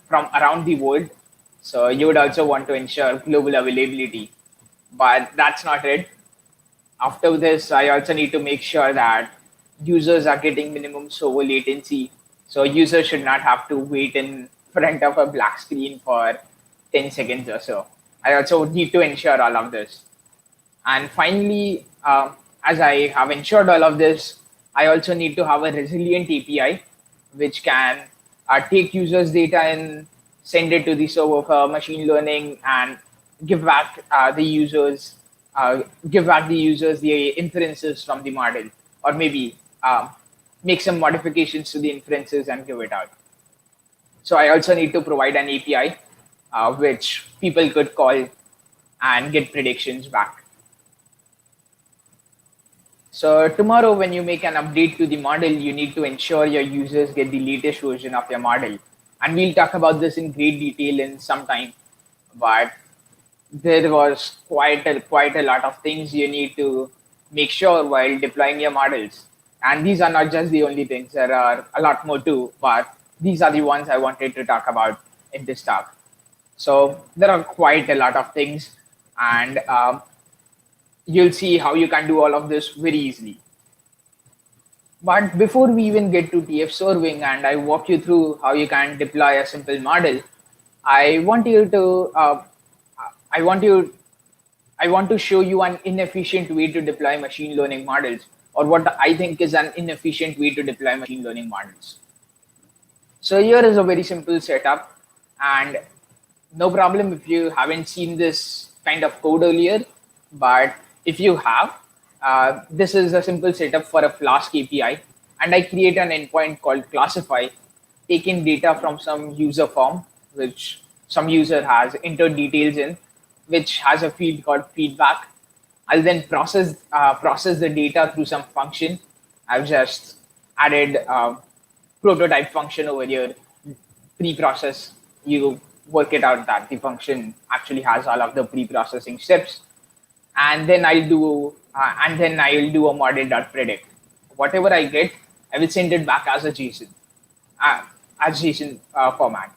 from around the world, so you would also want to ensure global availability. But that's not it. After this, I also need to make sure that users are getting minimum server latency. So users should not have to wait in front of a black screen for 10 seconds or so. I also need to ensure all of this. And finally, as I have ensured all of this, I also need to have a resilient API which can take users' data and send it to the server for machine learning and give back the users the inferences from the model, or maybe make some modifications to the inferences and give it out. So I also need to provide an API which people could call and get predictions back. So tomorrow, when you make an update to the model, you need to ensure your users get the latest version of your model. And we'll talk about this in great detail in some time. But there was quite a lot of things you need to make sure while deploying your models. And these are not just the only things. There are a lot more too, but these are the ones I wanted to talk about in this talk. So there are quite a lot of things, and you'll see how you can do all of this very easily. But before we even get to TF serving and I walk you through how you can deploy a simple model, I want you to I want you I want to show you an inefficient way to deploy machine learning models, or what I think is an inefficient way to deploy machine learning models. So here is a very simple setup, and no problem if you haven't seen this kind of code earlier, but if you have, this is a simple setup for a Flask API, and I create an endpoint called classify, taking data from some user form, which some user has entered details in, which has a field called feedback. I'll then process the data through some function. I've just added a prototype function over here, pre-process. You work it out that the function actually has all of the pre-processing steps, and then I'll do a model.predict. Whatever I get, I will send it back as a JSON, format.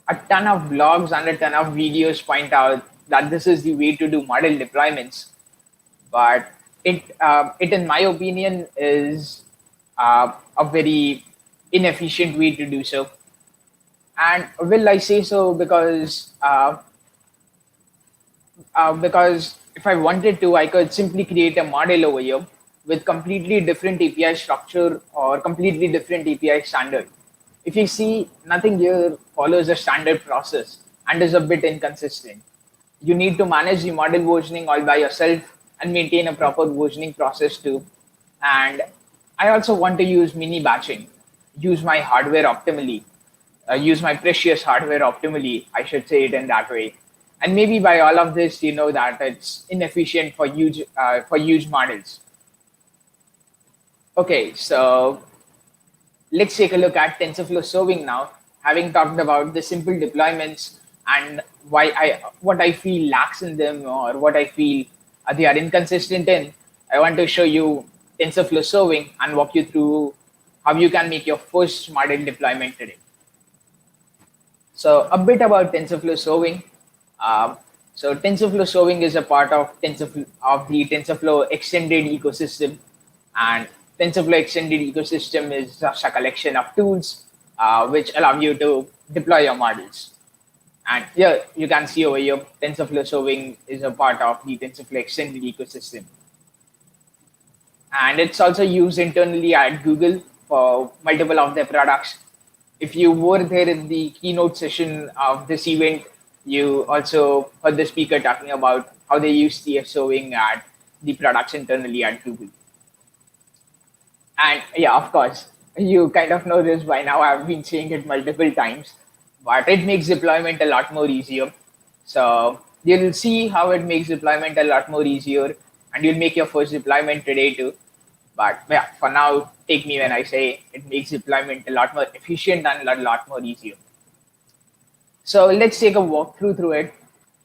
A ton of blogs and a ton of videos point out that this is the way to do model deployments, but it in my opinion is a very inefficient way to do so. And will I say so because if I wanted to, I could simply create a model over here with completely different API structure or completely different API standard. If you see, nothing here follows a standard process and is a bit inconsistent. You need to manage the model versioning all by yourself and maintain a proper versioning process too. And I also want to use mini batching, use my hardware optimally, use my precious hardware optimally, I should say it in that way. And maybe by all of this, you know that it's inefficient for huge models. Okay, so let's take a look at TensorFlow serving now. Having talked about the simple deployments and what I feel lacks in them, or what I feel they are inconsistent in, I want to show you TensorFlow serving and walk you through how you can make your first model deployment today. So a bit about TensorFlow serving. So TensorFlow serving is a part of the TensorFlow extended ecosystem, and TensorFlow extended ecosystem is just a collection of tools which allow you to deploy your models. And here you can see over here, TensorFlow Serving is a part of the TensorFlow extended ecosystem. And it's also used internally at Google for multiple of their products. If you were there in the keynote session of this event, you also heard the speaker talking about how they use TF Serving at the products internally at Google. And yeah, of course, you kind of know this by now. I've been saying it multiple times, but it makes deployment a lot more easier. So you'll see how it makes deployment a lot more easier, and you'll make your first deployment today too. But yeah, for now, take me when I say it makes deployment a lot more efficient and a lot more easier. So let's take a walkthrough through it.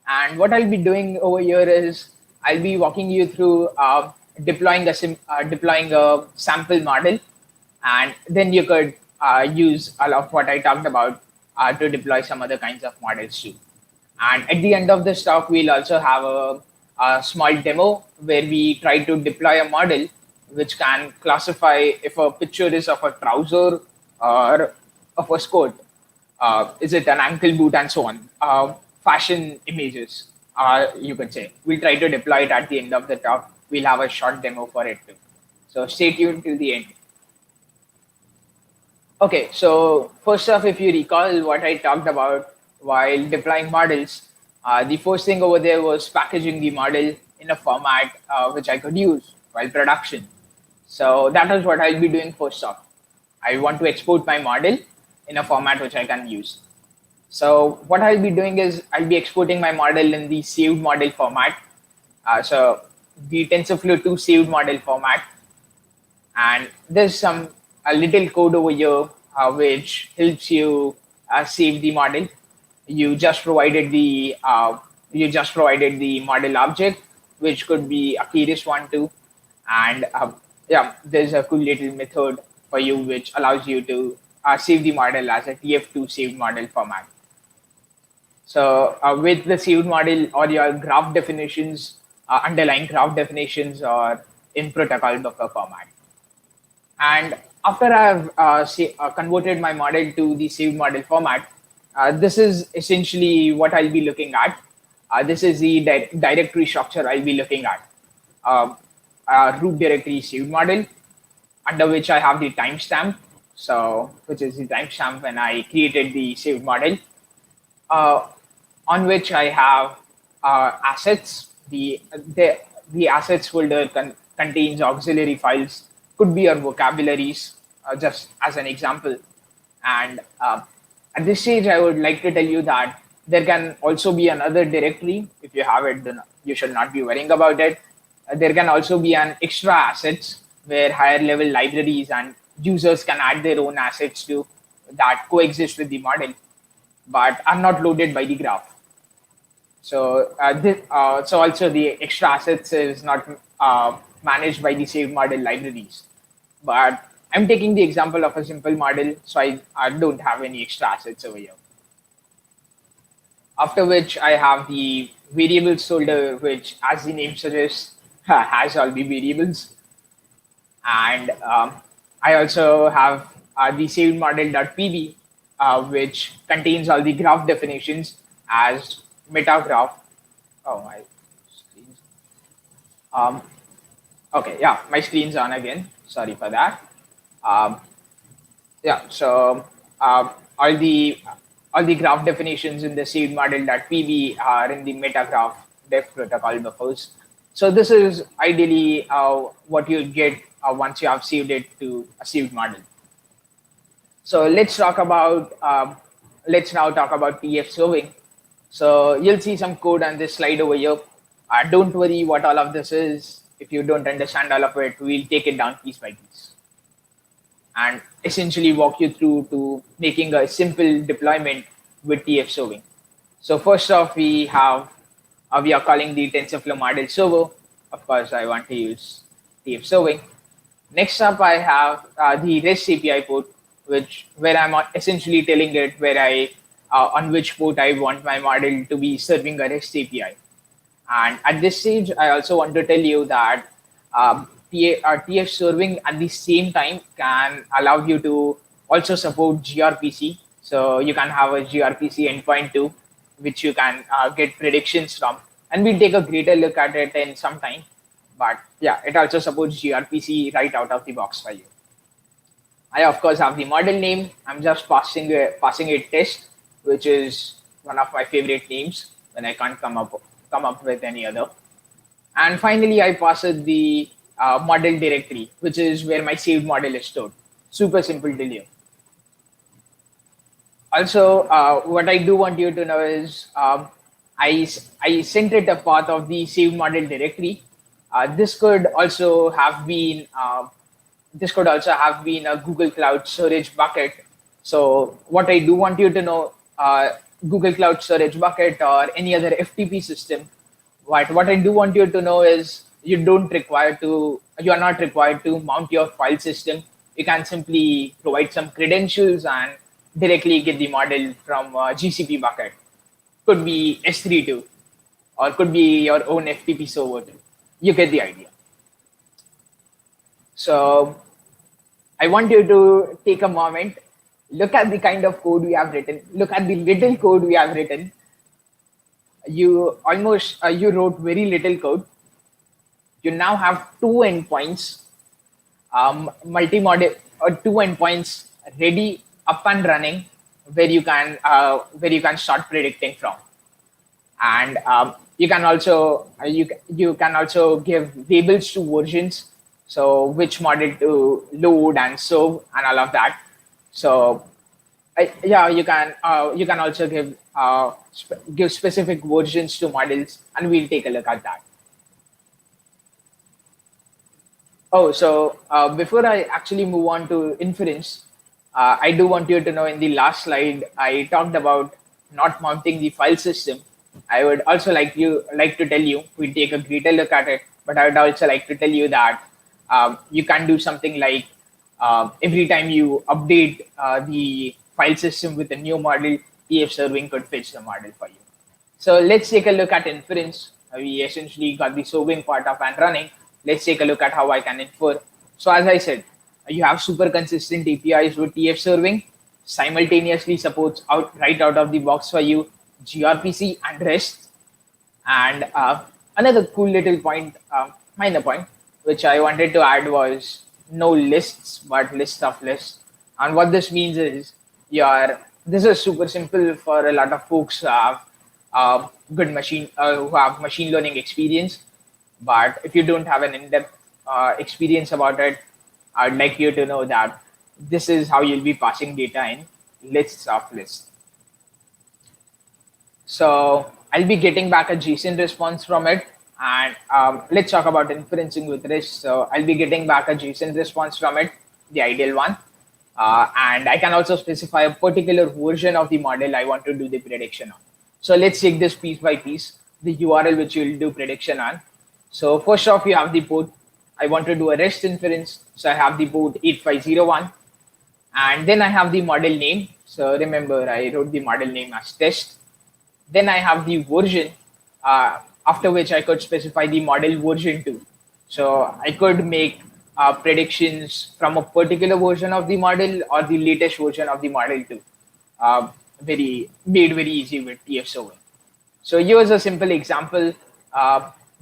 And what I'll be doing over here is I'll be walking you through deploying a sample model, and then you could use all of what I talked about to deploy some other kinds of models too. And at the end of this talk, we'll also have a small demo where we try to deploy a model which can classify if a picture is of a trouser or of a skirt. Is it an ankle boot and so on? Fashion images, you could say. We'll try to deploy it at the end of the talk. We'll have a short demo for it too. So stay tuned till the end. Okay, so first off, if you recall what I talked about while deploying models, the first thing over there was packaging the model in a format which I could use while production. So that is what I'll be doing first off. I want to export my model in a format which I can use. So what I'll be doing is I'll be exporting my model in the saved model format. So the TensorFlow 2 saved model format. And there's a little code over here which helps you save the model. You just provided the model object, which could be a Keras one too. And yeah, there's a cool little method for you which allows you to save the model as a TF2 saved model format. So with the saved model, or your graph definitions, underlying graph definitions, are in protocol buffer format. And after I've converted my model to the saved model format, this is essentially what I'll be looking at. This is the directory structure I'll be looking at. Root directory saved model, under which I have the timestamp, so which is the timestamp when I created the saved model, on which I have assets. The assets folder contains auxiliary files, could be your vocabularies, just as an example. And at this stage, I would like to tell you that there can also be another directory. If you have it, then you should not be worrying about it. There can also be an extra assets where higher level libraries and users can add their own assets to that coexist with the model, but are not loaded by the graph. So so also the extra assets is not managed by the saved model libraries. But I'm taking the example of a simple model, so I don't have any extra assets over here. After which I have the variables folder, which, as the name suggests, has all the variables. And I also have the saved model.pb, which contains all the graph definitions as metagraph. Oh, my screen. Okay, yeah, my screen's on again. Sorry for that. Yeah, so all the graph definitions in the saved model.pb are in the metagraph def protocol buffers. So this is ideally what you get once you have saved it to a saved model. So let's now talk about TF serving. So you'll see some code on this slide over here. Don't worry what all of this is. If you don't understand all of it, we'll take it down piece by piece and essentially walk you through to making a simple deployment with TF serving. So first off, we are calling the TensorFlow model server. Of course, I want to use TF serving. Next up, I have the REST API port, where I'm essentially telling it on which port I want my model to be serving a REST API. And at this stage, I also want to tell you that TF serving at the same time can allow you to also support gRPC. So you can have a gRPC endpoint too, which you can get predictions from. And we'll take a greater look at it in some time. But yeah, it also supports gRPC right out of the box for you. I of course have the model name. I'm just passing a test, which is one of my favorite names when I can't come up with any other. And finally, I pass it the model directory, which is where my saved model is stored. Super simple to leave. Also, what I do want you to know is I sent it a path of the saved model directory. This could also have been a Google Cloud Storage bucket. So what I do want you to know, Google Cloud Storage bucket or any other FTP system, what I do want you to know is you are not required to mount your file system. You can simply provide some credentials and directly get the model from GCP bucket. Could be S32 or could be your own FTP server too. You get the idea. So I want you to take a moment, look at the kind of code we have written, look at the little code we have written. You wrote very little code. You now have two endpoints, multi-model or two endpoints ready, up and running, where you can start predicting from. And you can also give labels to versions, so which model to load and serve and all of that. So you can also give specific versions to models, and we'll take a look at that. Oh, so before I actually move on to inference, I do want you to know in the last slide I talked about not mounting the file system. I would also like to tell you, we'll take a greater look at it, but I would also like to tell you that you can do something like every time you update the file system with a new model, TF serving could fetch the model for you. So let's take a look at inference. We essentially got the serving part up and running. Let's take a look at how I can infer. So as I said, you have super consistent APIs with TF serving, simultaneously supports right out of the box for you gRPC and REST. And another cool little point, minor point, which I wanted to add was no lists, but list of lists. And what this means is this is super simple for a lot of folks who have who have machine learning experience. But if you don't have an in-depth experience about it, I'd like you to know that this is how you'll be passing data in lists of lists. So I'll be getting back a JSON response from it. And let's talk about inferencing with REST. So I'll be getting back a JSON response from it, the ideal one. And I can also specify a particular version of the model I want to do the prediction on. So let's take this piece by piece, the URL which you'll do prediction on. So first off, you have the port. I want to do a REST inference. So I have the port 8501. And then I have the model name. So remember, I wrote the model name as test. Then I have the version, after which I could specify the model version too. So I could make predictions from a particular version of the model or the latest version of the model too. Very easy with TF serving. So here's a simple example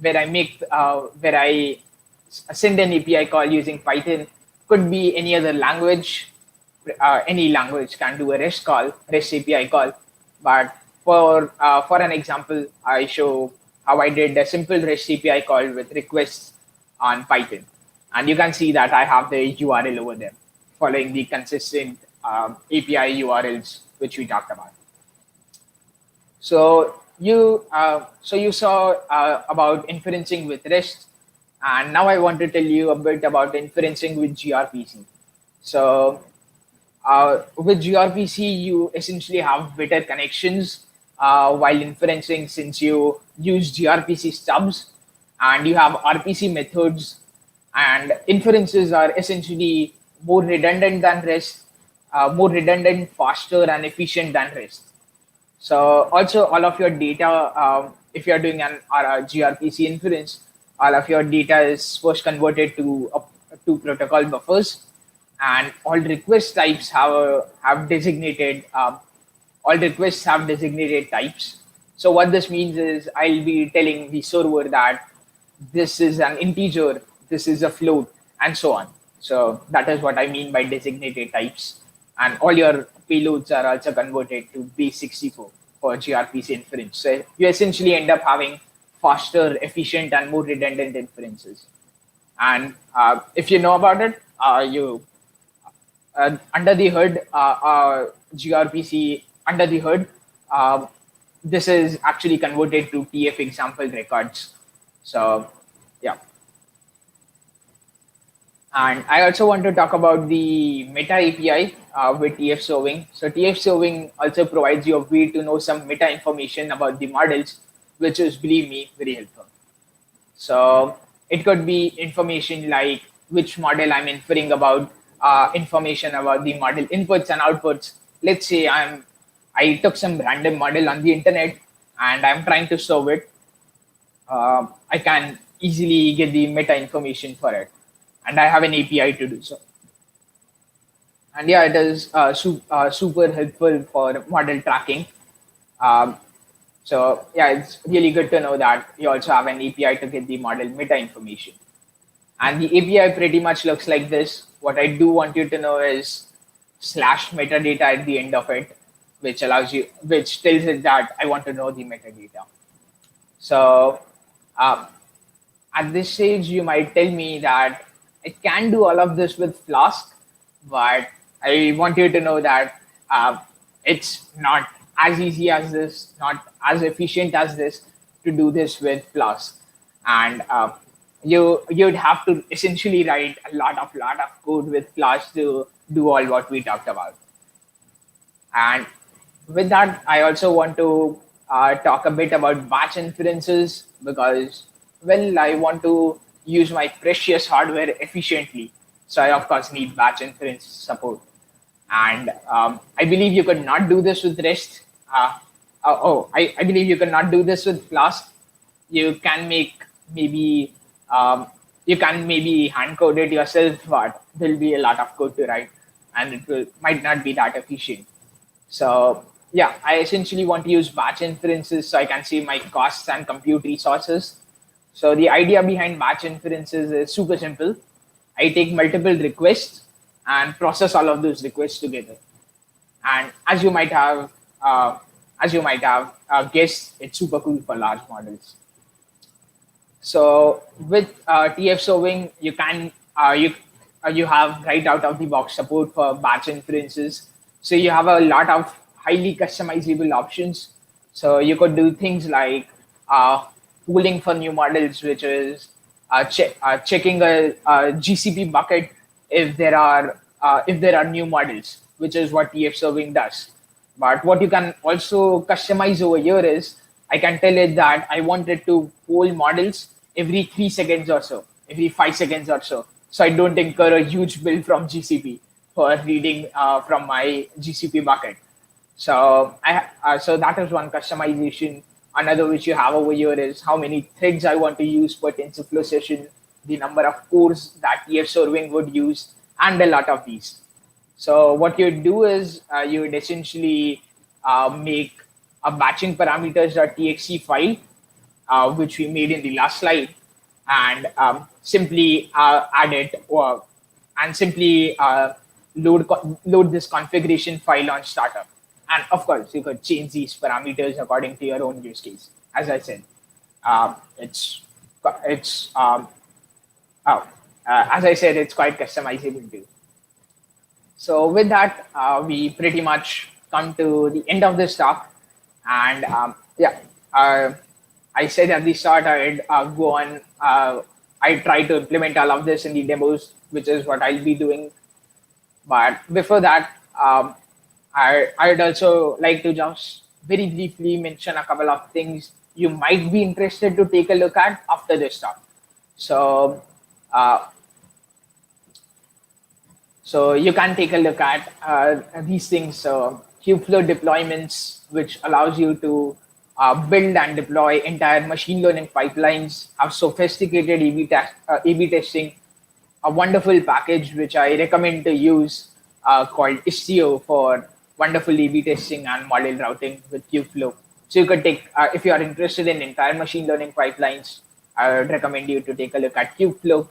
where I send an API call using Python. Could be any other language. Any language can do a REST API call. But for an example, I show how I did a simple REST API call with requests on Python. And you can see that I have the URL over there following the consistent API URLs which we talked about. So you saw about inferencing with REST, and now I want to tell you a bit about inferencing with gRPC. So with gRPC, you essentially have better connections while inferencing, since you use gRPC stubs and you have RPC methods, and inferences are essentially more redundant than REST, more redundant, faster, and efficient than REST. So also all of your data, if you're doing an gRPC inference, all of your data is first converted to two protocol buffers, and all request types have designated all requests have designated types. So what this means is I'll be telling the server that this is an integer, this is a float, and so on. So that is what I mean by designated types. And all your payloads are also converted to base64 for gRPC inference. So you essentially end up having faster, efficient, and more redundant inferences. And if you know about it, you under the hood, gRPC under the hood, uh, this is actually converted to TF example records. So yeah. And I also want to talk about the Meta API with TF serving. So TF serving also provides you a way to know some meta information about the models, which is, believe me, very helpful. So it could be information like which model I'm inferring about, information about the model inputs and outputs. Let's say I took some random model on the internet and I'm trying to serve it. I can easily get the meta information for it, and I have an API to do so. And yeah, it is super helpful for model tracking. Um, so yeah, it's really good to know that you also have an API to get the model meta information. And the API pretty much looks like this. What I do want you to know is slash metadata at the end of it, which tells it that I want to know the metadata. So um, at this stage, you might tell me that I can do all of this with Flask, but I want you to know that it's not as easy as this, not as efficient as this to do this with Flask. And you'd have to essentially write a lot of code with Flask to do all what we talked about. And with that, I also want to talk a bit about batch inferences because, well, I want to use my precious hardware efficiently. So I, of course, need batch inference support. And I believe you could not do this with REST. I believe you could not do this with Flask. You can make maybe you can maybe hand code it yourself, but there'll be a lot of code to write, and might not be that efficient. So yeah, I essentially want to use batch inferences so I can save my costs and compute resources. So the idea behind batch inferences is super simple. I take multiple requests and process all of those requests together. And as you might have guessed, it's super cool for large models. So with TF serving, you have right out of the box support for batch inferences. So you have a lot of highly customizable options. So you could do things like pooling for new models, which is checking a GCP bucket if there are new models, which is what TF serving does. But what you can also customize over here is I can tell it that I want it to poll models every 3 seconds or so, every 5 seconds or so. So I don't incur a huge bill from GCP for reading from my GCP bucket. So so that is one customization. Another which you have over here is how many threads I want to use per TensorFlow session, the number of cores that TF serving would use, and a lot of these. So what you do is you would essentially make a batching parameters.txt file, which we made in the last slide, and simply add it and simply load this configuration file on startup. And of course, you could change these parameters according to your own use case. As I said, it's as I said, it's quite customizable too. So with that, we pretty much come to the end of this talk. And yeah, I said at the start I'd go on. I try to implement all of this in the demos, which is what I'll be doing. But before that, I'd also like to just very briefly mention a couple of things you might be interested to take a look at after this talk. So, so you can take a look at these things. So Kubeflow deployments, which allows you to build and deploy entire machine learning pipelines, have sophisticated A/B testing, a wonderful package which I recommend to use called Istio for wonderful A/B testing and model routing with Kubeflow. So you could take, if you are interested in entire machine learning pipelines, I would recommend you to take a look at Kubeflow.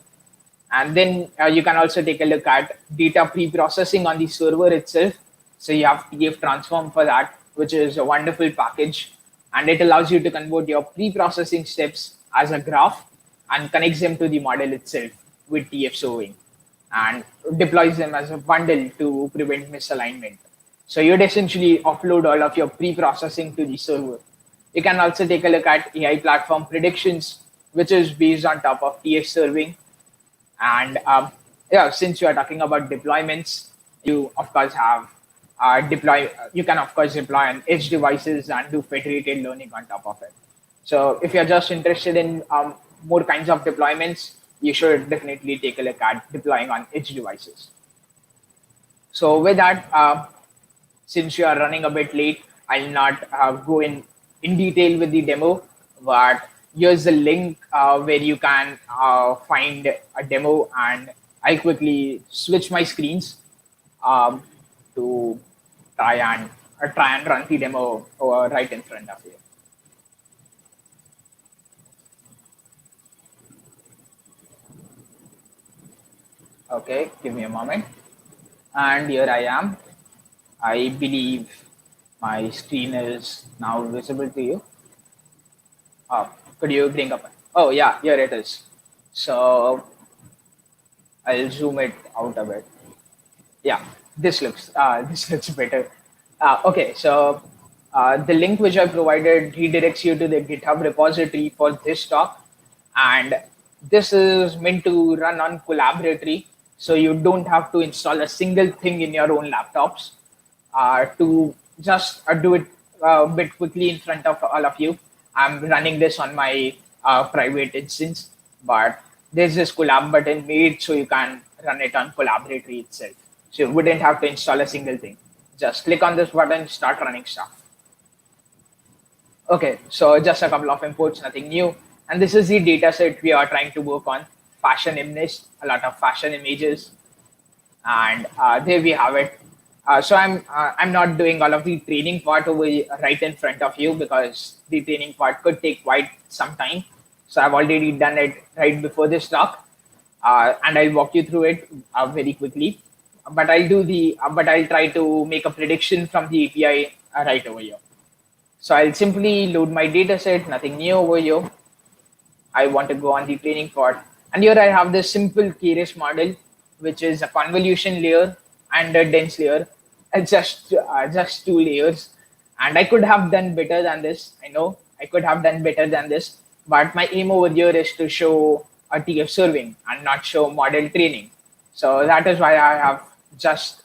And then you can also take a look at data pre-processing on the server itself. So you have TF Transform for that, which is a wonderful package. And it allows you to convert your pre-processing steps as a graph and connects them to the model itself with TF serving and deploys them as a bundle to prevent misalignment. So you'd essentially offload all of your pre-processing to the server. You can also take a look at AI platform predictions, which is based on top of TF serving. And yeah, since you are talking about deployments, you of course have deploy. You can of course deploy on edge devices and do federated learning on top of it. So if you're just interested in more kinds of deployments, you should definitely take a look at deploying on edge devices. So with that, since you are running a bit late, I'll not go in detail with the demo, but here's the link where you can find a demo, and I'll quickly switch my screens to try and run the demo right in front of you. Okay, give me a moment. And here I am. I believe my screen is now visible to you. Could you bring up? Oh yeah, here it is. So I'll zoom it out a bit. Yeah, this looks better. Okay, so the link which I provided redirects you to the GitHub repository for this talk, and this is meant to run on collaboratory, so you don't have to install a single thing in your own laptops. To just do it a bit quickly in front of all of you, I'm running this on my private instance, but there's this collab button made so you can run it on collaboratory itself. So you wouldn't have to install a single thing. Just click on this button, start running stuff. Okay, so just a couple of imports, nothing new. And this is the data set we are trying to work on, fashion image, a lot of fashion images. And there we have it. So I'm not doing all of the training part over right in front of you because the training part could take quite some time. So I've already done it right before this talk, and I'll walk you through it very quickly. But I'll try to make a prediction from the API right over here. So I'll simply load my data set, nothing new over here. I want to go on the training part. And here I have this simple Keras model, which is a convolution layer and a dense layer. It's just two layers. And I could have done better than this. I know I could have done better than this. But my aim over here is to show a TF serving and not show model training. So that is why I have just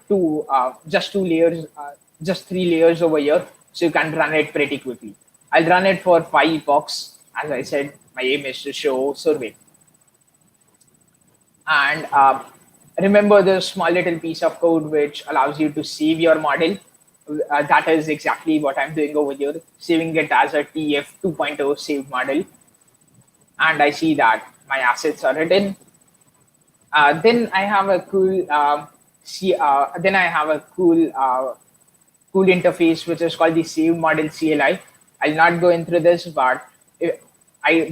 two layers, just three layers over here. So you can run it pretty quickly. I'll run it for 5 epochs. As I said, my aim is to show survey. And remember the small little piece of code which allows you to save your model. That is exactly what I'm doing over here, saving it as a TF 2.0 saved model. And I see that my assets are written. Then I have a cool cool interface which is called the Save Model CLI. I'll not go into this, but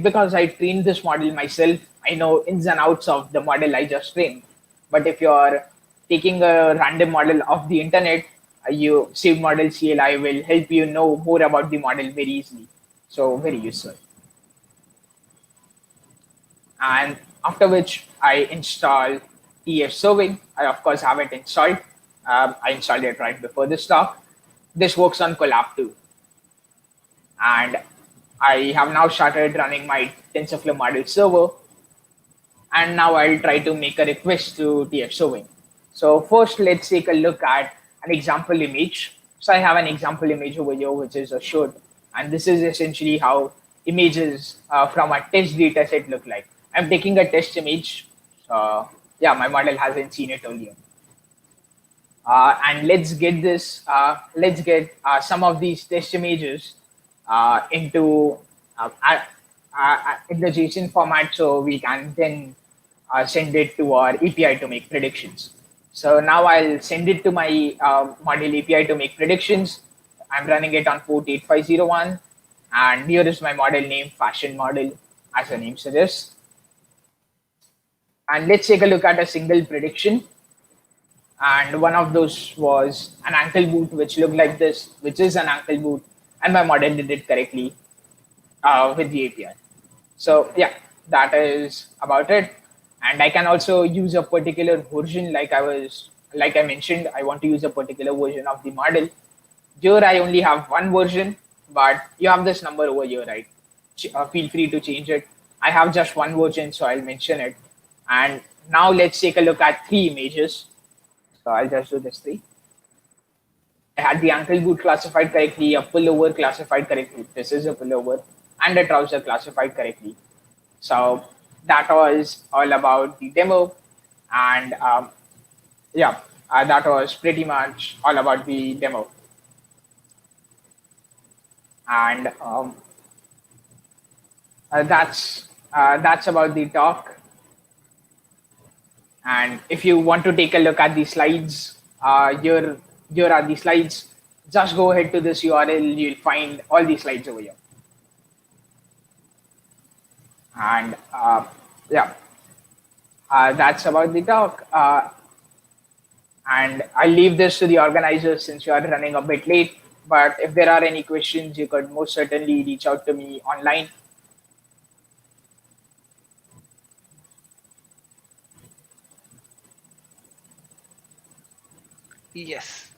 because I trained this model myself, I know ins and outs of the model I just trained. But if you're taking a random model of the internet, you Save Model CLI will help you know more about the model very easily. So very useful. And after which I install TF serving. I of course have it installed. I installed it right before this talk. This works on Collab too. And I have now started running my TensorFlow model server. And now I'll try to make a request to TF serving. So first, let's take a look at an example image. So I have an example image over here, which is a shirt. And this is essentially how images from a test data set look like. I'm taking a test image. Yeah, my model hasn't seen it earlier. And let's get some of these test images into in the JSON format, so we can then send it to our API to make predictions. So now I'll send it to my model API to make predictions. I'm running it on port 8501, and here is my model name, fashion model, as the name suggests. And let's take a look at a single prediction. And one of those was an ankle boot, which looked like this, which is an ankle boot, and my model did it correctly with the API. So yeah, that is about it. And I can also use a particular version, like I mentioned, I want to use a particular version of the model. Here I only have one version, but you have this number over here, right? Feel free to change it. I have just one version, so I'll mention it. And now let's take a look at three images. So I'll just do this three. I had the ankle boot classified correctly, a pullover classified correctly. This is a pullover, and a trouser classified correctly. So that was all about the demo, and yeah, that was pretty much all about the demo. And that's about the talk. And if you want to take a look at the slides, here are the slides. Just go ahead to this URL. You'll find all the slides over here. And yeah, that's about the talk. And I'll leave this to the organizers since you are running a bit late. But if there are any questions, you could most certainly reach out to me online. Yes.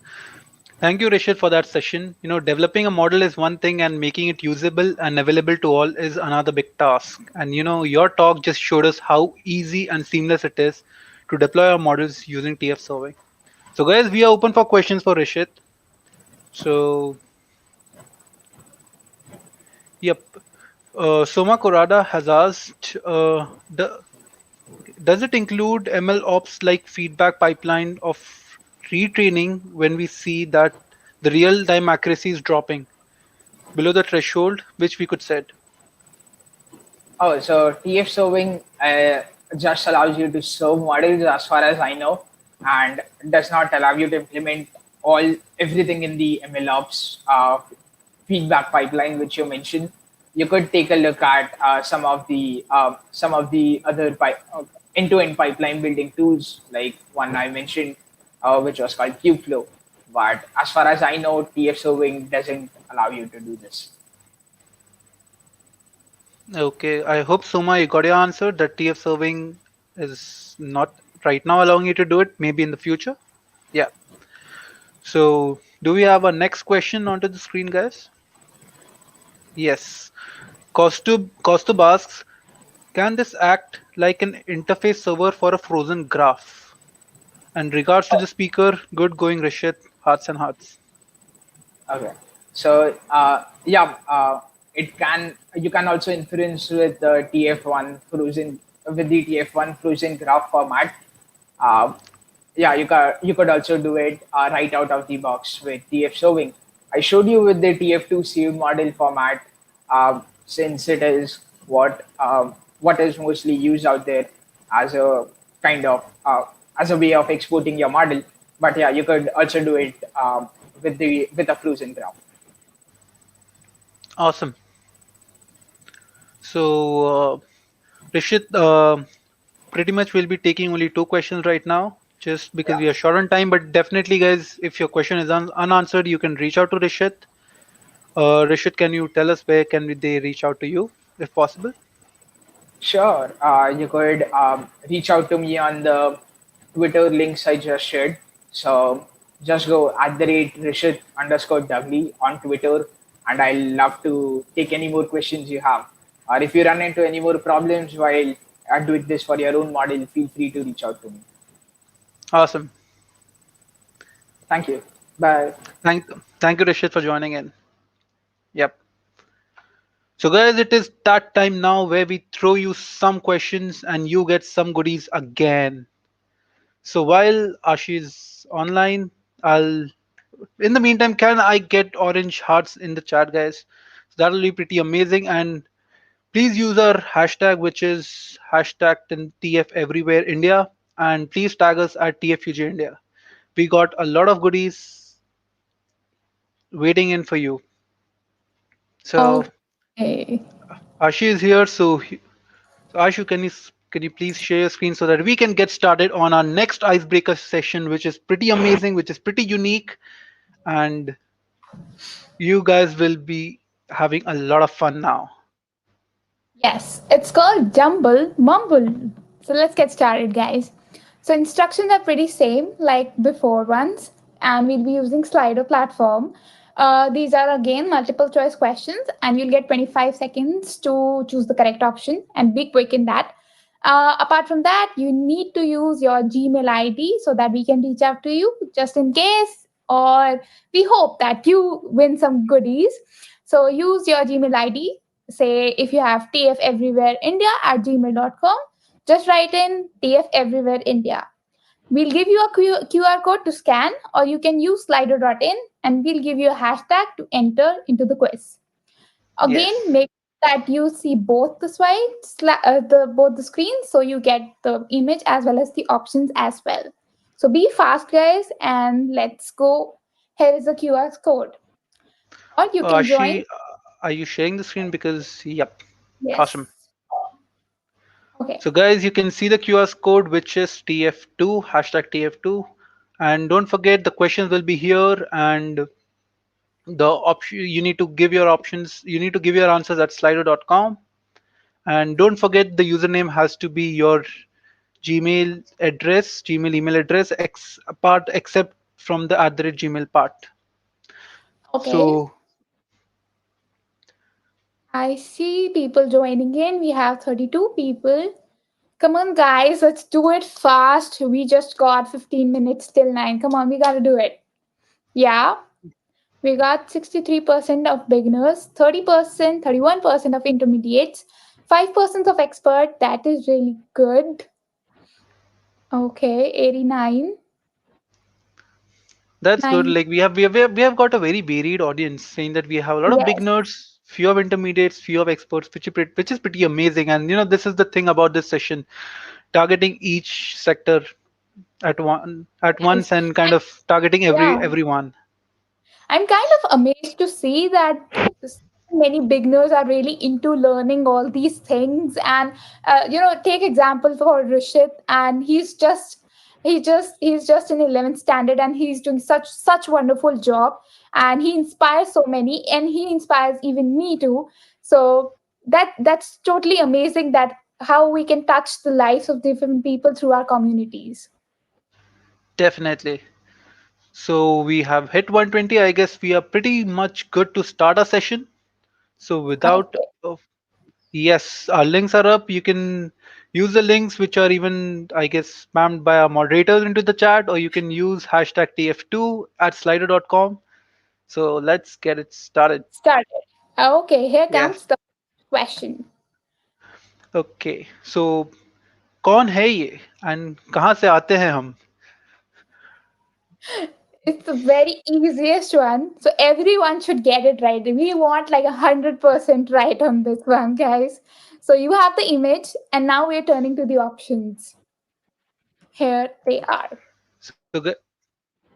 Thank you, Rishit, for that session. Developing a model is one thing and making it usable and available to all is another big task. And your talk just showed us how easy and seamless it is to deploy our models using TF serving. So guys, we are open for questions for Rishit. So, yep. Soma Korada has asked, does it include ML ops like feedback pipeline of retraining when we see that the real time accuracy is dropping below the threshold which we could set? Oh, so TF serving just allows you to serve models as far as I know, and does not allow you to implement everything in the MLOps feedback pipeline which you mentioned. You could take a look at some of the other end-to-end pipeline building tools, like one I mentioned, which was called Kubeflow. But as far as I know, TF serving doesn't allow you to do this. Okay, I hope Soma you got your answer that TF serving is not right now allowing you to do it, maybe in the future. Yeah. So do we have a next question onto the screen, guys? Yes. Kostub asks, can this act like an interface server for a frozen graph? And regards to the speaker, good going, Rishit. Hearts and hearts. Okay. So yeah, it can you can also inference with the TF1 frozen with the TF1 frozen graph format. Uh, yeah, you could also do it right out of the box with TF serving. I showed you with the TF2 saved model format, since it is what is mostly used out there as a kind of as a way of exporting your model. But yeah, you could also do it with a frozen graph. Awesome. So, Rishit, pretty much we'll be taking only two questions right now, just because Yeah. we are short on time. But definitely, guys, if your question is unanswered, you can reach out to Rishit. Rishit, can you tell us where can they reach out to you, if possible? Sure. You could reach out to me on the Twitter links I just shared. So just go at the rate Rishit underscore Dudley on Twitter, and I'll love to take any more questions you have. Or if you run into any more problems while doing this for your own model, feel free to reach out to me. Awesome. Thank you. Bye. Thank, thank you, Rishit, for joining in. Yep. So, guys, it is that time now where we throw you some questions and you get some goodies again. So while Ashi is online, in the meantime, can I get orange hearts in the chat, guys? So that'll be pretty amazing. And please use our hashtag, which is hashtag TF Everywhere India, and please tag us at TFUJ India. We got a lot of goodies waiting in for you. So Okay. Ashi is here. So Ashu, can you please share your screen so that we can get started on our next icebreaker session, which is pretty amazing, which is pretty unique, and you guys will be having a lot of fun now. Yes, it's called Jumble Mumble. So let's get started, guys. So instructions are pretty same like before ones, and we'll be using Slido platform. These are again multiple choice questions, and you'll get 25 seconds to choose the correct option and be quick in that. Apart from that, you need to use your Gmail ID so that we can reach out to you just in case, or we hope that you win some goodies. So use your Gmail ID. Say if you have tfeverywhereindia@gmail.com, just write in TF Everywhere India. We'll give you a QR code to scan, or you can use slido.in and we'll give you a hashtag to enter into the quiz. Again, Yes. make that you see both the slides, both the screens, so you get the image as well as the options as well. So be fast, guys, and let's go. Here is the QR code, or you can join. Ashi, are you sharing the screen? Because, yep, Yes. awesome. Okay. So, guys, you can see the QR code, which is TF2, hashtag TF2. And don't forget, the questions will be here, and the option you need to give your options, you need to give your answers at slido.com. And don't forget, the username has to be your Gmail email address, part except from the @Gmail part. Okay. So, I see people joining in. We have 32 people. Come on, guys, let's do it fast. We just got 15 minutes till 9. Come on, we gotta do it. Yeah, we got 63% of beginners, 30%, 31% of intermediates, 5% of expert. That is really good. Okay, 89. that's good. 9. Like we have got a very varied audience, saying that we have a lot of Yes. beginners, few of intermediates, few of experts, which is pretty amazing. And this is the thing about this session, targeting each sector at Yes. once and kind of targeting Yeah. everyone. I'm kind of amazed to see that so many beginners are really into learning all these things. And take example for Rishit, and he's just in 11th standard, and he's doing such wonderful job, and he inspires so many, and he inspires even me too. So that's totally amazing that how we can touch the lives of different people through our communities. Definitely. So we have hit 120. I guess we are pretty much good to start our session. So without Okay. yes, our links are up. You can use the links, which are even, I guess, spammed by our moderators into the chat, or you can use hashtag TF2 at slido.com. So let's get it started. Started. Okay, here Yes. comes the question. Okay. So कौन है ये and कहाँ से आते हैं हम? It's the very easiest one. So everyone should get it right. We want like 100% right on this one, guys. So you have the image, and now we're turning to the options. Here they are. So,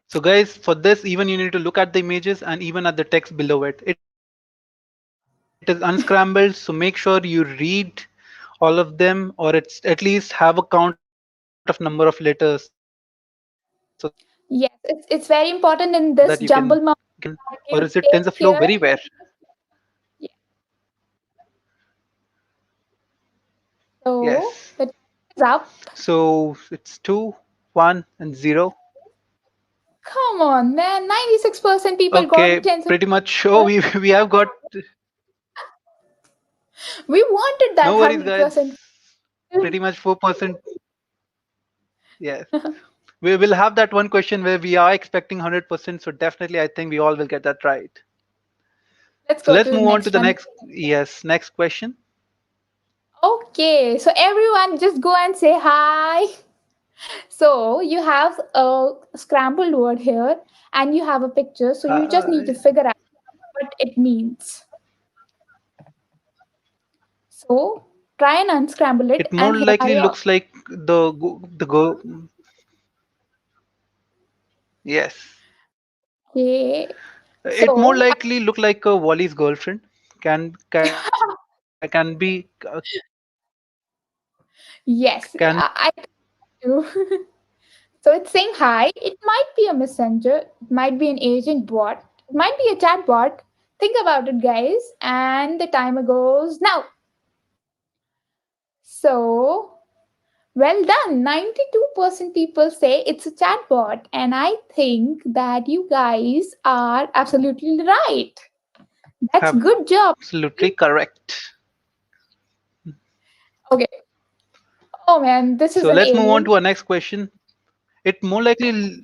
so guys, for this, even you need to look at the images and even at the text below it. It is unscrambled, so make sure you read all of them, or it's at least have a count of number of letters so that you can Yes, it's very important in this jumble or is it TensorFlow take Everywhere? here. Yeah. So Yes. the time is up. So it's 2, 1, and 0. Come on, man. 96% people got the Okay, tensor. pretty much. Oh, we have got. We wanted that No worries, guys. 100%. Pretty much 4%. Yes. We will have that one question where we are expecting 100%. So definitely, I think we all will get that right. Let's So go let's to the move on to next the one. next question. Okay, so everyone just go and say hi. So you have a scrambled word here, and you have a picture. So you just Uh, need to figure out what it means. So try and unscramble it, It more and here are likely your. looks like the go. Yes, Okay. it more So likely look like a Wally's girlfriend. Can be yes, can I do. So it's saying hi. It might be a messenger. It might be an agent bot. It might be a chat bot. Think about it, guys. And the timer goes now. So well done. 92% people say it's a chatbot, and I think that you guys are absolutely right. That's good job. absolutely correct. Okay. Oh man, this is So an let's move on alien. to our next question. It more likely,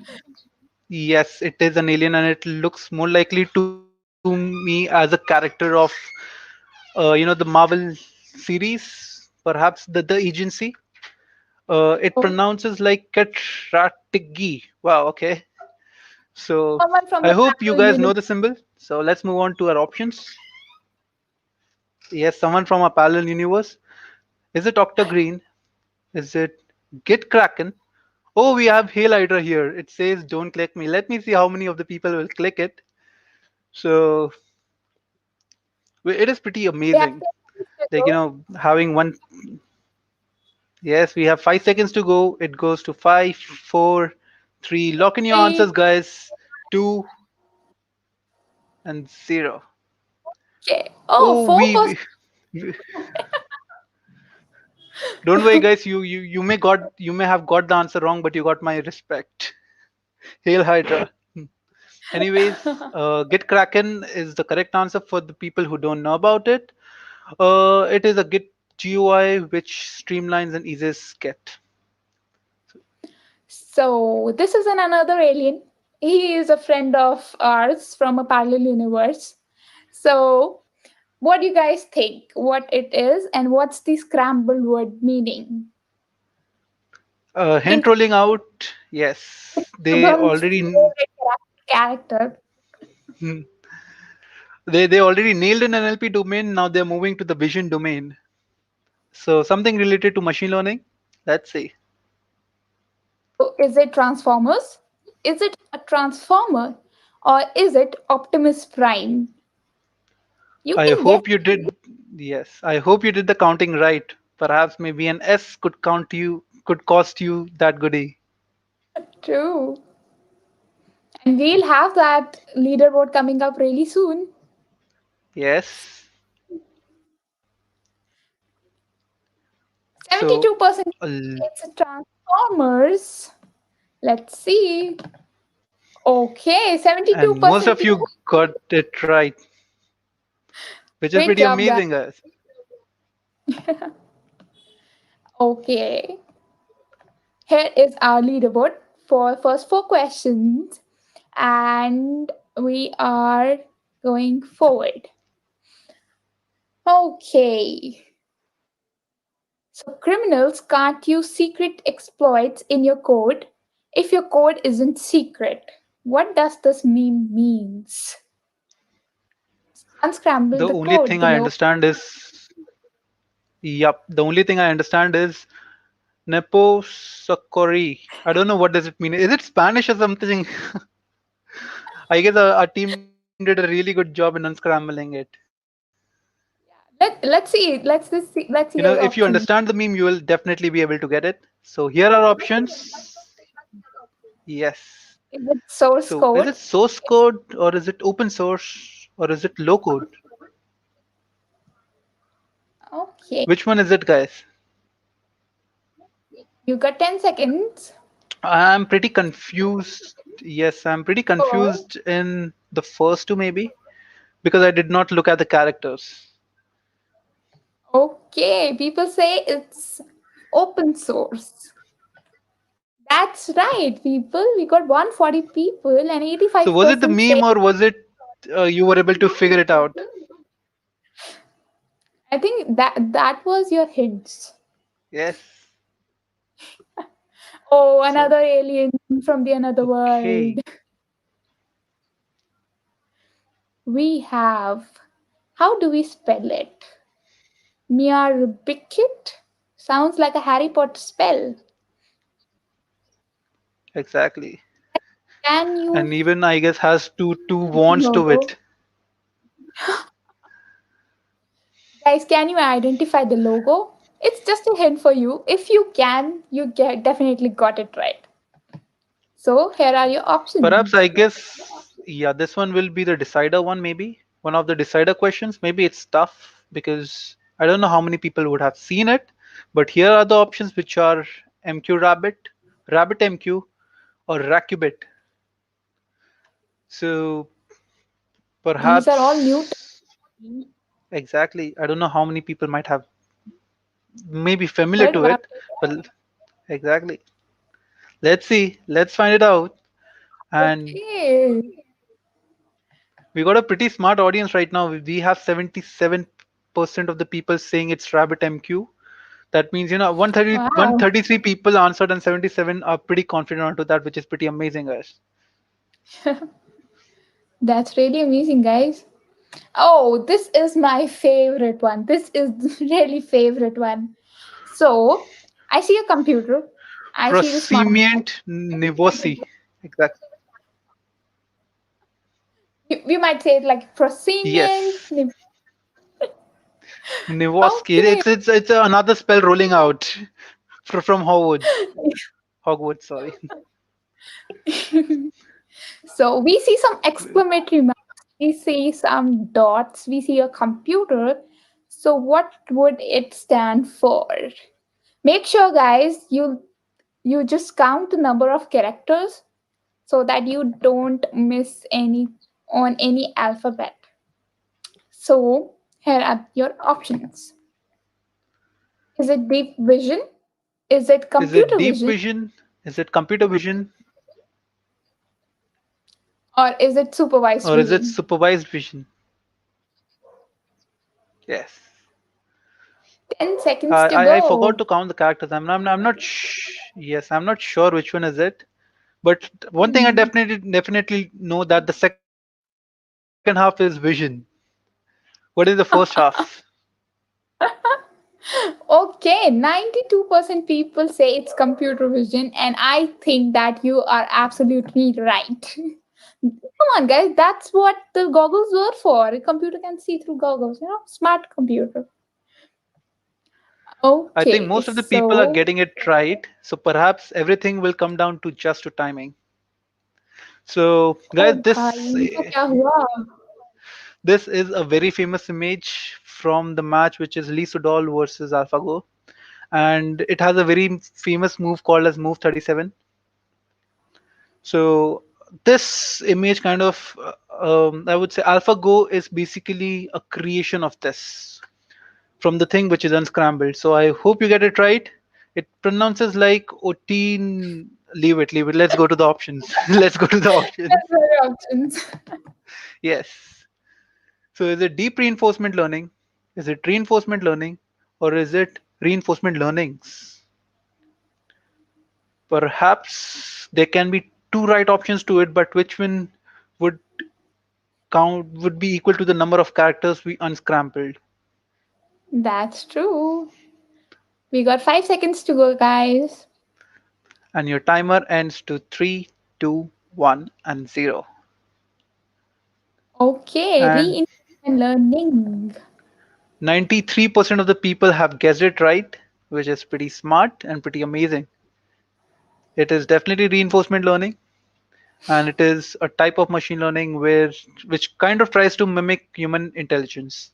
yes, it is an alien, and it looks more likely to me as a character of, the Marvel series, perhaps the agency. It Oh, pronounces like Ketratigi. Wow. Okay. So someone from I the hope you parallel guys know universe. the symbol. So let's move on to our options. Yes, someone from a parallel universe. Is it Octa Green? Is it Git Kraken? Oh, we have Hail Hydra here. It says don't click me. Let me see how many of the people will click it. So it is pretty We have amazing. 10 minutes to Like, go. having one. Yes, we have 5 seconds to go. It goes to five, four, three. Lock in your Three. answers, guys. Two and zero. Okay. Oh, Oh, 4%. we don't worry, guys. You may have got the answer wrong, but you got my respect. Hail Hydra. Anyways, Git Kraken is the correct answer for the people who don't know about it. It is a Git GUI which streamlines and eases Git. So this is another alien. He is a friend of ours from a parallel universe. So what do you guys think? What it is, and what's the scrambled word meaning? Hint rolling out. Yes, they Shubham's already favorite character. they already nailed an NLP domain. Now they're moving to the vision domain. So something related to machine learning. Let's see. So is it Transformers? Is it a transformer? Or is it Optimus Prime? You I can get hope you did. Yes, I hope you did the counting right. Perhaps maybe an S could cost you that goodie. true. And we'll have that leaderboard coming up really soon. Yes. So, 72% uh, it's a Transformers. Let's see. Okay, and most 72% of people. you got it right, which is Great pretty job, guys. amazing, guys. Okay, here is our leaderboard for first four questions, and we are going forward. Okay, so criminals can't use secret exploits in your code if your code isn't secret. What does this meme means? Unscramble The the only code thing I below. understand is, yup, the only thing I understand is Nepo Socorri. I don't know what does it mean. Is it Spanish or something? I guess our team did a really good job in unscrambling it. Let's see. Let's see If your you options. understand the meme, you will definitely be able to get it. So here are options. Yes. Is it source So is code? it source code or is it open source or is it low code? Okay. Which one is it, guys? You got 10 seconds. I'm pretty confused. Yes, I'm pretty Oh, confused in the first two, maybe, because I did not look at the characters. okay. People say it's open source. That's right, people. We got 140 people and So was it the 85% say. meme or was it you were able to figure it out? I think that was your hints. Yes. Oh, So, another alien from the another okay. world. We have. How do we spell it? Mirabikit sounds like a Harry Potter spell. Exactly. Can And you even I guess has two wands to logo? it. Guys, can you identify the logo? It's just a hint for you. If you can, you get definitely got it right. So here are your Perhaps options. I guess yeah, this one will be the decider one maybe. One of the decider questions. Maybe it's tough because I don't know how many people would have seen it. But here are the options which are MQ Rabbit, Rabbit MQ, or Rackubit. So These are all new to perhaps me. exactly. I don't know how many people might have maybe familiar Heard to about it, it. but exactly. Let's see. Let's find it out. And Okay. we got a pretty smart audience right now. We have 77% of the people saying it's Rabbit MQ. That means, 130, Wow. 133 people answered and 77 are pretty confident onto that, which is pretty amazing, guys. That's really amazing, guys. Oh, this is my favorite one. This is really favorite one. So, I see a computer. I see the smart. Proscient nivosi. Exactly. We might say it like proscenium. Yes. Nivoski. Okay. It's another spell rolling out from Hogwarts. Hogwarts, sorry. So we see some exclamatory marks. We see some dots. We see a computer. So what would it stand for? Make sure, guys, you just count the number of characters so that you don't miss any on any alphabet. So here are your options. Is it deep vision? Is it Is it computer deep vision? vision? Is it computer vision? Or is it supervised Or is it vision? supervised vision? Yes. 10 seconds to I forgot go. to count the characters. Yes, I'm not sure which one is it. But one thing I Hmm. definitely know that the second half is vision. What is the first half? Okay, 92% people say it's computer vision, and I think that you are absolutely right. Come on, guys, that's what the goggles were for. A computer can see through goggles, smart computer. I think Okay, most of the people are so getting it right. So perhaps everything will come down to just to timing. So oh guys, bhai, इनको क्या हुआ? this is a very famous image from the match which is Lee Sedol versus AlphaGo, and it has a very famous move called as Move 37. So this image kind of, I would say, AlphaGo is basically a creation of this from the thing which is unscrambled. So I hope you get it right. It pronounces like Oteen. Leave it, leave it. Let's go to the options. Let's go to the options. That's the options. Yes. So is it deep reinforcement learning? Is it reinforcement learning? Or is it reinforcement learnings? Perhaps there can be two right options to it, but which one would would be equal to the number of characters we unscrambled? That's true. We got 5 seconds to go, guys. And your timer ends to 3, 2, 1, and 0. Okay, And reinforcement learning. 93% of the people have guessed it right, which is pretty smart and pretty amazing. It is definitely reinforcement learning, and it is a type of machine learning which kind of tries to mimic human intelligence.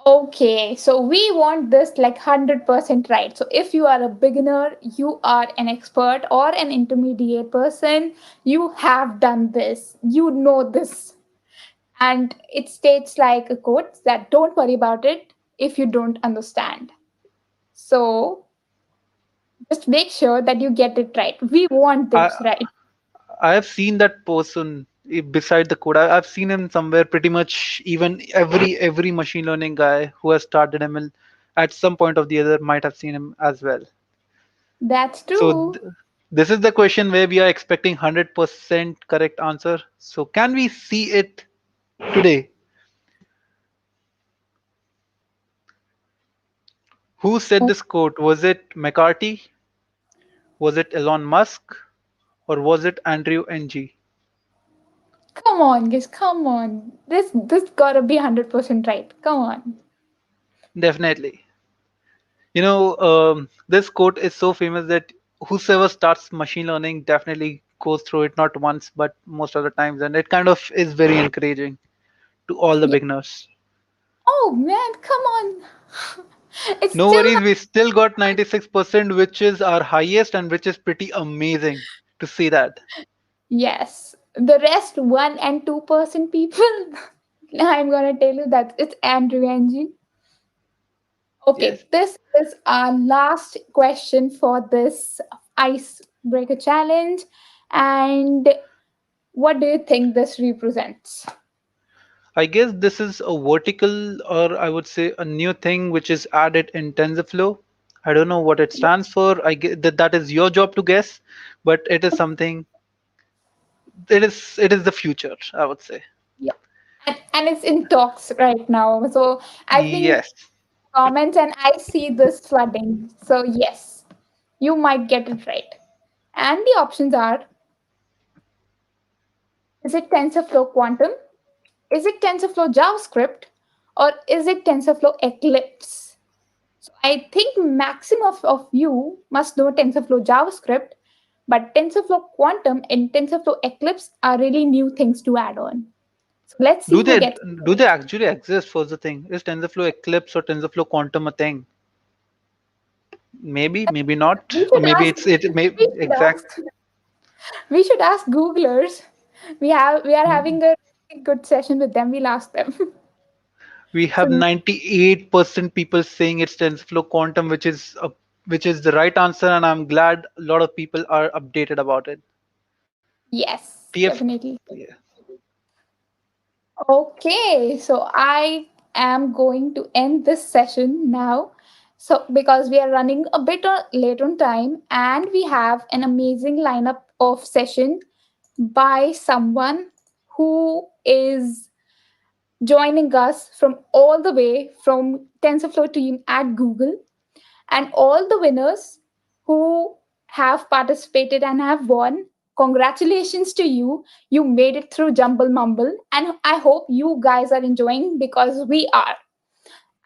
Okay, so we want this like 100% right. So if you are a beginner, you are an expert or an intermediate person, you have done this, you know this. And it states like a quote that don't worry about it if you don't understand. So just make sure that you get it right. We want this I right. I have seen that person beside the code. I've seen him somewhere pretty much even every machine learning guy who has started ML at some point of the other might have seen him as well. That's So true. this is the question where we are expecting 100% correct answer. So can we see it today? Who said Oh, this quote? Was it McCarthy? Was it Elon Musk? Or was it Andrew Ng? come on, guys, come on. This gotta be 100% right. Come on. Definitely. This quote is so famous that whosoever starts machine learning definitely goes through it not once but most of the times, and it kind of is very encouraging to all the Yeah. beginners. Oh man, come on. It's No still worries, not. we still got 96%, which is our highest and which is pretty amazing to see that. Yes. The rest 1 and 2% people. I'm gonna tell you that it's Andrew Ng. Yes. Okay, this is our last question for this icebreaker challenge. And what do you think this represents? I guess this is a vertical, or I would say a new thing which is added in TensorFlow. I don't know what it stands for. I guess that is your job to guess, but it is something. It is the future, I would say. Yeah. And it's in talks right now. So I've been Yes. comments and I see this flooding. So yes, you might get it right. And the options are: is it TensorFlow Quantum? Is it TensorFlow JavaScript? Or is it TensorFlow Eclipse? So I think maximum of you must know TensorFlow JavaScript, but TensorFlow Quantum and TensorFlow Eclipse are really new things to add on. So let's see Do who they gets. do they actually exist for the thing? Is TensorFlow Eclipse or TensorFlow Quantum a thing? Maybe, maybe not, We or should maybe ask. it may We should exact. ask. We should ask Googlers. We are having a really good session with them. We'll ask them. We have So 98% people saying it's TensorFlow Quantum, which is the right answer, and I'm glad a lot of people are updated about it. yes, TF, definitely. yeah. Okay, so I am going to end this session now. So, because we are running a bit late on time and we have an amazing lineup of session by someone who is joining us from all the way from TensorFlow team at Google, and all the winners who have participated and have won. Congratulations to you. You made it through Jumble Mumble, and I hope you guys are enjoying because we are.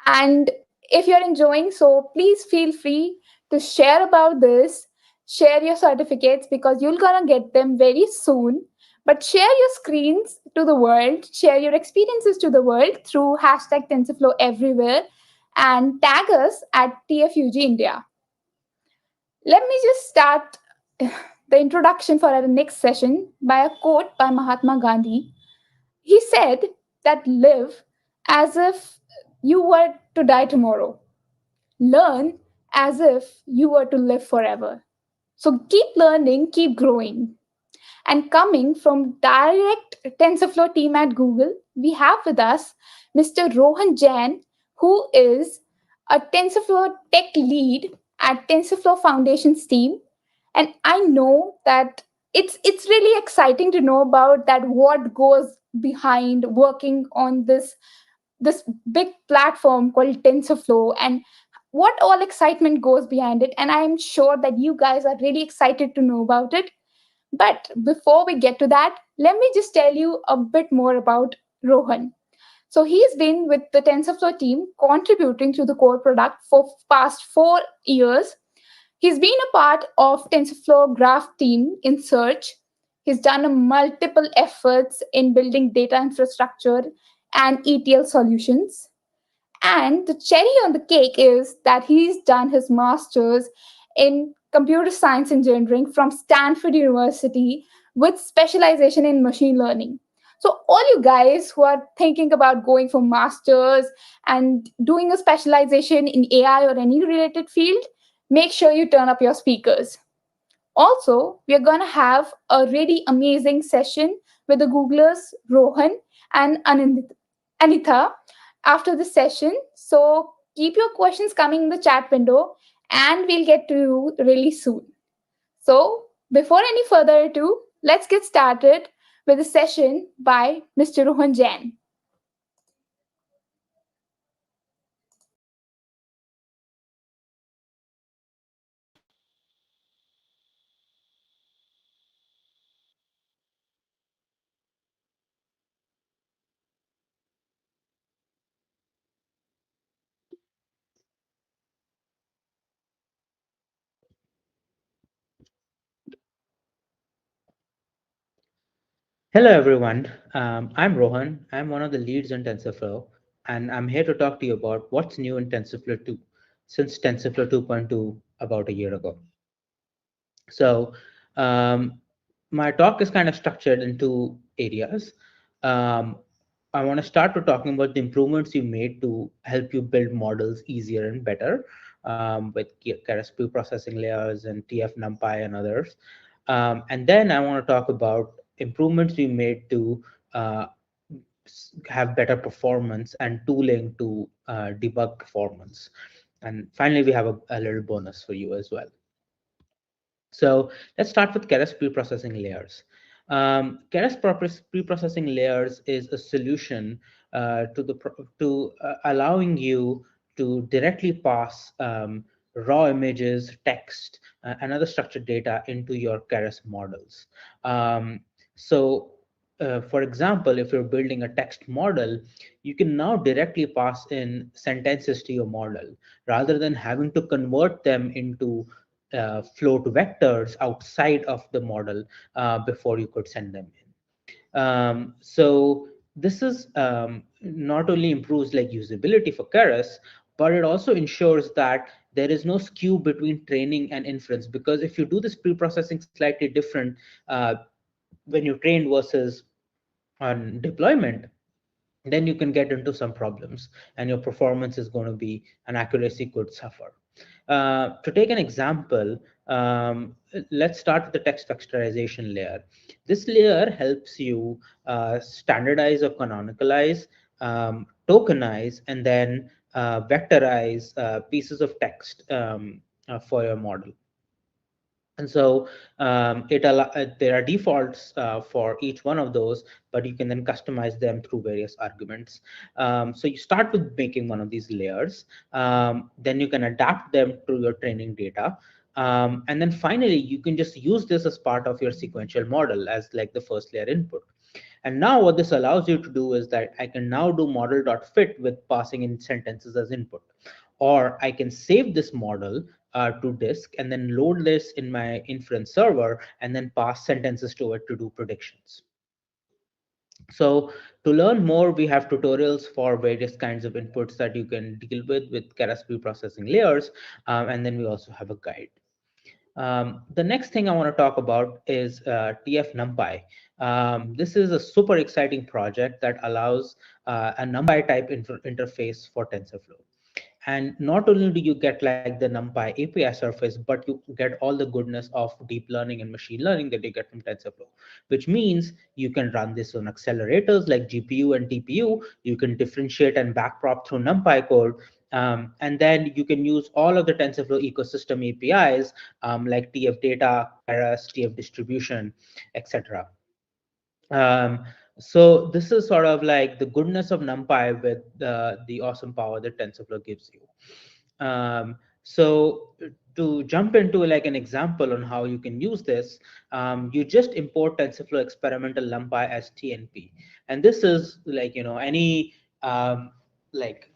And if you're enjoying, so please feel free to share about this, share your certificates because you're gonna get them very soon. But share your screens to the world, share your experiences to the world through hashtag TensorFlow Everywhere and tag us at TFUG India. Let me just start the introduction for our next session by a quote by Mahatma Gandhi. He said that live as if you were to die tomorrow. Learn as if you were to live forever. So keep learning, keep growing. And coming from direct TensorFlow team at Google, we have with us Mr. Rohan Jain, who is a TensorFlow tech lead at TensorFlow Foundations team. And I know that it's really exciting to know about that what goes behind working on this big platform called TensorFlow and what all excitement goes behind it. And I'm sure that you guys are really excited to know about it. But before we get to that, let me just tell you a bit more about Rohan. So he's been with the TensorFlow team contributing to the core product for past 4 years. He's been a part of TensorFlow Graph team in search. He's done a multiple efforts in building data infrastructure and ETL solutions. And the cherry on the cake is that he's done his master's in computer science engineering from Stanford University with specialization in machine learning. So, all you guys who are thinking about going for masters and doing a specialization in AI or any related field, make sure you turn up your speakers. Also, we are going to have a really amazing session with the Googlers Rohan and Anitha after the session. So keep your questions coming in the chat window and we'll get to you really soon. So before any further ado, let's get started with the session by Mr. Rohan Jain. Hello, everyone. I'm Rohan. I'm one of the leads in TensorFlow, and I'm here to talk to you about what's new in TensorFlow 2 since TensorFlow 2.2 about a year ago. So, um, my talk is kind of structured in two areas. Um, I want to start with talking about the improvements you made to help you build models easier and better with Keras processing layers and TF NumPy and others. And then I want to talk about improvements we made to uh, have better performance and tooling to debug performance. And finally, we have a little bonus for you as well. So let's start with Keras preprocessing layers. Keras preprocessing layers is a solution to allowing you to directly pass raw images, text, and other structured data into your Keras models. So, for example, if you're building a text model, you can now directly pass in sentences to your model rather than having to convert them into float vectors outside of the model before you could send them in. So this is not only improves like usability for Keras, but it also ensures that there is no skew between training and inference, because if you do this pre-processing slightly different when you train versus on deployment, then you can get into some problems and your performance is going to be and accuracy could suffer. To take an example, let's start with the text vectorization layer. This layer helps you standardize or canonicalize, tokenize, and then vectorize pieces of text for your model. And so there are defaults for each one of those, but you can then customize them through various arguments. So you start with making one of these layers, then you can adapt them to your training data. And then finally, you can just use this as part of your sequential model as like the first layer input. And now what this allows you to do is that I can now do model.fit with passing in sentences as input. Or I can save this model to disk and then load this in my inference server and then pass sentences to it to do predictions. So to learn more, we have tutorials for various kinds of inputs that you can deal with Keras processing layers. And then we also have a guide. The next thing I want to talk about is TF NumPy. This is a super exciting project that allows a NumPy type interface for TensorFlow. And not only do you get like the NumPy API surface, but you get all the goodness of deep learning and machine learning that you get from TensorFlow, which means you can run this on accelerators like GPU and TPU. You can differentiate and backprop through NumPy code. And then you can use all of the TensorFlow ecosystem APIs like TF data, Keras, TF distribution, etc. Um, so this is sort of like the goodness of NumPy with the awesome power that TensorFlow gives you. So to jump into like an example on how you can use this, you just import TensorFlow experimental NumPy as TNP, and this is like any like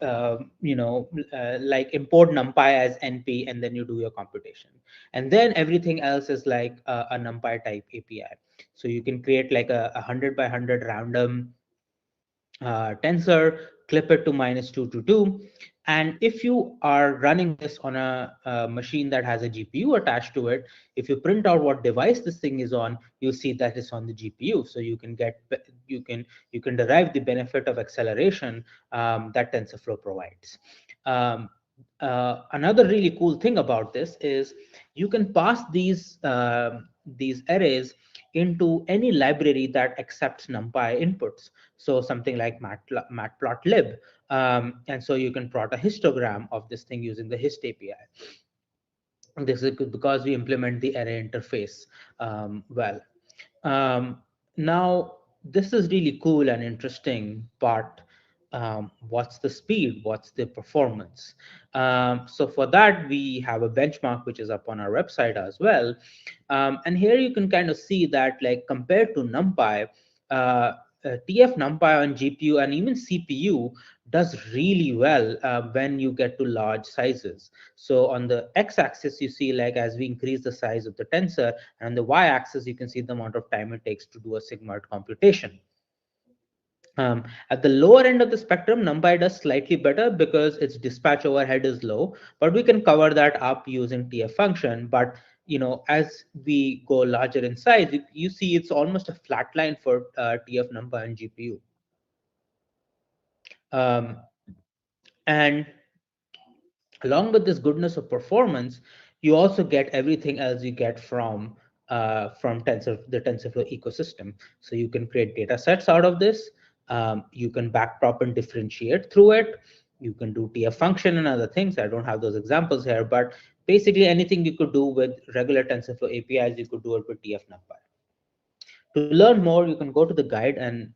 import NumPy as NP, and then you do your computation, and then everything else is like a NumPy type API. So you can create like a 100 by 100 random tensor, clip it to -222. And if you are running this on a machine that has a GPU attached to it, if you print out what device this thing is on, you'll see that it's on the GPU. So you can derive the benefit of acceleration that TensorFlow provides. Another really cool thing about this is you can pass these arrays into any library that accepts NumPy inputs. So something like matplotlib. And so you can plot a histogram of this thing using the hist API. This is because we implement the array interface well. Now, this is really cool and interesting part. What's the speed? What's the performance? So for that, we have a benchmark, which is up on our website as well. And here you can kind of see that like compared to NumPy, TF NumPy on GPU and even CPU does really well when you get to large sizes. So on the x-axis, you see like as we increase the size of the tensor, and on the y-axis, you can see the amount of time it takes to do a sigmoid computation. At the lower end of the spectrum, NumPy does slightly better because its dispatch overhead is low, but we can cover that up using TF function. But as we go larger in size, you see it's almost a flat line for TF NumPy and GPU. And along with this goodness of performance, you also get everything else you get from the TensorFlow ecosystem. So you can create data sets out of this. You can backprop and differentiate through it. You can do TF function and other things. I don't have those examples here, but basically anything you could do with regular TensorFlow APIs, you could do it with TF NumPy. To learn more, you can go to the guide, and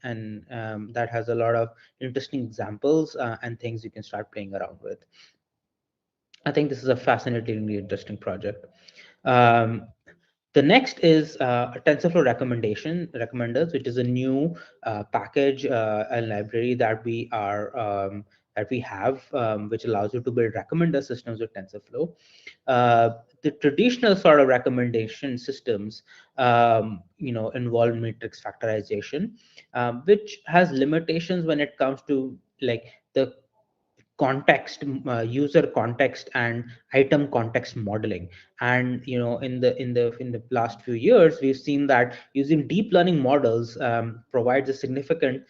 that has a lot of interesting examples and things you can start playing around with. I think this is a fascinatingly interesting project. The next is a TensorFlow recommenders, which is a new package and library that we have, which allows you to build recommender systems with TensorFlow. The traditional sort of recommendation systems, involve matrix factorization, which has limitations when it comes to like the context, user context and item context modeling. And in the last few years, we've seen that using deep learning models provides a significant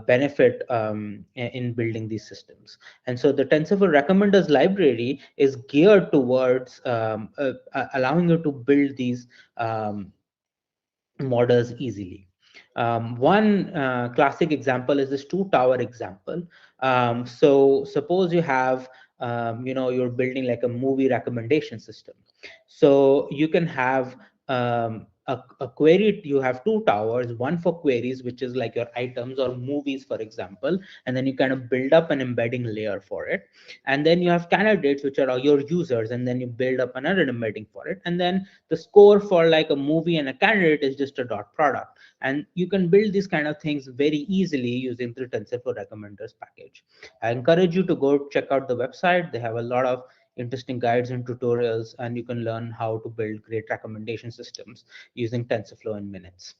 benefit in building these systems. And so the TensorFlow recommenders library is geared towards allowing you to build these models easily. One classic example is this two tower example. So suppose you have, you're building like a movie recommendation system. So you can have a query. You have two towers, one for queries, which is like your items or movies, for example, and then you kind of build up an embedding layer for it. And then you have candidates, which are your users, and then you build up another embedding for it. And then the score for like a movie and a candidate is just a dot product. And you can build these kind of things very easily using the TensorFlow recommenders package. I encourage you to go check out the website. They have a lot of interesting guides and tutorials, and you can learn how to build great recommendation systems using TensorFlow in minutes.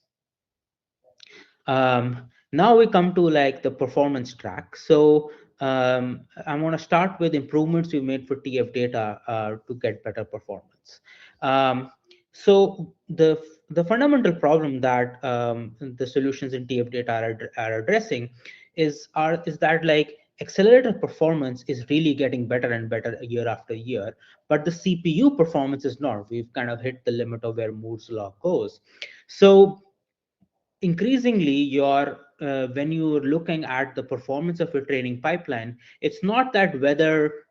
Now we come to like the performance track. So I want to start with improvements we made for TF data to get better performance. So the fundamental problem that the solutions in TF data are addressing is that like accelerator performance is really getting better and better year after year, but the CPU performance is not. We've kind of hit the limit of where Moore's law goes. So increasingly, when you're looking at the performance of your training pipeline, it's not that whether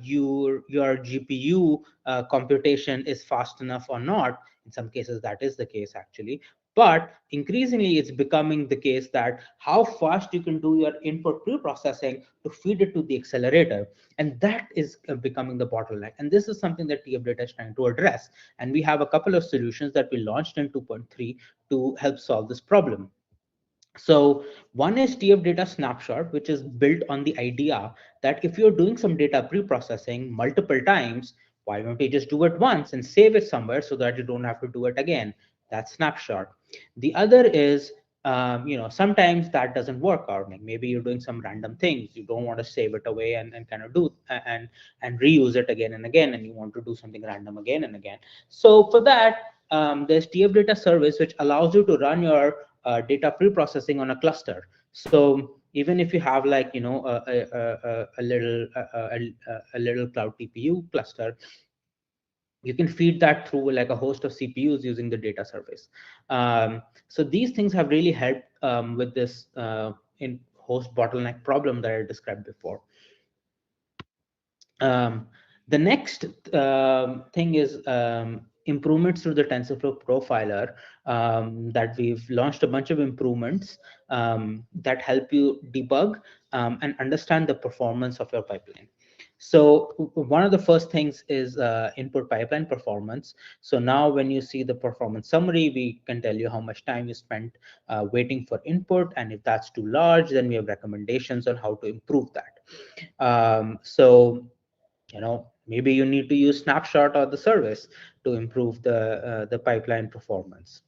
your GPU computation is fast enough or not. In some cases, that is the case actually. But increasingly, it's becoming the case that how fast you can do your input pre-processing to feed it to the accelerator. And that is becoming the bottleneck. And this is something that TF Data is trying to address. And we have a couple of solutions that we launched in 2.3 to help solve this problem. So one is TF Data Snapshot, which is built on the idea that if you're doing some data pre-processing multiple times, why don't you just do it once and save it somewhere so that you don't have to do it again? That's Snapshot. The other is, sometimes that doesn't work out. Like maybe you're doing some random things. You don't want to save it away and kind of do and reuse it again and again, and you want to do something random again and again. So for that, there's TF Data Service, which allows you to run your data pre-processing on a cluster. So even if you have like a little cloud TPU cluster, you can feed that through like a host of CPUs using the data service. So these things have really helped with this in host bottleneck problem that I described before. The next thing is improvements to the TensorFlow profiler, that we've launched a bunch of improvements that help you debug and understand the performance of your pipeline. So one of the first things is input pipeline performance. So now when you see the performance summary, we can tell you how much time you spent waiting for input, and if that's too large, then we have recommendations on how to improve that. So maybe you need to use snapshot or the service to improve the pipeline performance.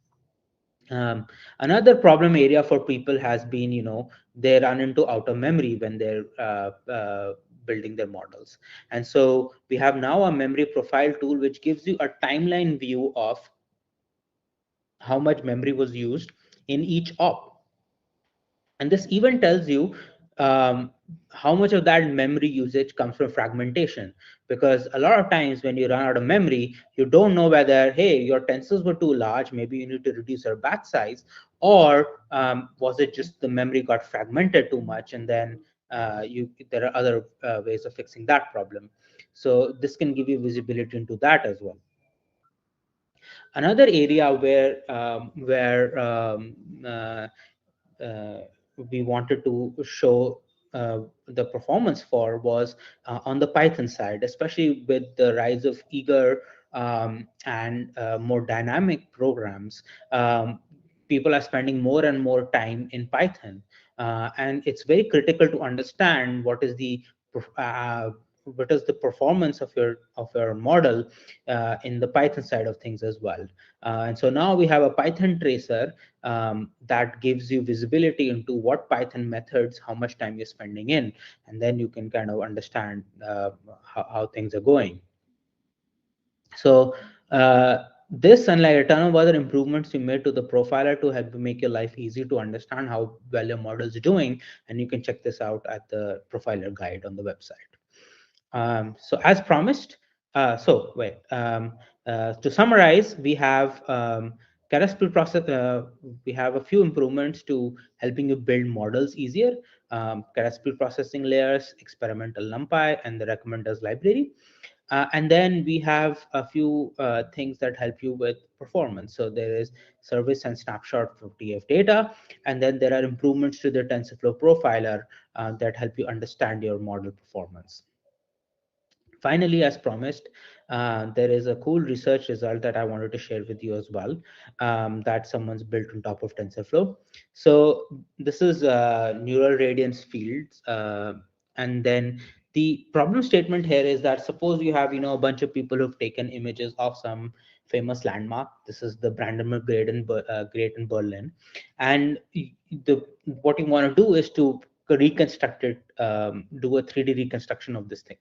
Another problem area for people has been, they run into out of memory when they're building their models. And so we have now a memory profile tool which gives you a timeline view of how much memory was used in each op. And this even tells you how much of that memory usage comes from fragmentation, because a lot of times when you run out of memory, you don't know whether, hey, your tensors were too large, maybe you need to reduce your batch size, or was it just the memory got fragmented too much, and then there are other ways of fixing that problem. So this can give you visibility into that as well. Another area uh, we wanted to show the performance for was on the Python side, especially with the rise of eager and more dynamic programs. People are spending more and more time in Python, and it's very critical to understand uh, what is the performance of your model in the Python side of things as well. And so now we have a Python tracer that gives you visibility into what Python methods, how much time you're spending in, and then you can kind of understand how things are going. So this and like a ton of other improvements we made to the profiler to help you make your life easy to understand how well your model is doing, and you can check this out at the profiler guide on the website. So as promised, to summarize, we have Keras process. We have a few improvements to helping you build models easier. Keras processing layers, experimental NumPy, and the recommenders library. And then we have a few things that help you with performance. So there is service and snapshot for TF data. And then there are improvements to the TensorFlow profiler that help you understand your model performance. Finally, as promised, there is a cool research result that I wanted to share with you as well, that someone's built on top of TensorFlow. So this is neural radiance fields. And then the problem statement here is that suppose you have, a bunch of people who've taken images of some famous landmark. This is the Brandenburg Great in Berlin. And what you want to do is to reconstruct it, do a 3D reconstruction of this thing.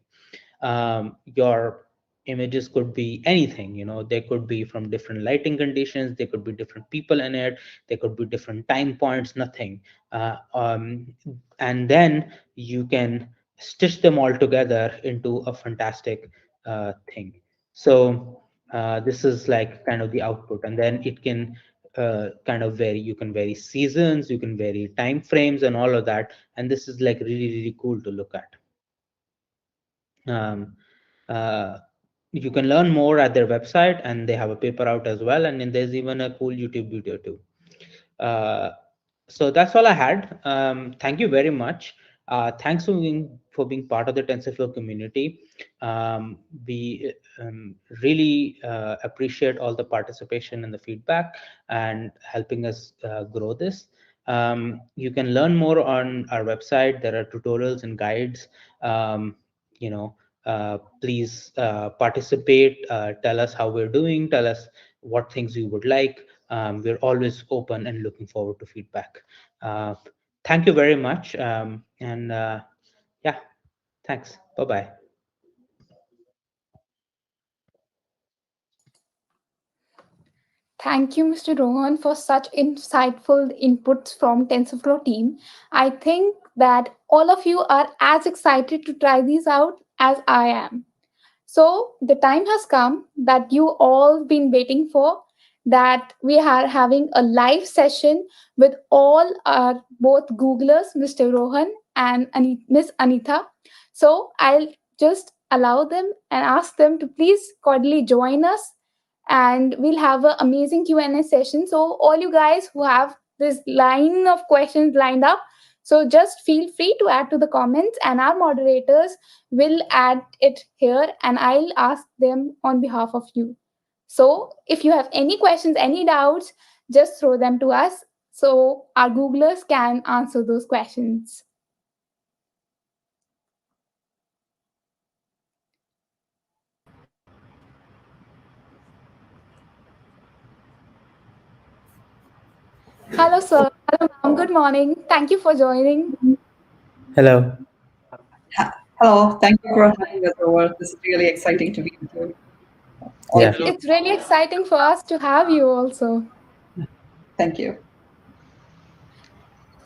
Your images could be anything, they could be from different lighting conditions, they could be different people in it, they could be different time points, nothing. And then you can stitch them all together into a fantastic thing. So this is like kind of the output, and then it can kind of vary. You can vary seasons, you can vary time frames and all of that, and this is like really, really cool to look at. um, uh, you can learn more at their website, and they have a paper out as well, and then there's even a cool YouTube video too. So that's all I had. Thank you very much. Thanks for being part of the TensorFlow community. We really appreciate all the participation and the feedback and helping us grow this. You can learn more on our website. There are tutorials and guides. Please participate, tell us how we're doing, tell us what things you would like. We're always open and looking forward to feedback. Thank you very much. Yeah, thanks. Bye-bye. Thank you, Mr. Rohan, for such insightful inputs from TensorFlow team. I think that all of you are as excited to try these out as I am. So the time has come that you all been waiting for, that we are having a live session with all our both Googlers, Mr. Rohan and Miss Anita. So I'll just allow them and ask them to please cordially join us, and we'll have an amazing Q&A session. So all you guys who have this line of questions lined up, So just feel free to add to the comments, and our moderators will add it here, and I'll ask them on behalf of you. So if you have any questions, any doubts, just throw them to us so our Googlers can answer those questions. Hello, sir. Hello, ma'am. Good morning. Thank you for joining. Hello. Hello, thank you for having us over. This is really exciting to be with you. All Yeah. of you. It's really exciting for us to have you also. Thank you.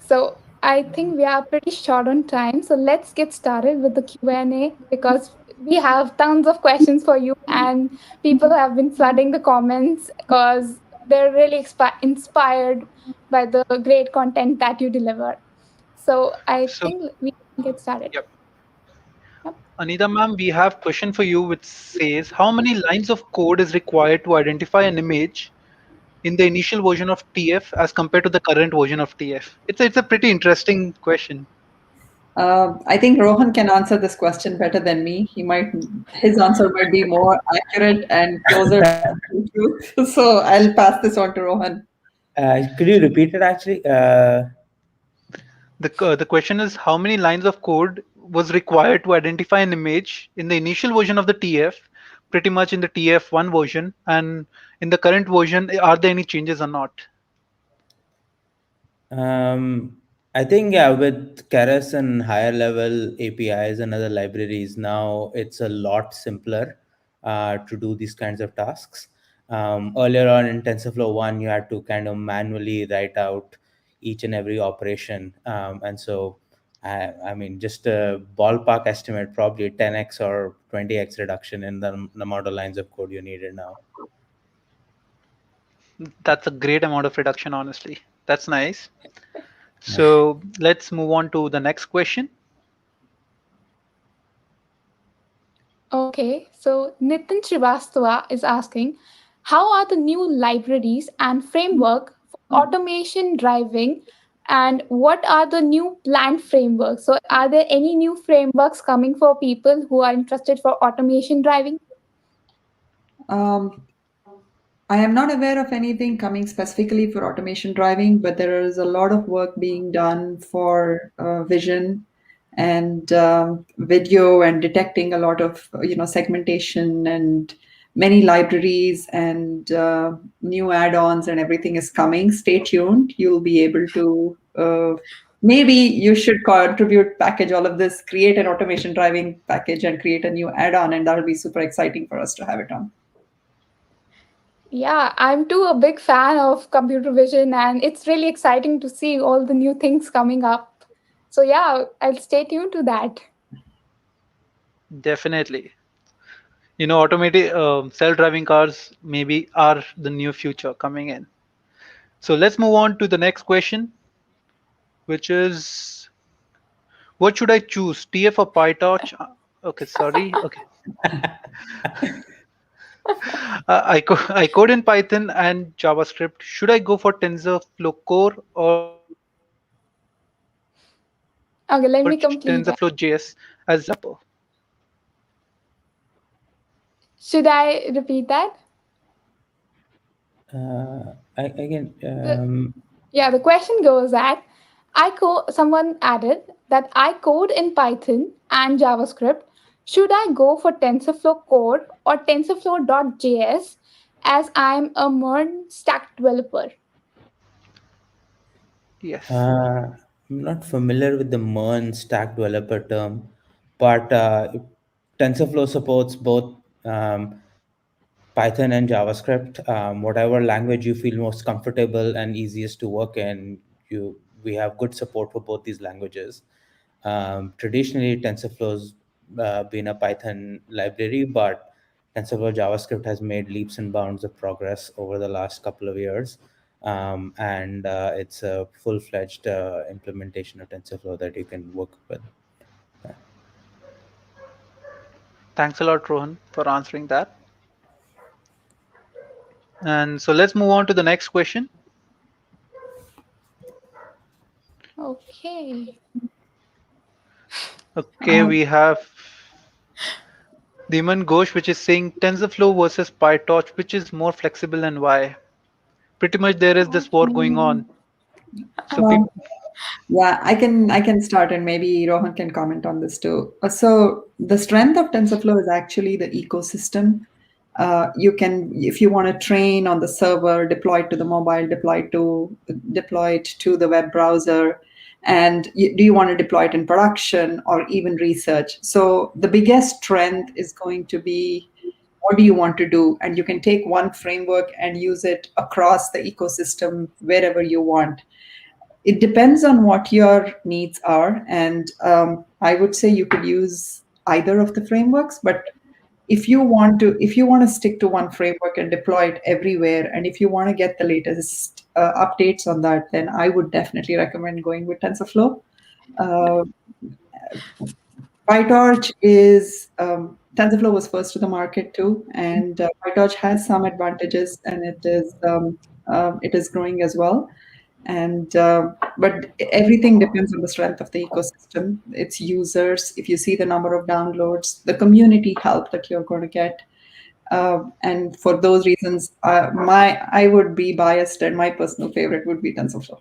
So I think we are pretty short on time. So let's get started with the Q&A because we have tons of questions for you, and people have been flooding the comments because they're really inspired by the great content that you deliver. So I So, think we can get started. yep. Yep. Anita ma'am, we have question for you which says how many lines of code is required to identify an image in the initial version of TF as compared to the current version of TF? It's a pretty interesting question. I think Rohan can answer this question better than me. His answer might be more accurate and closer to truth. So I'll pass this on to Rohan. Could you repeat it actually? The question is how many lines of code was required to identify an image in the initial version of the TF, pretty much in the TF1 version, and in the current version, are there any changes or not? Um, I think, yeah, with Keras and higher level APIs and other libraries, now it's a lot simpler to do these kinds of tasks. Earlier on in TensorFlow 1, you had to kind of manually write out each and every operation. And so, I mean, just a ballpark estimate, probably 10x or 20x reduction in the amount of lines of code you needed now. That's a great amount of reduction, honestly. That's nice. So let's move on to the next question. Okay, so Nitin Srivastava is asking, how are the new libraries and framework for automation driving, and what are the new planned frameworks? So, are there any new frameworks coming for people who are interested for automation driving? Um, I am not aware of anything coming specifically for automation driving, but there is a lot of work being done for vision and video and detecting a lot of segmentation and many libraries and new add-ons and everything is coming. Stay tuned. You'll be able to maybe you should contribute, package all of this, create an automation driving package and create a new add-on, and that'll be super exciting for us to have it on. Yeah, I'm too a big fan of computer vision, and it's really exciting to see all the new things coming up. So, yeah, I'll stay tuned to that. Definitely. Automated self-driving cars maybe are the new future coming in. So let's move on to the next question, which is what should I choose, TF or PyTorch? Okay, sorry. Okay. I code in Python and JavaScript. Should I go for TensorFlow Core or TensorFlow JS as a Okay, let me developer? complete that. Should I repeat that? Again, The, yeah, the question goes that someone added that I code in Python and JavaScript. Should I go for TensorFlow Core or TensorFlow.js as I'm a MERN stack developer? Yes. I'm not familiar with the MERN stack developer term, but TensorFlow supports both Python and JavaScript. Whatever language you feel most comfortable and easiest to work in, we have good support for both these languages. Traditionally, TensorFlow's been a Python library, but TensorFlow JavaScript has made leaps and bounds of progress over the last couple of years. And it's a full-fledged implementation of TensorFlow that you can work with. Thanks a lot, Rohan, for answering that. And so let's move on to the next question. Okay. Okay, we have Dhiman Ghosh, which is saying TensorFlow versus PyTorch, which is more flexible and why? Pretty much there is this war going on. So Uh, people, Yeah, I can start and maybe Rohan can comment on this too. So the strength of TensorFlow is actually the ecosystem. You can, if you want to train on the server, deploy it to the mobile, deploy it to the web browser, and do you want to deploy it in production or even research? So the biggest strength is going to be what do you want to do, and you can take one framework and use it across the ecosystem wherever you want. It depends on what your needs are, and I would say you could use either of the frameworks. But if you want to stick to one framework and deploy it everywhere, and if you want to get the latest updates on that, then I would definitely recommend going with TensorFlow. uh, PyTorch is TensorFlow was first to the market too, and PyTorch has some advantages, and it is growing as well. And but everything depends on the strength of the ecosystem, its users. If you see the number of downloads, the community help that you're going to get, and for those reasons, I would be biased, and my personal favorite would be TensorFlow.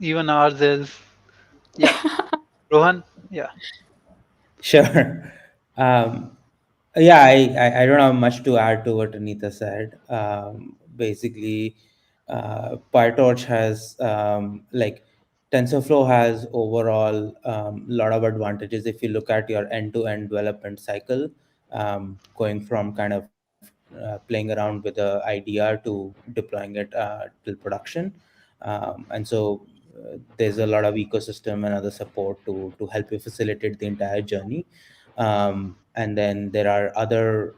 even ours is, yeah. Rohan, yeah. Sure. Um, yeah, I don't have much to add to what Anita said. Basically, PyTorch has like TensorFlow has overall lot of advantages if you look at your end-to-end development cycle, going from kind of playing around with the idea to deploying it till production. And so there's a lot of ecosystem and other support to help you facilitate the entire journey. And then there are other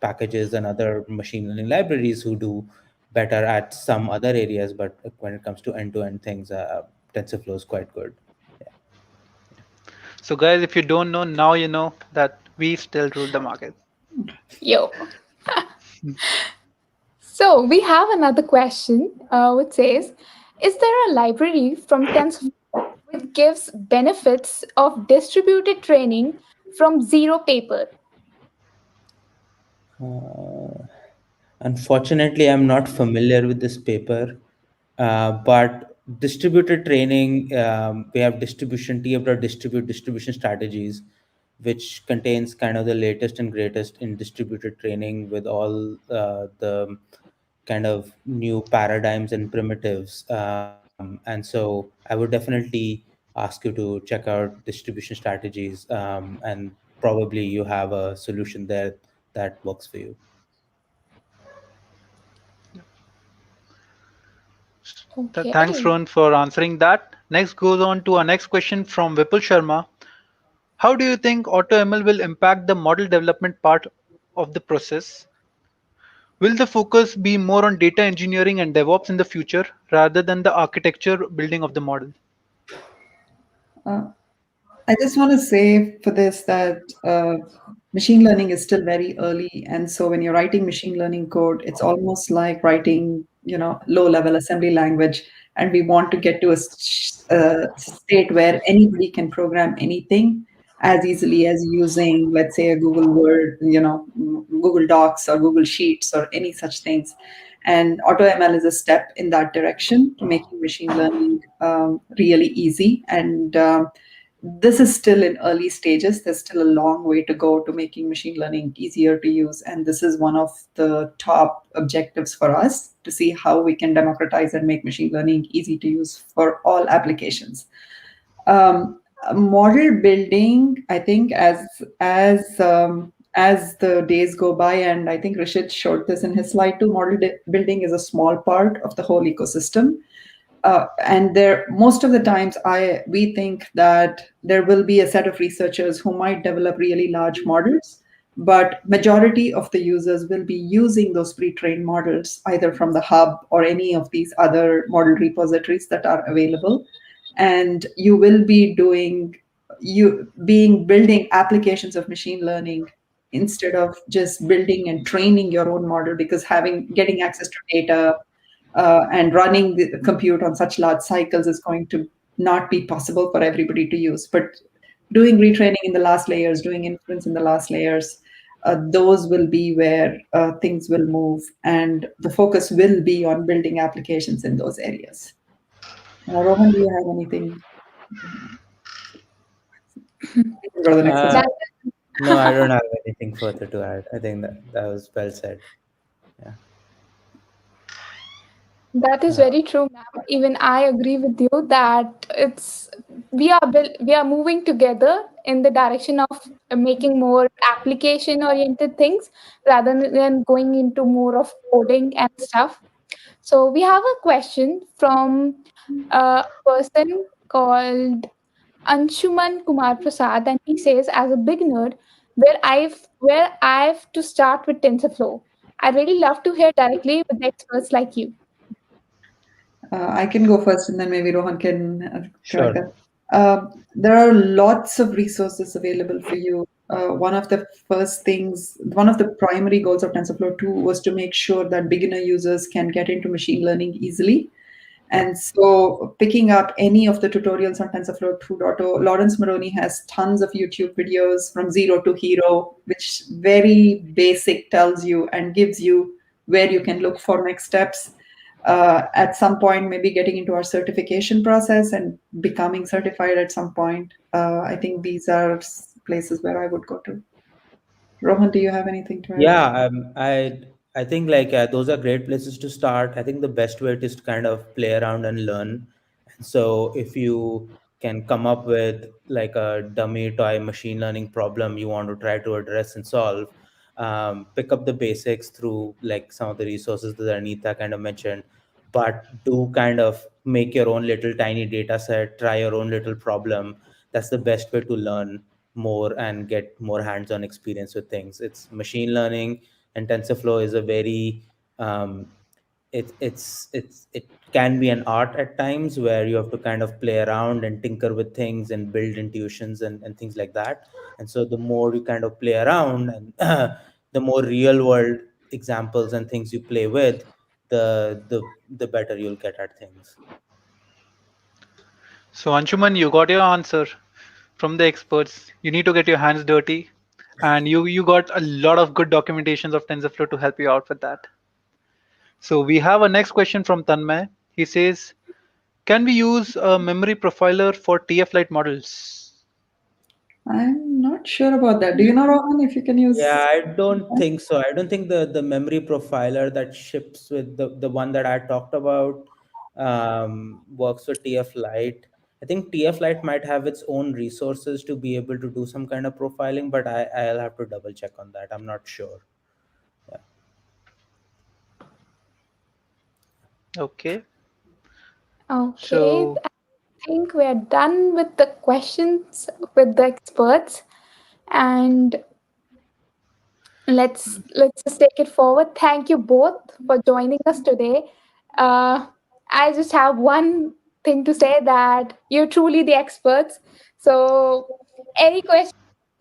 packages and other machine learning libraries who do better at some other areas, but when it comes to end-to-end things, TensorFlow is quite good. Yeah. So guys, if you don't know, now you know that we still rule the market. Yo. So we have another question, which says, is there a library from TensorFlow which gives benefits of distributed training from zero paper? Uh, Unfortunately, I'm not familiar with this paper, but distributed training, we have distribution, TF.distribute distribution strategies, which contains kind of the latest and greatest in distributed training with all the kind of new paradigms and primitives. And so I would definitely ask you to check out distribution strategies, and probably you have a solution there that works for you. Thanks, Okay. Rohan, for answering that. Next goes on to our next question from Vipul Sharma. How do you think AutoML will impact the model development part of the process? Will the focus be more on data engineering and DevOps in the future rather than the architecture building of the model? Uh, I just want to say for this that machine learning is still very early, and so when you're writing machine learning code, it's almost like writing, low-level assembly language. And we want to get to a state where anybody can program anything as easily as using, let's say, a Google Word, Google Docs or Google Sheets or any such things. And AutoML is a step in that direction to making machine learning really easy. And this is still in early stages. There's still a long way to go to making machine learning easier to use. And this is one of the top objectives for us, to see how we can democratize and make machine learning easy to use for all applications. Model building, I think, as the days go by, and I think Rishit showed this in his slide too, building is a small part of the whole ecosystem. And there, most of the times, we think that there will be a set of researchers who might develop really large models, but majority of the users will be using those pre-trained models either from the hub or any of these other model repositories that are available. And you will be building applications of machine learning instead of just building and training your own model, because getting access to data and running the compute on such large cycles is going to not be possible for everybody to use. But doing retraining in the last layers, doing inference in the last layers, those will be where things will move, and the focus will be on building applications in those areas. Rohan, do you have anything? Go to the next Uh, question. That, no, I don't have anything further to add. I think that was well said. Yeah. that is very true, ma'am. Even I agree with you that we are moving together in the direction of making more application oriented things rather than going into more of coding and stuff. So we have a question from a person called Anshuman Kumar Prasad, and he says, as a beginner, where I've to start with TensorFlow. I really love to hear directly with experts like you. I can go first, and then maybe Rohan can correct Sure. that. There are lots of resources available for you. One of the first things, one of the primary goals of TensorFlow 2 was to make sure that beginner users can get into machine learning easily. And so, picking up any of the tutorials on TensorFlow 2.0, Lawrence Moroney has tons of YouTube videos from zero to hero, which very basic tells you and gives you where you can look for next steps. At some point, maybe getting into our certification process and becoming certified at some point. I think these are places where I would go to. Rohan, do you have anything to add? Yeah, I think like those are great places to start. I think the best way is to kind of play around and learn. And so if you can come up with like a dummy toy machine learning problem you want to try to address and solve, pick up the basics through like some of the resources that Anita kind of mentioned, but do kind of make your own little tiny data set, try your own little problem. That's the best way to learn more and get more hands-on experience with things. It's machine learning, and TensorFlow is a very it can be an art at times where you have to kind of play around and tinker with things and build intuitions and things like that. And so the more you kind of play around and the more real world examples and things you play with, the better you'll get at things. So, Anshuman, you got your answer from the experts. You need to get your hands dirty, and you got a lot of good documentations of TensorFlow to help you out with that. So, we have a next question from Tanmay. He says, "Can we use a memory profiler for TF-Lite models?" I'm not sure about that. Do you know, Rohan, if you can Yeah, use? I don't think so. I don't think the memory profiler that ships with the one that I talked about works with TF Lite. I think TF Lite might have its own resources to be able to do some kind of profiling, but I'll have to double check on that. I'm not sure. Yeah. Okay. Okay, So, I think we're done with the questions with the experts, and let's just take it forward. Thank you both for joining us today. uh, I just have one thing to say, that you're truly the experts. So any question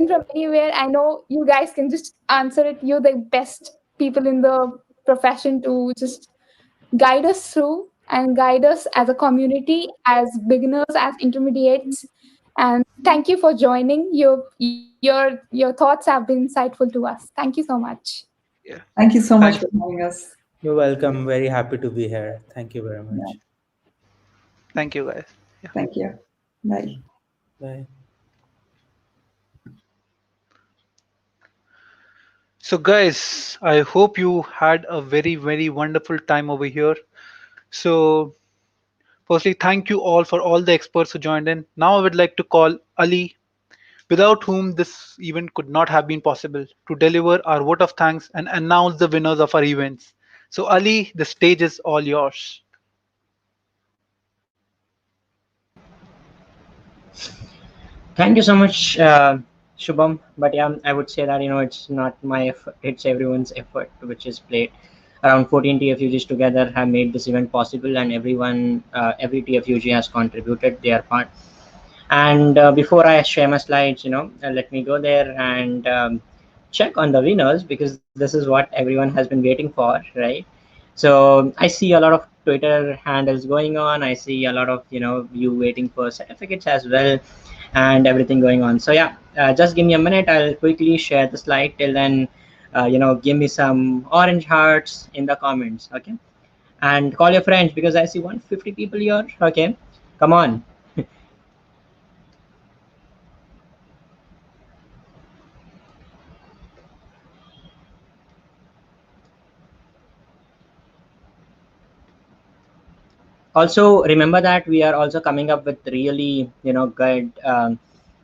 from anywhere, I know you guys can just answer it. You're the best people in the profession to just guide us through and guide us as a community, as beginners, as intermediates. And thank you for joining. Your thoughts have been insightful to us. Thank you so much. yeah. Thank you so much Thanks. for having us. You're welcome. Very happy to be here. Thank you very Yeah, much. Thank you, guys. Yeah. thank you. Bye. Bye. So, guys, I hope you had a very, very wonderful time over here. So, firstly, thank you all for all the experts who joined in. Now, I would like to call Ali, without whom this event could not have been possible, to deliver our vote of thanks and announce the winners of our events. So, Ali, the stage is all yours. Thank you so much, Shubham. But yeah, I would say that it's not my effort; it's everyone's effort, which is played. Around 14 TFUGs together have made this event possible, and every TFUG has contributed their part. And before I share my slides, let me go there and check on the winners, because this is what everyone has been waiting for, right? So I see a lot of Twitter handles going on. I see a lot of you waiting for certificates as well, and everything going on. So yeah, just give me a minute. I'll quickly share the slide. Till then, give me some orange hearts in the comments, okay? And call your friends because I see 150 people here. Okay, come on. Also remember that we are also coming up with really good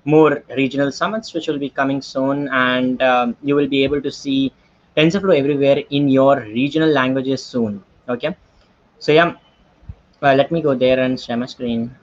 more regional summits which will be coming soon, and you will be able to see TensorFlow everywhere in your regional languages soon. Okay, so yeah, let me go there and share my screen.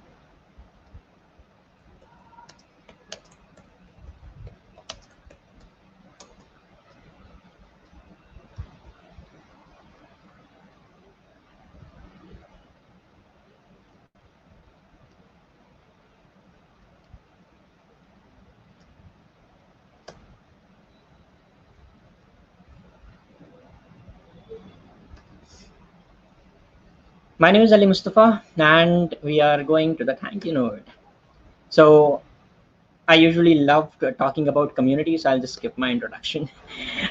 My name is Ali Mustafa, and we are going to the thank you node. So I usually love talking about communities. I'll just skip my introduction.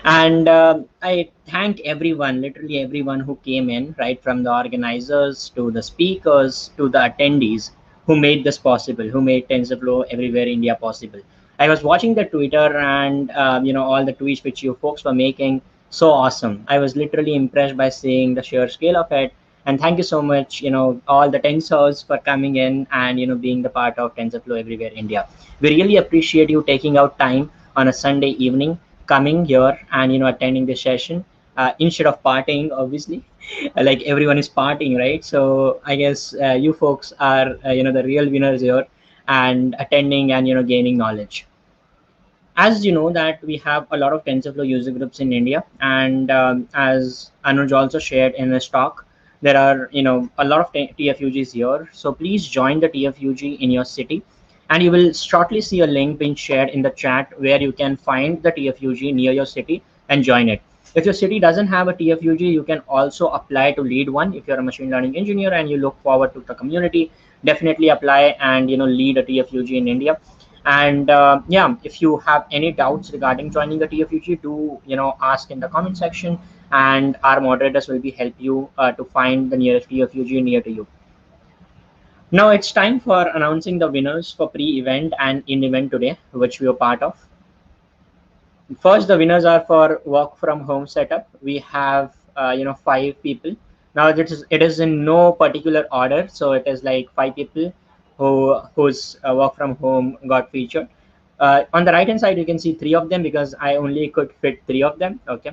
And I thank everyone, literally everyone who came in, right from the organizers to the speakers to the attendees who made this possible, who made TensorFlow Everywhere India possible. I was watching the Twitter and all the tweets which you folks were making. So awesome. I was literally impressed by seeing the sheer scale of it. And thank you so much, all the tensors for coming in and being the part of TensorFlow Everywhere India. We really appreciate you taking out time on a Sunday evening, coming here and attending the session instead of partying, obviously. Like everyone is partying, right? So I guess you folks are the real winners here, and attending and gaining knowledge. As you know that we have a lot of TensorFlow user groups in India, and as Anuj also shared in his talk, there are a lot of TFUGs here. So please join the TFUG in your city, and you will shortly see a link being shared in the chat where you can find the TFUG near your city and join it. If your city doesn't have a TFUG, you can also apply to lead one. If you're a machine learning engineer and you look forward to the community, definitely apply and lead a TFUG in India. And yeah, if you have any doubts regarding joining the TFUG, do ask in the comment section, and our moderators will be help you to find the nearest TFUG near to you. Now it's time for announcing the winners for pre-event and in-event today, which we are part of. First, the winners are for work from home setup. We have 5 people. Now it is in no particular order, so it is like 5 people whose work from home got featured. On the right hand side, you can see 3 of them because I only could fit 3 of them. Okay,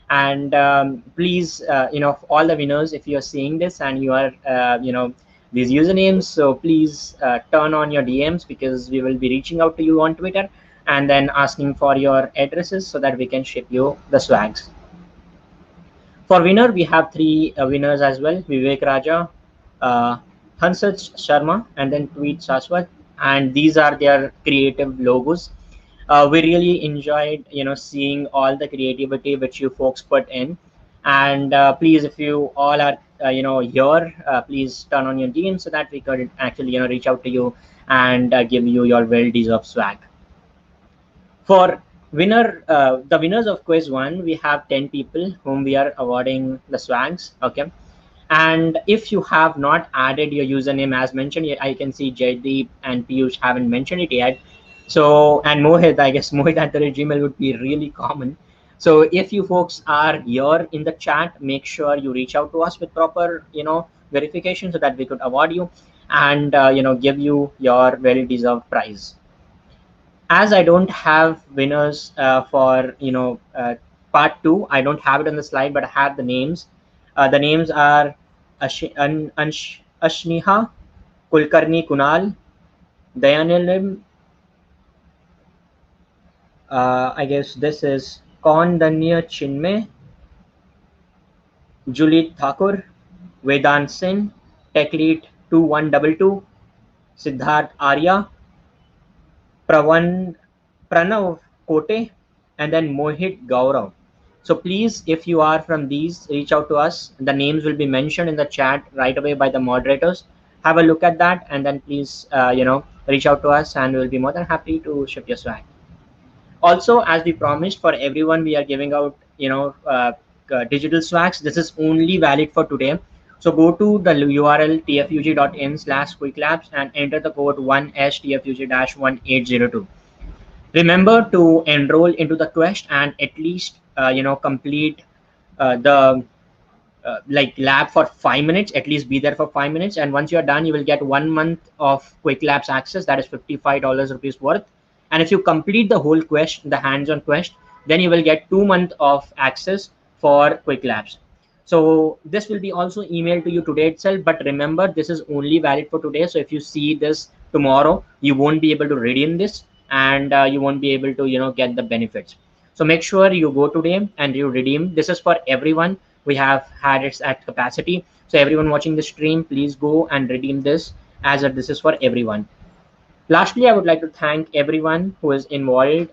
and please, all the winners, if you are seeing this and you are these usernames, so please turn on your DMs because we will be reaching out to you on Twitter and then asking for your addresses so that we can ship you the swags. For winner, we have 3 winners as well: Vivek Raja, uh, Hansaj Sharma, and then Tweet Saswat. And these are their creative logos. We really enjoyed, seeing all the creativity which you folks put in. And please, if you all are, here, please turn on your DM so that we could actually, reach out to you and give you your well-deserved swag. For the winners of quiz 1, we have 10 people whom we are awarding the swags. Okay, and if you have not added your username as mentioned, I can see Jaydeep and Piyush haven't mentioned it yet. So, and Mohit, I guess Mohit at the Gmail would be really common. So if you folks are here in the chat, make sure you reach out to us with proper verification so that we could award you and give you your well deserved prize. As I don't have winners for part 2, I don't have it on the slide, but I have the names. The names are Ashniha, Kulkarni Kunal, Dayanilim. I guess this is Kaundanya Chinmay, Julit Thakur, Vedant Singh, TechLead 2122, Siddharth Arya, Pranav Kote, and then Mohit Gaurav. So please, if you are from these, reach out to us. The names will be mentioned in the chat right away by the moderators. Have a look at that, and then please, reach out to us, and we'll be more than happy to ship your swag. Also, as we promised, for everyone, we are giving out, digital swags. This is only valid for today. So go to the URL tfug.in/quicklabs and enter the code 1STFUG-1802. Remember to enroll into the quest and at least complete the lab for 5 minutes. At least be there for 5 minutes, and once you're done, you will get 1 month of quick labs access. That is $55 worth. And if you complete the whole quest, the hands-on quest, then you will get 2 months of access for quick labs. So this will be also emailed to you today itself, but remember, this is only valid for today. So if you see this tomorrow, you won't be able to redeem this, and you won't be able to get the benefits. So make sure you go today and you redeem. This is for everyone. We have had it at capacity, so everyone watching the stream, please go and redeem this, as this is for everyone. Lastly, I would like to thank everyone who is involved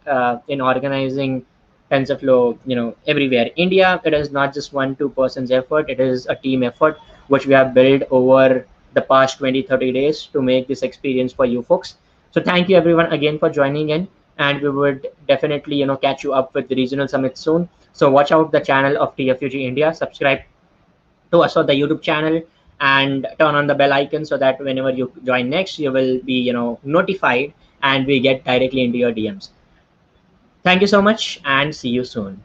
in organizing TensorFlow, everywhere India. It is not just 1-2 persons effort. It is a team effort, which we have built over the past 20-30 days to make this experience for you folks. So thank you everyone again for joining in, and we would definitely catch you up with the regional summit soon. So watch out the channel of TFUG India, subscribe to us on the YouTube channel, and turn on the bell icon so that whenever you join next, you will be notified, and we get directly into your DMs. Thank you so much, and see you soon.